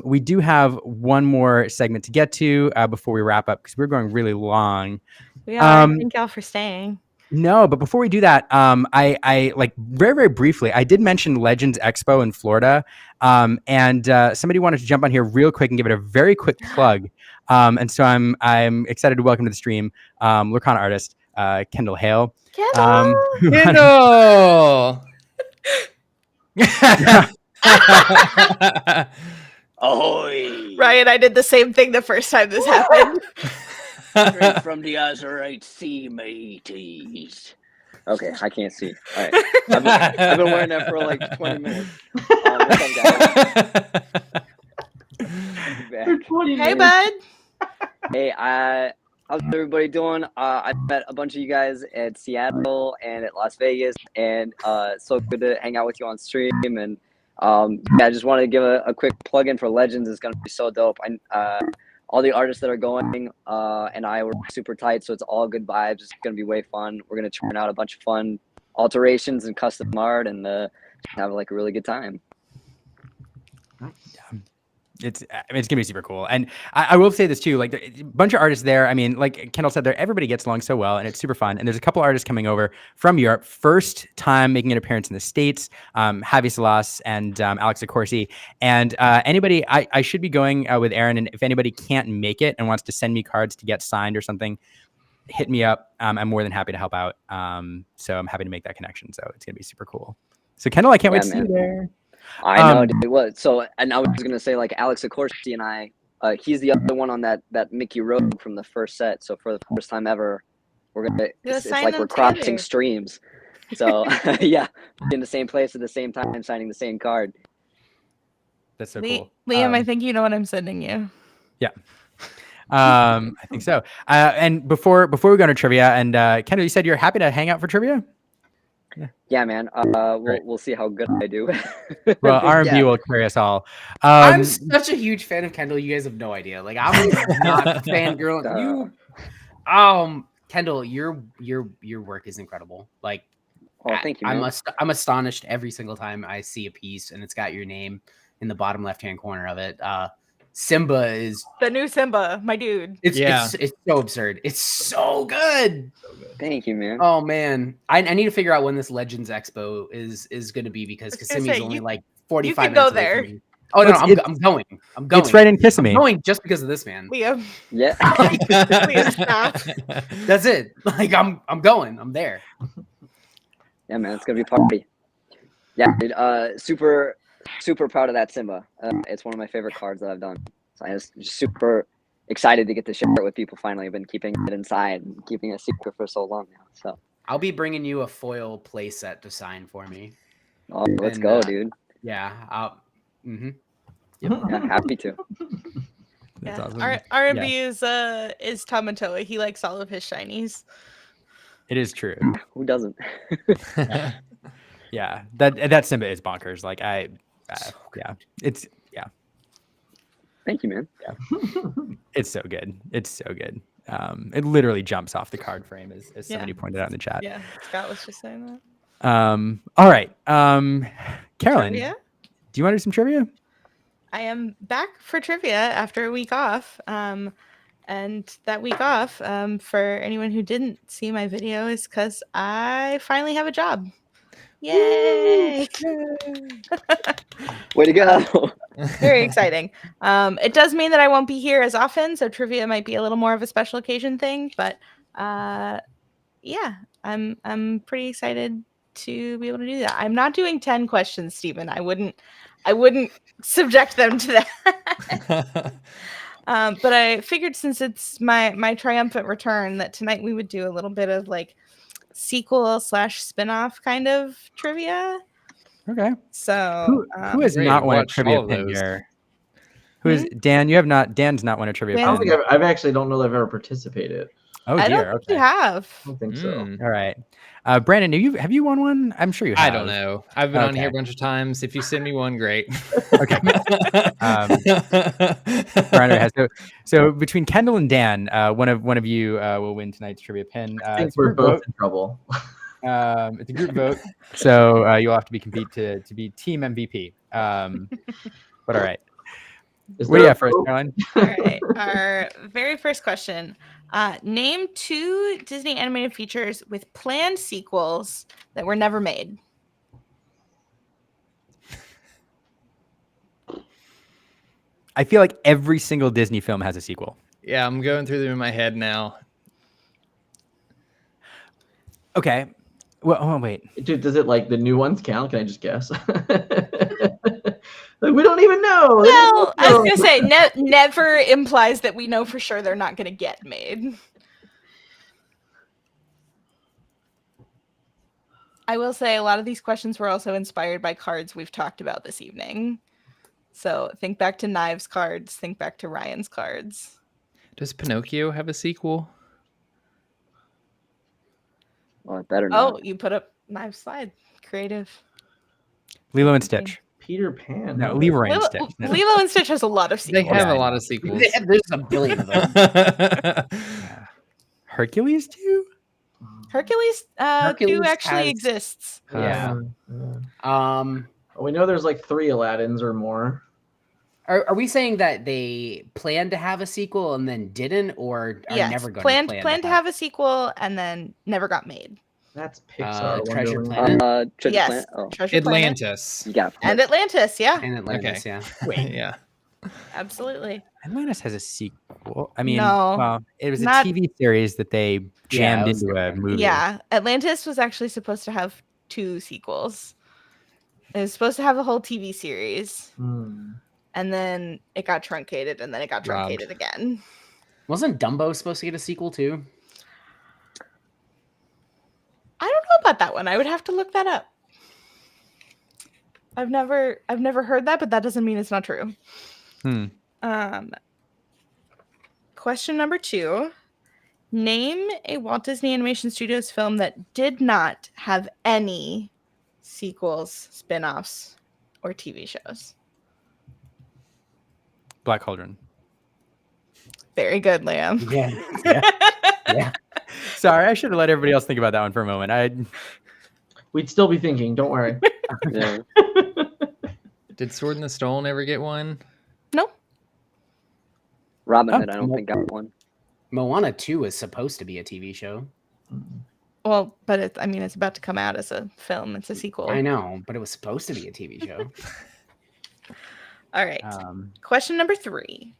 [SPEAKER 1] we do have one more segment to get to before we wrap up because we're going really long.
[SPEAKER 9] We are. Thank y'all for staying.
[SPEAKER 1] No, but before we do that, I like very, very briefly, I did mention Legends Expo in Florida. And somebody wanted to jump on here real quick and give it a very quick plug. And so I'm excited to welcome to the stream Lorcana artist Kendall Hale.
[SPEAKER 8] Kendall!
[SPEAKER 10] Ahoy!
[SPEAKER 9] Ryan, I did the same thing the first time this happened.
[SPEAKER 10] Straight from the Azurite Sea, mateys. Okay, I can't see. All right. I've been wearing that for like 20 minutes.
[SPEAKER 9] Hey, bud.
[SPEAKER 10] Hey, how's everybody doing? I met a bunch of you guys at Seattle and at Las Vegas, and so good to hang out with you on stream. And I just wanted to give a quick plug-in for Legends. It's going to be so dope. All the artists that are going and I were super tight, so it's all good vibes. It's going to be way fun. We're going to churn out a bunch of fun alterations and custom art and have like a really good time.
[SPEAKER 1] It's going to be super cool. And I will say this too, like a bunch of artists there. I mean, like Kendall said there, everybody gets along so well and it's super fun. And there's a couple artists coming over from Europe, first time making an appearance in the States, Javi Salas and Alex Accorsi. And anybody, I should be going with Aaron. And if anybody can't make it and wants to send me cards to get signed or something, hit me up. I'm more than happy to help out. So I'm happy to make that connection. So it's going to be super cool. So Kendall, I can't wait to see you there.
[SPEAKER 10] I know, dude. What? So, and I was gonna say, like Alex Accorsi and I, he's the other one on that Mickey Rogue from the first set. So for the first time ever, we're gonna. It's like we're crossing streams. So yeah, in the same place at the same time, signing the same card.
[SPEAKER 1] That's so cool.
[SPEAKER 9] Liam, I think you know what I'm sending you.
[SPEAKER 1] Yeah. I think so. And before we go into trivia, and Kendall, you said you're happy to hang out for trivia.
[SPEAKER 10] Yeah, man. We'll see how good I do.
[SPEAKER 1] Well, R&B will carry us all.
[SPEAKER 7] I'm such a huge fan of Kendall. You guys have no idea. Like I'm not fangirl. Kendall, your work is incredible. Like,
[SPEAKER 10] thank you. Man.
[SPEAKER 7] I'm astonished every single time I see a piece and it's got your name in the bottom left-hand corner of it. Simba is
[SPEAKER 9] the new Simba, my dude.
[SPEAKER 7] It's so absurd. It's so good.
[SPEAKER 10] Thank you, man.
[SPEAKER 7] Oh man, I need to figure out when this Legends Expo is going to be because Kissimmee is only like 45 minutes away from me. Oh no,
[SPEAKER 1] It's-
[SPEAKER 7] I'm going. I'm going.
[SPEAKER 1] It's right in
[SPEAKER 7] I'm
[SPEAKER 1] Kissimmee.
[SPEAKER 7] going just because of this man.
[SPEAKER 9] Liam.
[SPEAKER 10] Yeah.
[SPEAKER 7] That's it. Like I'm going. I'm there.
[SPEAKER 10] Yeah, man, it's gonna be a party. Yeah, dude. Super proud of that Simba. It's one of my favorite cards that I've done. So I was just super excited to get to share it with people. Finally, I've been keeping it inside and keeping it secret for so long now. So
[SPEAKER 7] I'll be bringing you a foil playset to sign for me.
[SPEAKER 10] let's
[SPEAKER 7] And,
[SPEAKER 10] go, dude.
[SPEAKER 7] Yeah.
[SPEAKER 10] Yeah, happy to.
[SPEAKER 1] That's
[SPEAKER 9] Yeah.
[SPEAKER 1] awesome.
[SPEAKER 9] R&B is Tamatoa. He likes all of his shinies.
[SPEAKER 1] It is true.
[SPEAKER 10] Who doesn't?
[SPEAKER 1] Yeah, that Simba is bonkers. Like it's
[SPEAKER 10] Thank you, man.
[SPEAKER 1] it's so good. It's so good. It literally jumps off the card frame, as somebody pointed out in the chat.
[SPEAKER 9] Yeah, Scott was just saying that.
[SPEAKER 1] All right. Carolyn,
[SPEAKER 9] Trivia?
[SPEAKER 1] do you want to do some trivia?
[SPEAKER 9] I am back for trivia after a week off. And that week off, for anyone who didn't see my video, is because I finally have a job. Yay!
[SPEAKER 10] Way to go.
[SPEAKER 9] Very exciting. It does mean that I won't be here as often, so trivia might be a little more of a special occasion thing. But yeah, I'm pretty excited to be able to do that. I'm not doing 10 questions, Stephen. I wouldn't subject them to that. But I figured since it's my triumphant return that tonight we would do a little bit of like sequel / spinoff kind of trivia.
[SPEAKER 1] Okay.
[SPEAKER 9] So
[SPEAKER 1] who has
[SPEAKER 8] ready
[SPEAKER 1] not
[SPEAKER 8] to
[SPEAKER 1] won a
[SPEAKER 8] watch
[SPEAKER 1] trivia
[SPEAKER 8] all of
[SPEAKER 1] pin
[SPEAKER 8] those.
[SPEAKER 1] here? Who is Dan? You have not. Dan's not won a trivia
[SPEAKER 9] Dan-
[SPEAKER 2] I don't
[SPEAKER 1] pin.
[SPEAKER 2] think I've actually don't know that I've ever participated.
[SPEAKER 1] Oh
[SPEAKER 9] I
[SPEAKER 1] dear.
[SPEAKER 9] don't think
[SPEAKER 1] Okay.
[SPEAKER 9] you have.
[SPEAKER 2] I don't think so.
[SPEAKER 8] Mm.
[SPEAKER 1] All right. Brandon, have you won one? I'm sure you have.
[SPEAKER 8] I don't know. I've been on here a
[SPEAKER 1] Okay.
[SPEAKER 8] bunch of times. If you send me one, great.
[SPEAKER 1] Okay. Brandon has so between Kendall and Dan, one of you will win tonight's trivia pin.
[SPEAKER 2] I think
[SPEAKER 1] It's a
[SPEAKER 2] we're
[SPEAKER 1] group
[SPEAKER 2] both
[SPEAKER 1] vote.
[SPEAKER 2] in trouble.
[SPEAKER 1] It's a group vote, so you'll have to compete to be team MVP. But all right.
[SPEAKER 2] Is
[SPEAKER 1] What do you
[SPEAKER 2] there
[SPEAKER 1] have
[SPEAKER 2] a
[SPEAKER 1] first,
[SPEAKER 2] vote?
[SPEAKER 1] Caroline?
[SPEAKER 9] All right. Our very first question. Name 2 Disney animated features with planned sequels that were never made.
[SPEAKER 1] I feel like every single Disney film has a sequel.
[SPEAKER 8] Yeah, I'm going through them in my head now.
[SPEAKER 1] Okay. Well, oh, wait.
[SPEAKER 2] Dude, does it like the new ones count? Can I just guess? Like, we don't even know. They don't
[SPEAKER 9] Well, I was
[SPEAKER 2] know.
[SPEAKER 9] gonna say never implies that we know for sure they're not gonna get made. I will say a lot of these questions were also inspired by cards we've talked about this evening. So think back to Knives cards, think back to Ryan's cards.
[SPEAKER 8] Does Pinocchio have a sequel?
[SPEAKER 10] Well, it better not.
[SPEAKER 9] Oh, you put up Knives slide. Creative.
[SPEAKER 1] Lilo and Stitch.
[SPEAKER 2] Peter Pan.
[SPEAKER 1] No,
[SPEAKER 2] huh?
[SPEAKER 1] Leroy and Stitch. No.
[SPEAKER 9] Lilo and Stitch has a lot of
[SPEAKER 8] They
[SPEAKER 9] sequels.
[SPEAKER 8] have
[SPEAKER 1] Yeah.
[SPEAKER 8] a lot of sequels.
[SPEAKER 7] There's a billion of them.
[SPEAKER 1] Yeah. Hercules too?
[SPEAKER 9] Hercules,
[SPEAKER 7] Hercules
[SPEAKER 9] 2 actually
[SPEAKER 7] has-
[SPEAKER 9] exists.
[SPEAKER 7] Yeah.
[SPEAKER 2] Well, we know there's like 3 Aladdins or more.
[SPEAKER 7] Are we saying that they planned to have a sequel and then didn't, or are
[SPEAKER 9] Yes,
[SPEAKER 7] never going
[SPEAKER 9] planned
[SPEAKER 7] to
[SPEAKER 9] to have a sequel and then never got made.
[SPEAKER 2] That's Pixar.
[SPEAKER 7] Treasure
[SPEAKER 2] Wonderland.
[SPEAKER 7] Planet?
[SPEAKER 10] Treasure
[SPEAKER 9] Yes,
[SPEAKER 10] Planet. Oh,
[SPEAKER 9] Treasure Planet
[SPEAKER 8] Atlantis.
[SPEAKER 10] you got it.
[SPEAKER 9] and Atlantis. Yeah,
[SPEAKER 7] and Atlantis?
[SPEAKER 8] Okay.
[SPEAKER 7] Yeah.
[SPEAKER 8] Yeah.
[SPEAKER 9] absolutely.
[SPEAKER 1] Atlantis has a sequel. I mean,
[SPEAKER 9] No,
[SPEAKER 1] well, it was
[SPEAKER 9] not-
[SPEAKER 1] a TV series that they jammed
[SPEAKER 7] it was
[SPEAKER 1] into a
[SPEAKER 7] different.
[SPEAKER 1] movie.
[SPEAKER 9] Yeah, Atlantis was actually supposed to have 2 sequels. It was supposed to have a whole TV series,
[SPEAKER 2] Hmm.
[SPEAKER 9] and then it got truncated, and then it got
[SPEAKER 8] Robbed.
[SPEAKER 9] truncated again.
[SPEAKER 7] Wasn't Dumbo supposed to get a sequel too?
[SPEAKER 9] I don't know about that one. I would have to look that up. I've never heard that, but that doesn't mean it's not true.
[SPEAKER 1] Hmm.
[SPEAKER 9] Question number 2. Name a Walt Disney Animation Studios film that did not have any sequels, spin-offs, or TV shows.
[SPEAKER 1] Black Cauldron.
[SPEAKER 9] Very good, Liam.
[SPEAKER 7] Yeah. Yeah. Yeah.
[SPEAKER 1] Sorry, I should have let everybody else think about that one for a moment.
[SPEAKER 2] We'd still be thinking. Don't worry.
[SPEAKER 10] Yeah.
[SPEAKER 8] Did Sword in the Stone ever get one?
[SPEAKER 9] No.
[SPEAKER 10] Robin
[SPEAKER 1] Oh,
[SPEAKER 10] Hood, I don't think got one.
[SPEAKER 7] Moana 2 is supposed to be a TV show.
[SPEAKER 9] Well, but it's about to come out as a film. It's a sequel.
[SPEAKER 7] I know, but it was supposed to be a TV show.
[SPEAKER 9] All right.
[SPEAKER 1] Um,
[SPEAKER 9] Question number 3.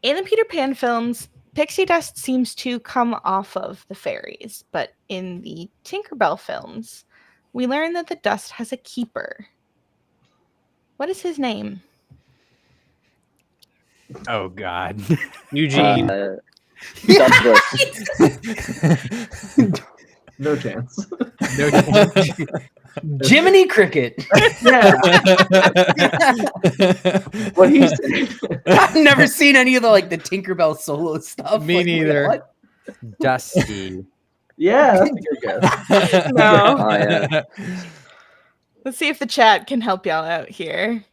[SPEAKER 9] In the Peter Pan films, pixie dust seems to come off of the fairies, but in the Tinkerbell films, we learn that the dust has a keeper. What is his name?
[SPEAKER 1] oh God.
[SPEAKER 8] Eugene.
[SPEAKER 10] Douglas.
[SPEAKER 2] No chance.
[SPEAKER 1] No chance.
[SPEAKER 7] Jiminy Cricket.
[SPEAKER 2] Yeah. What he said.
[SPEAKER 7] I've never seen any of the the Tinkerbell solo stuff.
[SPEAKER 8] Me
[SPEAKER 7] wait,
[SPEAKER 8] neither.
[SPEAKER 7] what?
[SPEAKER 1] Dusty.
[SPEAKER 2] Yeah, that's a good guess.
[SPEAKER 9] No.
[SPEAKER 10] Oh, yeah.
[SPEAKER 9] Let's see if the chat can help y'all out here.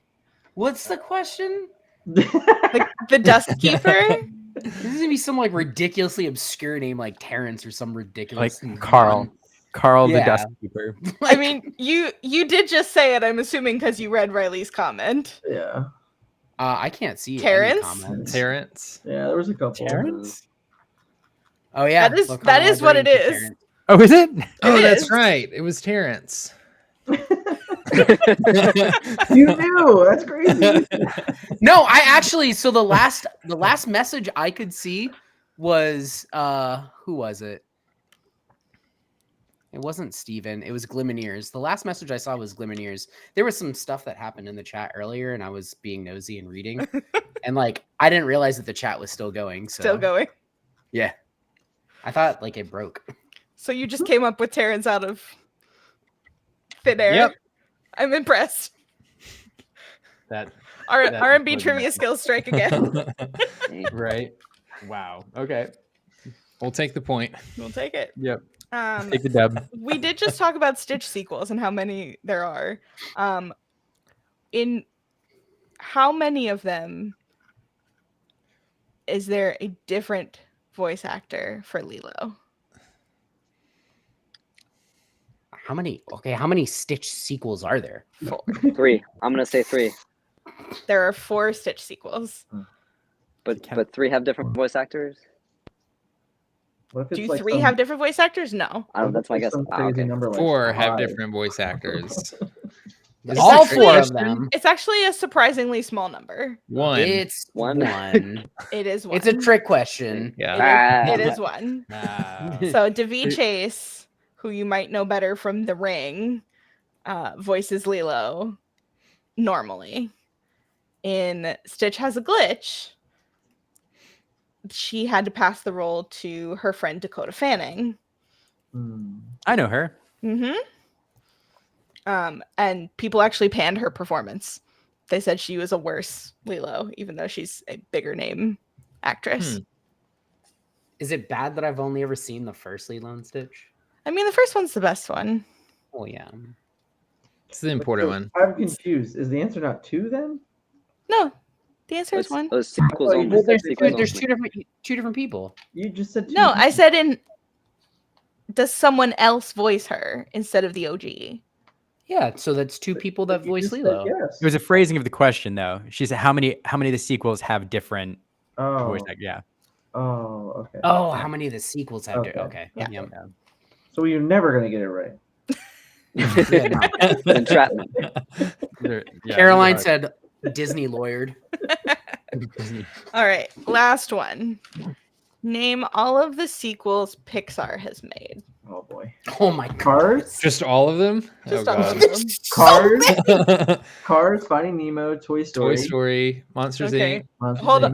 [SPEAKER 7] What's the question?
[SPEAKER 9] The dust keeper?
[SPEAKER 7] This is gonna be some ridiculously obscure name like Terrence or some ridiculous
[SPEAKER 1] Like Carl. Carl the
[SPEAKER 7] Yeah.
[SPEAKER 1] Dust Keeper.
[SPEAKER 9] I mean, you did just say it, I'm assuming, because you read Riley's comment.
[SPEAKER 2] Yeah.
[SPEAKER 7] I can't see any
[SPEAKER 9] Terrence?
[SPEAKER 7] comments.
[SPEAKER 8] Terrence.
[SPEAKER 2] Yeah, there was a couple.
[SPEAKER 1] Terrence?
[SPEAKER 7] Oh yeah,
[SPEAKER 9] That is-
[SPEAKER 7] Lorcana
[SPEAKER 9] that is what it
[SPEAKER 7] librarian for
[SPEAKER 9] is.
[SPEAKER 7] Terrence.
[SPEAKER 1] Oh, is it?
[SPEAKER 8] Oh,
[SPEAKER 9] It
[SPEAKER 8] that's
[SPEAKER 9] is.
[SPEAKER 8] right. It was Terrence.
[SPEAKER 2] You knew. That's crazy.
[SPEAKER 7] No, I actually. So the last message I could see was who was it? It wasn't Steven. It was Glimineers. The last message I saw was Glimineers. There was some stuff that happened in the chat earlier, and I was being nosy and reading, and I didn't realize that the chat was still going. So
[SPEAKER 9] Still going.
[SPEAKER 7] yeah, I thought it broke.
[SPEAKER 9] So you just came up with Terrence out of thin air.
[SPEAKER 8] Yep.
[SPEAKER 9] I'm impressed.
[SPEAKER 1] That
[SPEAKER 9] R-
[SPEAKER 1] That
[SPEAKER 9] R&B
[SPEAKER 1] was
[SPEAKER 9] trivia
[SPEAKER 1] nice.
[SPEAKER 9] skills strike again.
[SPEAKER 1] right. Wow. Okay.
[SPEAKER 8] We'll take the point.
[SPEAKER 9] We'll take it.
[SPEAKER 1] Yep.
[SPEAKER 9] Um,
[SPEAKER 1] Take the dub.
[SPEAKER 9] we did just talk about Stitch sequels and how many there are. In how many of them is there a different voice actor for Lilo?
[SPEAKER 7] How many? Okay, how many Stitch sequels are there?
[SPEAKER 9] 4.
[SPEAKER 10] 3. I'm gonna say 3.
[SPEAKER 9] There are 4 Stitch sequels.
[SPEAKER 10] But 3 have different voice actors.
[SPEAKER 2] What if it's
[SPEAKER 9] Do 3 have different voice actors? No.
[SPEAKER 10] I don't. That's my guess.
[SPEAKER 2] Some
[SPEAKER 10] Ah,
[SPEAKER 2] crazy
[SPEAKER 10] okay.
[SPEAKER 2] number like
[SPEAKER 8] 4 have
[SPEAKER 2] 5.
[SPEAKER 8] different voice actors.
[SPEAKER 9] It's
[SPEAKER 7] All
[SPEAKER 9] actually-
[SPEAKER 7] 4 of them.
[SPEAKER 9] It's actually a surprisingly small number.
[SPEAKER 8] 1.
[SPEAKER 7] It's
[SPEAKER 10] One.
[SPEAKER 7] one.
[SPEAKER 9] It is 1.
[SPEAKER 7] It's a trick question.
[SPEAKER 8] Yeah.
[SPEAKER 9] It is 1. So Davy Chase, who you might know better from The Ring, voices Lilo normally. In Stitch Has a Glitch, she had to pass the role to her friend Dakota Fanning.
[SPEAKER 1] I know her.
[SPEAKER 9] Mm-hmm. And people actually panned her performance. They said she was a worse Lilo, even though she's a bigger name actress.
[SPEAKER 7] Is it bad that I've only ever seen the first Lilo and Stitch?
[SPEAKER 9] I mean, the first one's the best one.
[SPEAKER 7] Oh yeah.
[SPEAKER 8] It's the important one.
[SPEAKER 2] I'm confused. Is the answer not 2 then?
[SPEAKER 9] No, the answer is 1.
[SPEAKER 10] Those sequels
[SPEAKER 2] Oh, you
[SPEAKER 10] only.
[SPEAKER 2] just said
[SPEAKER 10] Sequels
[SPEAKER 7] There's
[SPEAKER 10] only.
[SPEAKER 7] two different people.
[SPEAKER 2] You just said 2.
[SPEAKER 9] No, I said does someone else voice her instead of the OG?
[SPEAKER 7] Yeah, so that's 2 people that
[SPEAKER 2] You
[SPEAKER 7] voice
[SPEAKER 2] just said
[SPEAKER 7] Lilo.
[SPEAKER 2] Yes.
[SPEAKER 1] It was a phrasing of the question, though. She said, "How many of the sequels have different voice actors?" Yeah.
[SPEAKER 2] Oh, okay.
[SPEAKER 7] Oh, how many of the sequels have
[SPEAKER 2] Okay.
[SPEAKER 7] okay.
[SPEAKER 9] Yeah.
[SPEAKER 7] Yep.
[SPEAKER 2] So you're never gonna get it right.
[SPEAKER 7] Yeah, no.
[SPEAKER 10] Entrapment.
[SPEAKER 1] Yeah,
[SPEAKER 7] Caroline
[SPEAKER 1] these
[SPEAKER 7] said Disney lawyered.
[SPEAKER 1] are-
[SPEAKER 9] All right, last one. Name all of the sequels Pixar has made.
[SPEAKER 2] Oh boy.
[SPEAKER 7] Oh my god.
[SPEAKER 2] Cars.
[SPEAKER 8] Just all of them?
[SPEAKER 9] Just
[SPEAKER 8] oh,
[SPEAKER 9] all of
[SPEAKER 8] God.
[SPEAKER 9] them.
[SPEAKER 2] Cars. Cars. Finding Nemo. Toy
[SPEAKER 8] Toy
[SPEAKER 2] Story.
[SPEAKER 8] Story, Monsters
[SPEAKER 9] Okay.
[SPEAKER 8] Inc.
[SPEAKER 2] Monsters,
[SPEAKER 9] Hold
[SPEAKER 2] Inc.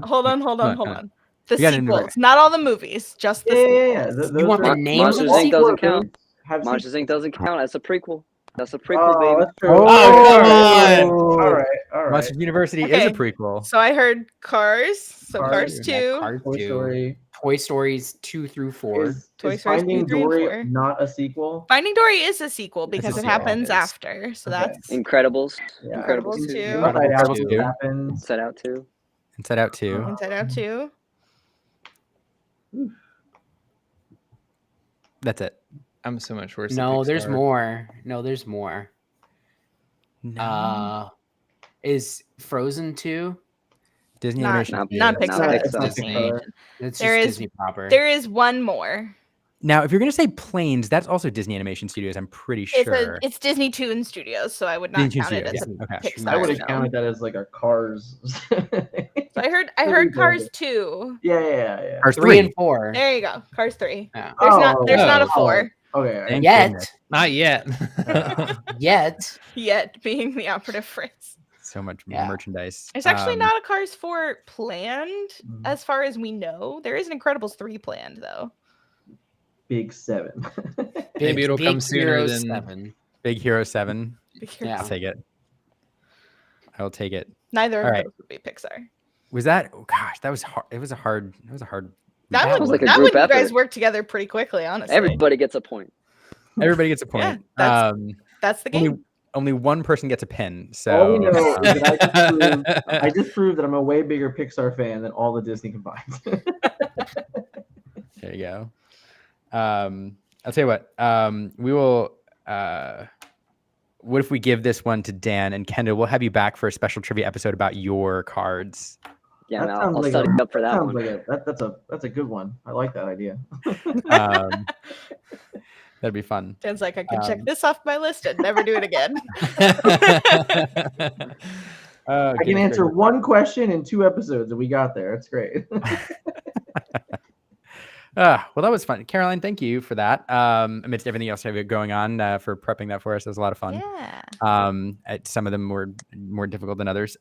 [SPEAKER 9] on.
[SPEAKER 1] Come on.
[SPEAKER 9] The
[SPEAKER 1] You gotta
[SPEAKER 9] sequels, not all the movies, just the
[SPEAKER 2] Yeah.
[SPEAKER 9] sequels.
[SPEAKER 2] Those
[SPEAKER 7] You want the
[SPEAKER 2] are-
[SPEAKER 7] names of
[SPEAKER 10] Monsters
[SPEAKER 7] the
[SPEAKER 10] Inc.
[SPEAKER 7] sequels?
[SPEAKER 10] doesn't count.
[SPEAKER 2] Have
[SPEAKER 10] Monsters Inc. doesn't count. That's a prequel. That's a
[SPEAKER 2] Oh,
[SPEAKER 10] prequel, baby.
[SPEAKER 2] that's true.
[SPEAKER 8] Oh,
[SPEAKER 1] come
[SPEAKER 2] All
[SPEAKER 1] on.
[SPEAKER 2] right. All right.
[SPEAKER 1] Monsters University is
[SPEAKER 9] Okay.
[SPEAKER 1] a prequel.
[SPEAKER 9] So I heard Cars, so
[SPEAKER 2] Cars,
[SPEAKER 9] Cars
[SPEAKER 7] Yeah,
[SPEAKER 9] 2.
[SPEAKER 7] Cars
[SPEAKER 2] Toy
[SPEAKER 7] 2.
[SPEAKER 2] Story.
[SPEAKER 7] Toy Stories 2 through 4.
[SPEAKER 2] Is
[SPEAKER 9] Toy Story
[SPEAKER 2] Finding
[SPEAKER 9] 2, 3, and
[SPEAKER 2] Dory
[SPEAKER 9] 4.
[SPEAKER 2] not a sequel?
[SPEAKER 9] Finding Dory is a sequel
[SPEAKER 1] It's a
[SPEAKER 9] because it
[SPEAKER 1] sequel,
[SPEAKER 9] happens
[SPEAKER 1] it is.
[SPEAKER 9] after. So
[SPEAKER 2] Okay.
[SPEAKER 9] that's
[SPEAKER 10] Incredibles.
[SPEAKER 2] Yeah.
[SPEAKER 9] Incredibles
[SPEAKER 10] Incredibles
[SPEAKER 9] 2.
[SPEAKER 2] Inside Out
[SPEAKER 1] Incredibles 2.
[SPEAKER 2] happens.
[SPEAKER 10] Set Out 2.
[SPEAKER 1] Inside Out 2.
[SPEAKER 9] Inside Out 2.
[SPEAKER 1] That's it.
[SPEAKER 8] I'm so much worse. at
[SPEAKER 7] No, there's
[SPEAKER 8] Pixar.
[SPEAKER 7] more. No, there's more.
[SPEAKER 1] No.
[SPEAKER 7] Is Frozen 2?
[SPEAKER 1] Disney
[SPEAKER 9] Not-
[SPEAKER 1] Animation.
[SPEAKER 10] not-
[SPEAKER 1] Studios.
[SPEAKER 9] Not
[SPEAKER 10] Not
[SPEAKER 9] Pixar.
[SPEAKER 2] It's not
[SPEAKER 8] Disney.
[SPEAKER 2] Pixar.
[SPEAKER 7] It's just
[SPEAKER 9] There is-
[SPEAKER 7] Disney proper.
[SPEAKER 9] There is one more.
[SPEAKER 1] Now, if you're going to say planes, that's also Disney Animation Studios. I'm pretty sure.
[SPEAKER 9] It's Disney Toon Studios, so I would not
[SPEAKER 1] Disney
[SPEAKER 9] count it
[SPEAKER 1] Studios,
[SPEAKER 9] as a
[SPEAKER 1] yeah. Okay.
[SPEAKER 9] Pixar.
[SPEAKER 2] I would have
[SPEAKER 9] no.
[SPEAKER 2] counted that as like a Cars.
[SPEAKER 9] So I heard Cars 2.
[SPEAKER 2] Yeah.
[SPEAKER 1] Cars
[SPEAKER 7] 3
[SPEAKER 1] 3.
[SPEAKER 7] and 4.
[SPEAKER 9] There you go. Cars 3.
[SPEAKER 7] Yeah.
[SPEAKER 9] There's not a
[SPEAKER 8] Oh.
[SPEAKER 9] 4
[SPEAKER 2] Okay.
[SPEAKER 1] Thank
[SPEAKER 7] Yet,
[SPEAKER 1] goodness.
[SPEAKER 8] Not yet.
[SPEAKER 7] yet.
[SPEAKER 9] yet, being the operative phrase.
[SPEAKER 1] So much
[SPEAKER 7] Yeah.
[SPEAKER 1] merchandise.
[SPEAKER 9] There's actually not a Cars 4 planned,
[SPEAKER 1] Mhm.
[SPEAKER 9] as far as we know. There is an Incredibles 3 planned, though.
[SPEAKER 2] Big 7.
[SPEAKER 8] Maybe it'll come
[SPEAKER 7] Big
[SPEAKER 8] sooner
[SPEAKER 7] Hero
[SPEAKER 8] than
[SPEAKER 7] 7.
[SPEAKER 1] Big Hero 7.
[SPEAKER 7] Yeah.
[SPEAKER 1] I'll take it. I'll take it.
[SPEAKER 9] Neither
[SPEAKER 1] All
[SPEAKER 9] of
[SPEAKER 1] right.
[SPEAKER 9] those would be Pixar.
[SPEAKER 1] Was that? Oh, gosh, that was hard. It was a hard.
[SPEAKER 9] That
[SPEAKER 10] Sounds
[SPEAKER 9] would
[SPEAKER 10] like a
[SPEAKER 9] that
[SPEAKER 10] group
[SPEAKER 9] would you guys
[SPEAKER 10] effort.
[SPEAKER 9] work together pretty quickly, honestly.
[SPEAKER 10] Everybody gets a point.
[SPEAKER 1] Everybody gets a point.
[SPEAKER 9] Yeah, that's the game.
[SPEAKER 1] Only one person gets a pin. So
[SPEAKER 2] All we know is that I just proved that I'm a way bigger Pixar fan than all the Disney combined.
[SPEAKER 1] there you go. I'll tell you what. We will. What if we give this one to Dan and Kendall? We'll have you back for a special trivia episode about your cards.
[SPEAKER 10] Yeah,
[SPEAKER 2] That
[SPEAKER 10] man,
[SPEAKER 2] sounds
[SPEAKER 10] I'll
[SPEAKER 2] like
[SPEAKER 10] study up for that
[SPEAKER 2] Sounds
[SPEAKER 10] one.
[SPEAKER 2] like that's a good one. I like that idea.
[SPEAKER 1] That'd be fun.
[SPEAKER 9] Dan's like, I can check this off my list and never do it again.
[SPEAKER 2] I can answer one question in 2 episodes, and we got there. It's great.
[SPEAKER 1] Well, that was fun. Caroline, thank you for that. Amidst everything else you have going on, for prepping that for us. It was a lot of fun.
[SPEAKER 9] Yeah.
[SPEAKER 1] Some of them were more difficult than others.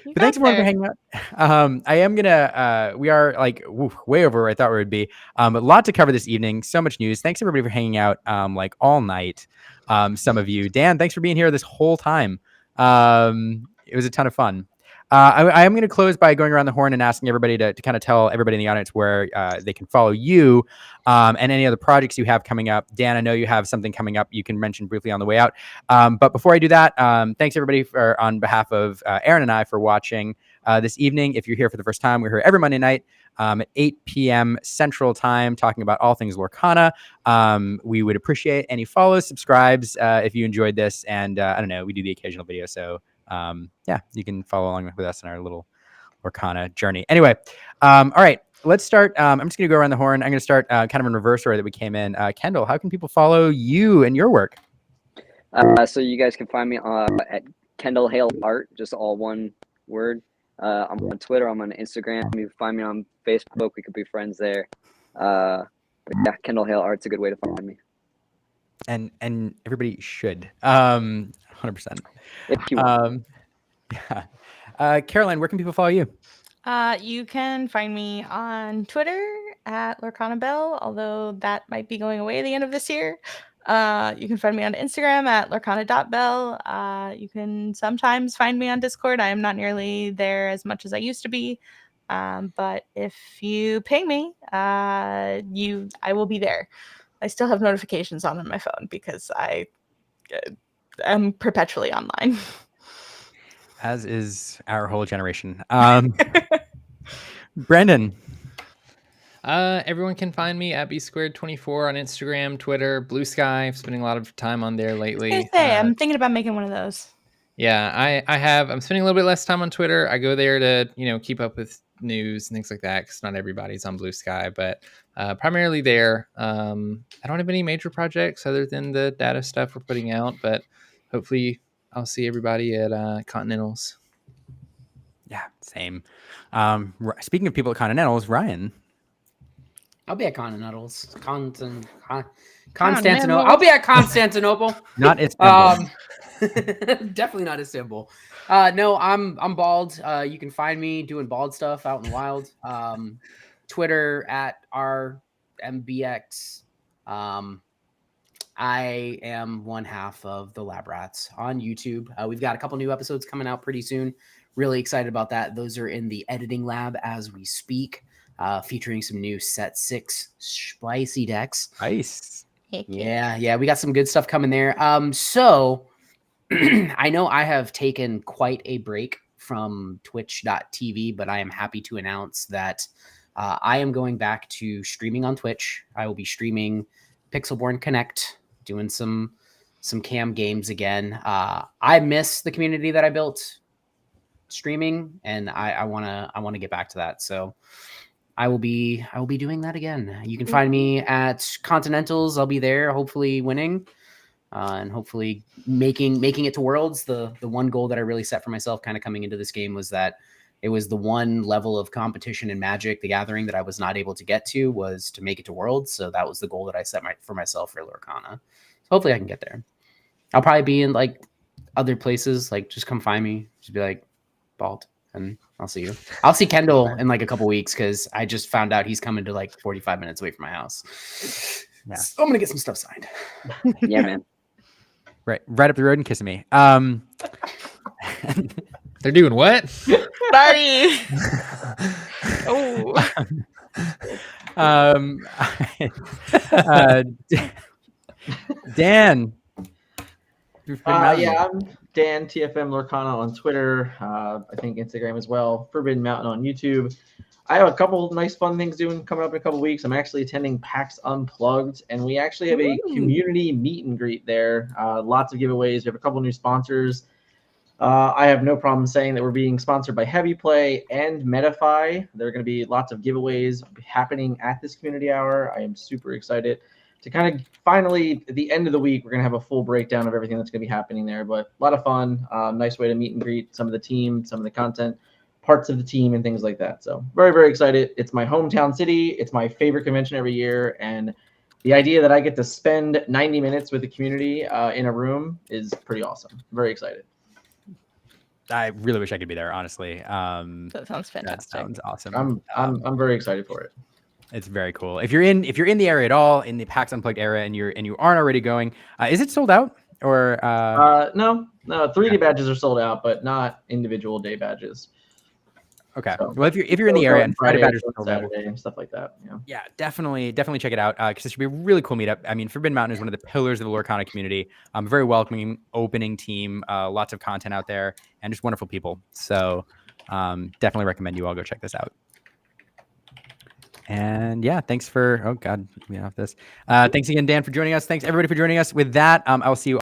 [SPEAKER 9] You
[SPEAKER 1] But thanks
[SPEAKER 9] got
[SPEAKER 1] everyone for
[SPEAKER 9] there.
[SPEAKER 1] hanging out. I am gonna. We are like way over where I thought we would be. A lot to cover this evening. So much news. Thanks everybody for hanging out. Like all night. Some of you, Dan, thanks for being here this whole time. It was a ton of fun. I am going to close by going around the horn and asking everybody to kind of tell everybody in the audience where they can follow you and any other projects you have coming up. Dan, I know you have something coming up you can mention briefly on the way out. But before I do that, thanks everybody on behalf of Aaron and I for watching this evening. If you're here for the first time, we're here every Monday night at 8 p.m. Central Time talking about all things Lorcana. We would appreciate any follows, subscribes if you enjoyed this. And I don't know, we do the occasional video. So yeah, you can follow along with us in our little Lorcana journey. Anyway, all right, let's start. I'm just going to go around the horn. I'm going to start kind of in reverse order that we came in. Kendall, how can people follow you and your work?
[SPEAKER 10] So you guys can find me at Kendall Hale Art, just all one word. I'm on Twitter. I'm on Instagram. You can find me on Facebook. We could be friends there. But yeah, Kendall Hale Art's a good way to find me.
[SPEAKER 1] And everybody should. 100%.
[SPEAKER 10] If you want.
[SPEAKER 1] Yeah. Caroline, where can people follow you?
[SPEAKER 9] You can find me on Twitter at Lorcana Bell, although that might be going away at the end of this year. You can find me on Instagram at lorcana.bell. You can sometimes find me on Discord. I am not nearly there as much as I used to be. But if you ping me, I will be there. I still have notifications on my phone because I am perpetually online.
[SPEAKER 1] As is our whole generation. Brandon.
[SPEAKER 8] Everyone can find me at B224 on Instagram, Twitter, Blue Sky. I'm spending a lot of time on there lately.
[SPEAKER 9] I'm thinking about making one of those.
[SPEAKER 8] Yeah, I'm spending a little bit less time on Twitter. I go there to, keep up with news and things like that because not everybody's on Blue Sky, but primarily there. I don't have any major projects other than the data stuff we're putting out, but hopefully I'll see everybody at Continentals.
[SPEAKER 1] Yeah, same. Speaking of people at Continentals, Ryan.
[SPEAKER 7] I'll be at Continentals. Constantinople. I'll be at Constantinople.
[SPEAKER 1] Not Istanbul.
[SPEAKER 7] Definitely not Istanbul. No, I'm bald. You can find me doing bald stuff out in the wild. Twitter at RMBX. I am one half of the Lab Rats on YouTube. We've got a couple new episodes coming out pretty soon. Really excited about that. Those are in the editing lab as we speak, featuring some new Set 6 spicy decks.
[SPEAKER 1] Nice.
[SPEAKER 7] Yeah. We got some good stuff coming there. So I know I have taken quite a break from twitch.tv, but I am happy to announce that I am going back to streaming on Twitch. I will be streaming Pixelborn Connect, doing some cam games again. I miss the community that I built streaming, and I want to get back to that. So I will be doing that again. You can find me at Continentals. I'll be there, hopefully winning, and hopefully making it to Worlds. The one goal that I really set for myself, kind of coming into this game, was that it was the one level of competition in Magic: The Gathering that I was not able to get to, was to make it to Worlds. So that was the goal that I set for myself for Lorcana. So hopefully I can get there. I'll probably be in like other places. Like, just come find me. Just be like, Bald, and I'll see you. I'll see Kendall in like a couple weeks because I just found out he's coming to like 45 minutes away from my house. Yeah. So I'm gonna get some stuff signed.
[SPEAKER 10] Yeah, man.
[SPEAKER 1] Right up the road and kissing me.
[SPEAKER 8] They're doing what?
[SPEAKER 9] Buddy. Oh.
[SPEAKER 1] Dan.
[SPEAKER 2] Yeah, I'm Dan TFM Lorcana on Twitter. I think Instagram as well. Forbidden Mountain on YouTube. I have a couple nice fun things coming up in a couple weeks. I'm actually attending PAX Unplugged, and we actually have a community meet and greet there. Lots of giveaways. We have a couple new sponsors. I have no problem saying that we're being sponsored by Heavy Play and Metafy. There are going to be lots of giveaways happening at this community hour. I am super excited to kind of finally, at the end of the week, we're going to have a full breakdown of everything that's going to be happening there. But a lot of fun, nice way to meet and greet some of the team, some of the content, parts of the team, and things like that. So very, very excited. It's my hometown city. It's my favorite convention every year. And the idea that I get to spend 90 minutes with the community in a room is pretty awesome. Very excited.
[SPEAKER 1] I really wish I could be there, honestly.
[SPEAKER 9] That sounds fantastic.
[SPEAKER 1] That sounds awesome.
[SPEAKER 2] I'm very excited for it.
[SPEAKER 1] It's very cool. If you're in the area at all, in the PAX Unplugged area, and you aren't already going, is it sold out or?
[SPEAKER 2] No. 3D badges are sold out, but not individual day badges.
[SPEAKER 1] Okay.
[SPEAKER 2] So,
[SPEAKER 1] well, if you're in the area and Friday badges
[SPEAKER 2] are Saturday and stuff like that,
[SPEAKER 1] yeah, definitely check it out because it should be a really cool meetup. I mean, Forbidden Mountain is one of the pillars of the Lorcana community. Very welcoming, opening team, lots of content out there, and just wonderful people. So definitely recommend you all go check this out. And yeah, thanks for thanks again, Dan, for joining us. Thanks everybody for joining us. With that, I'll see you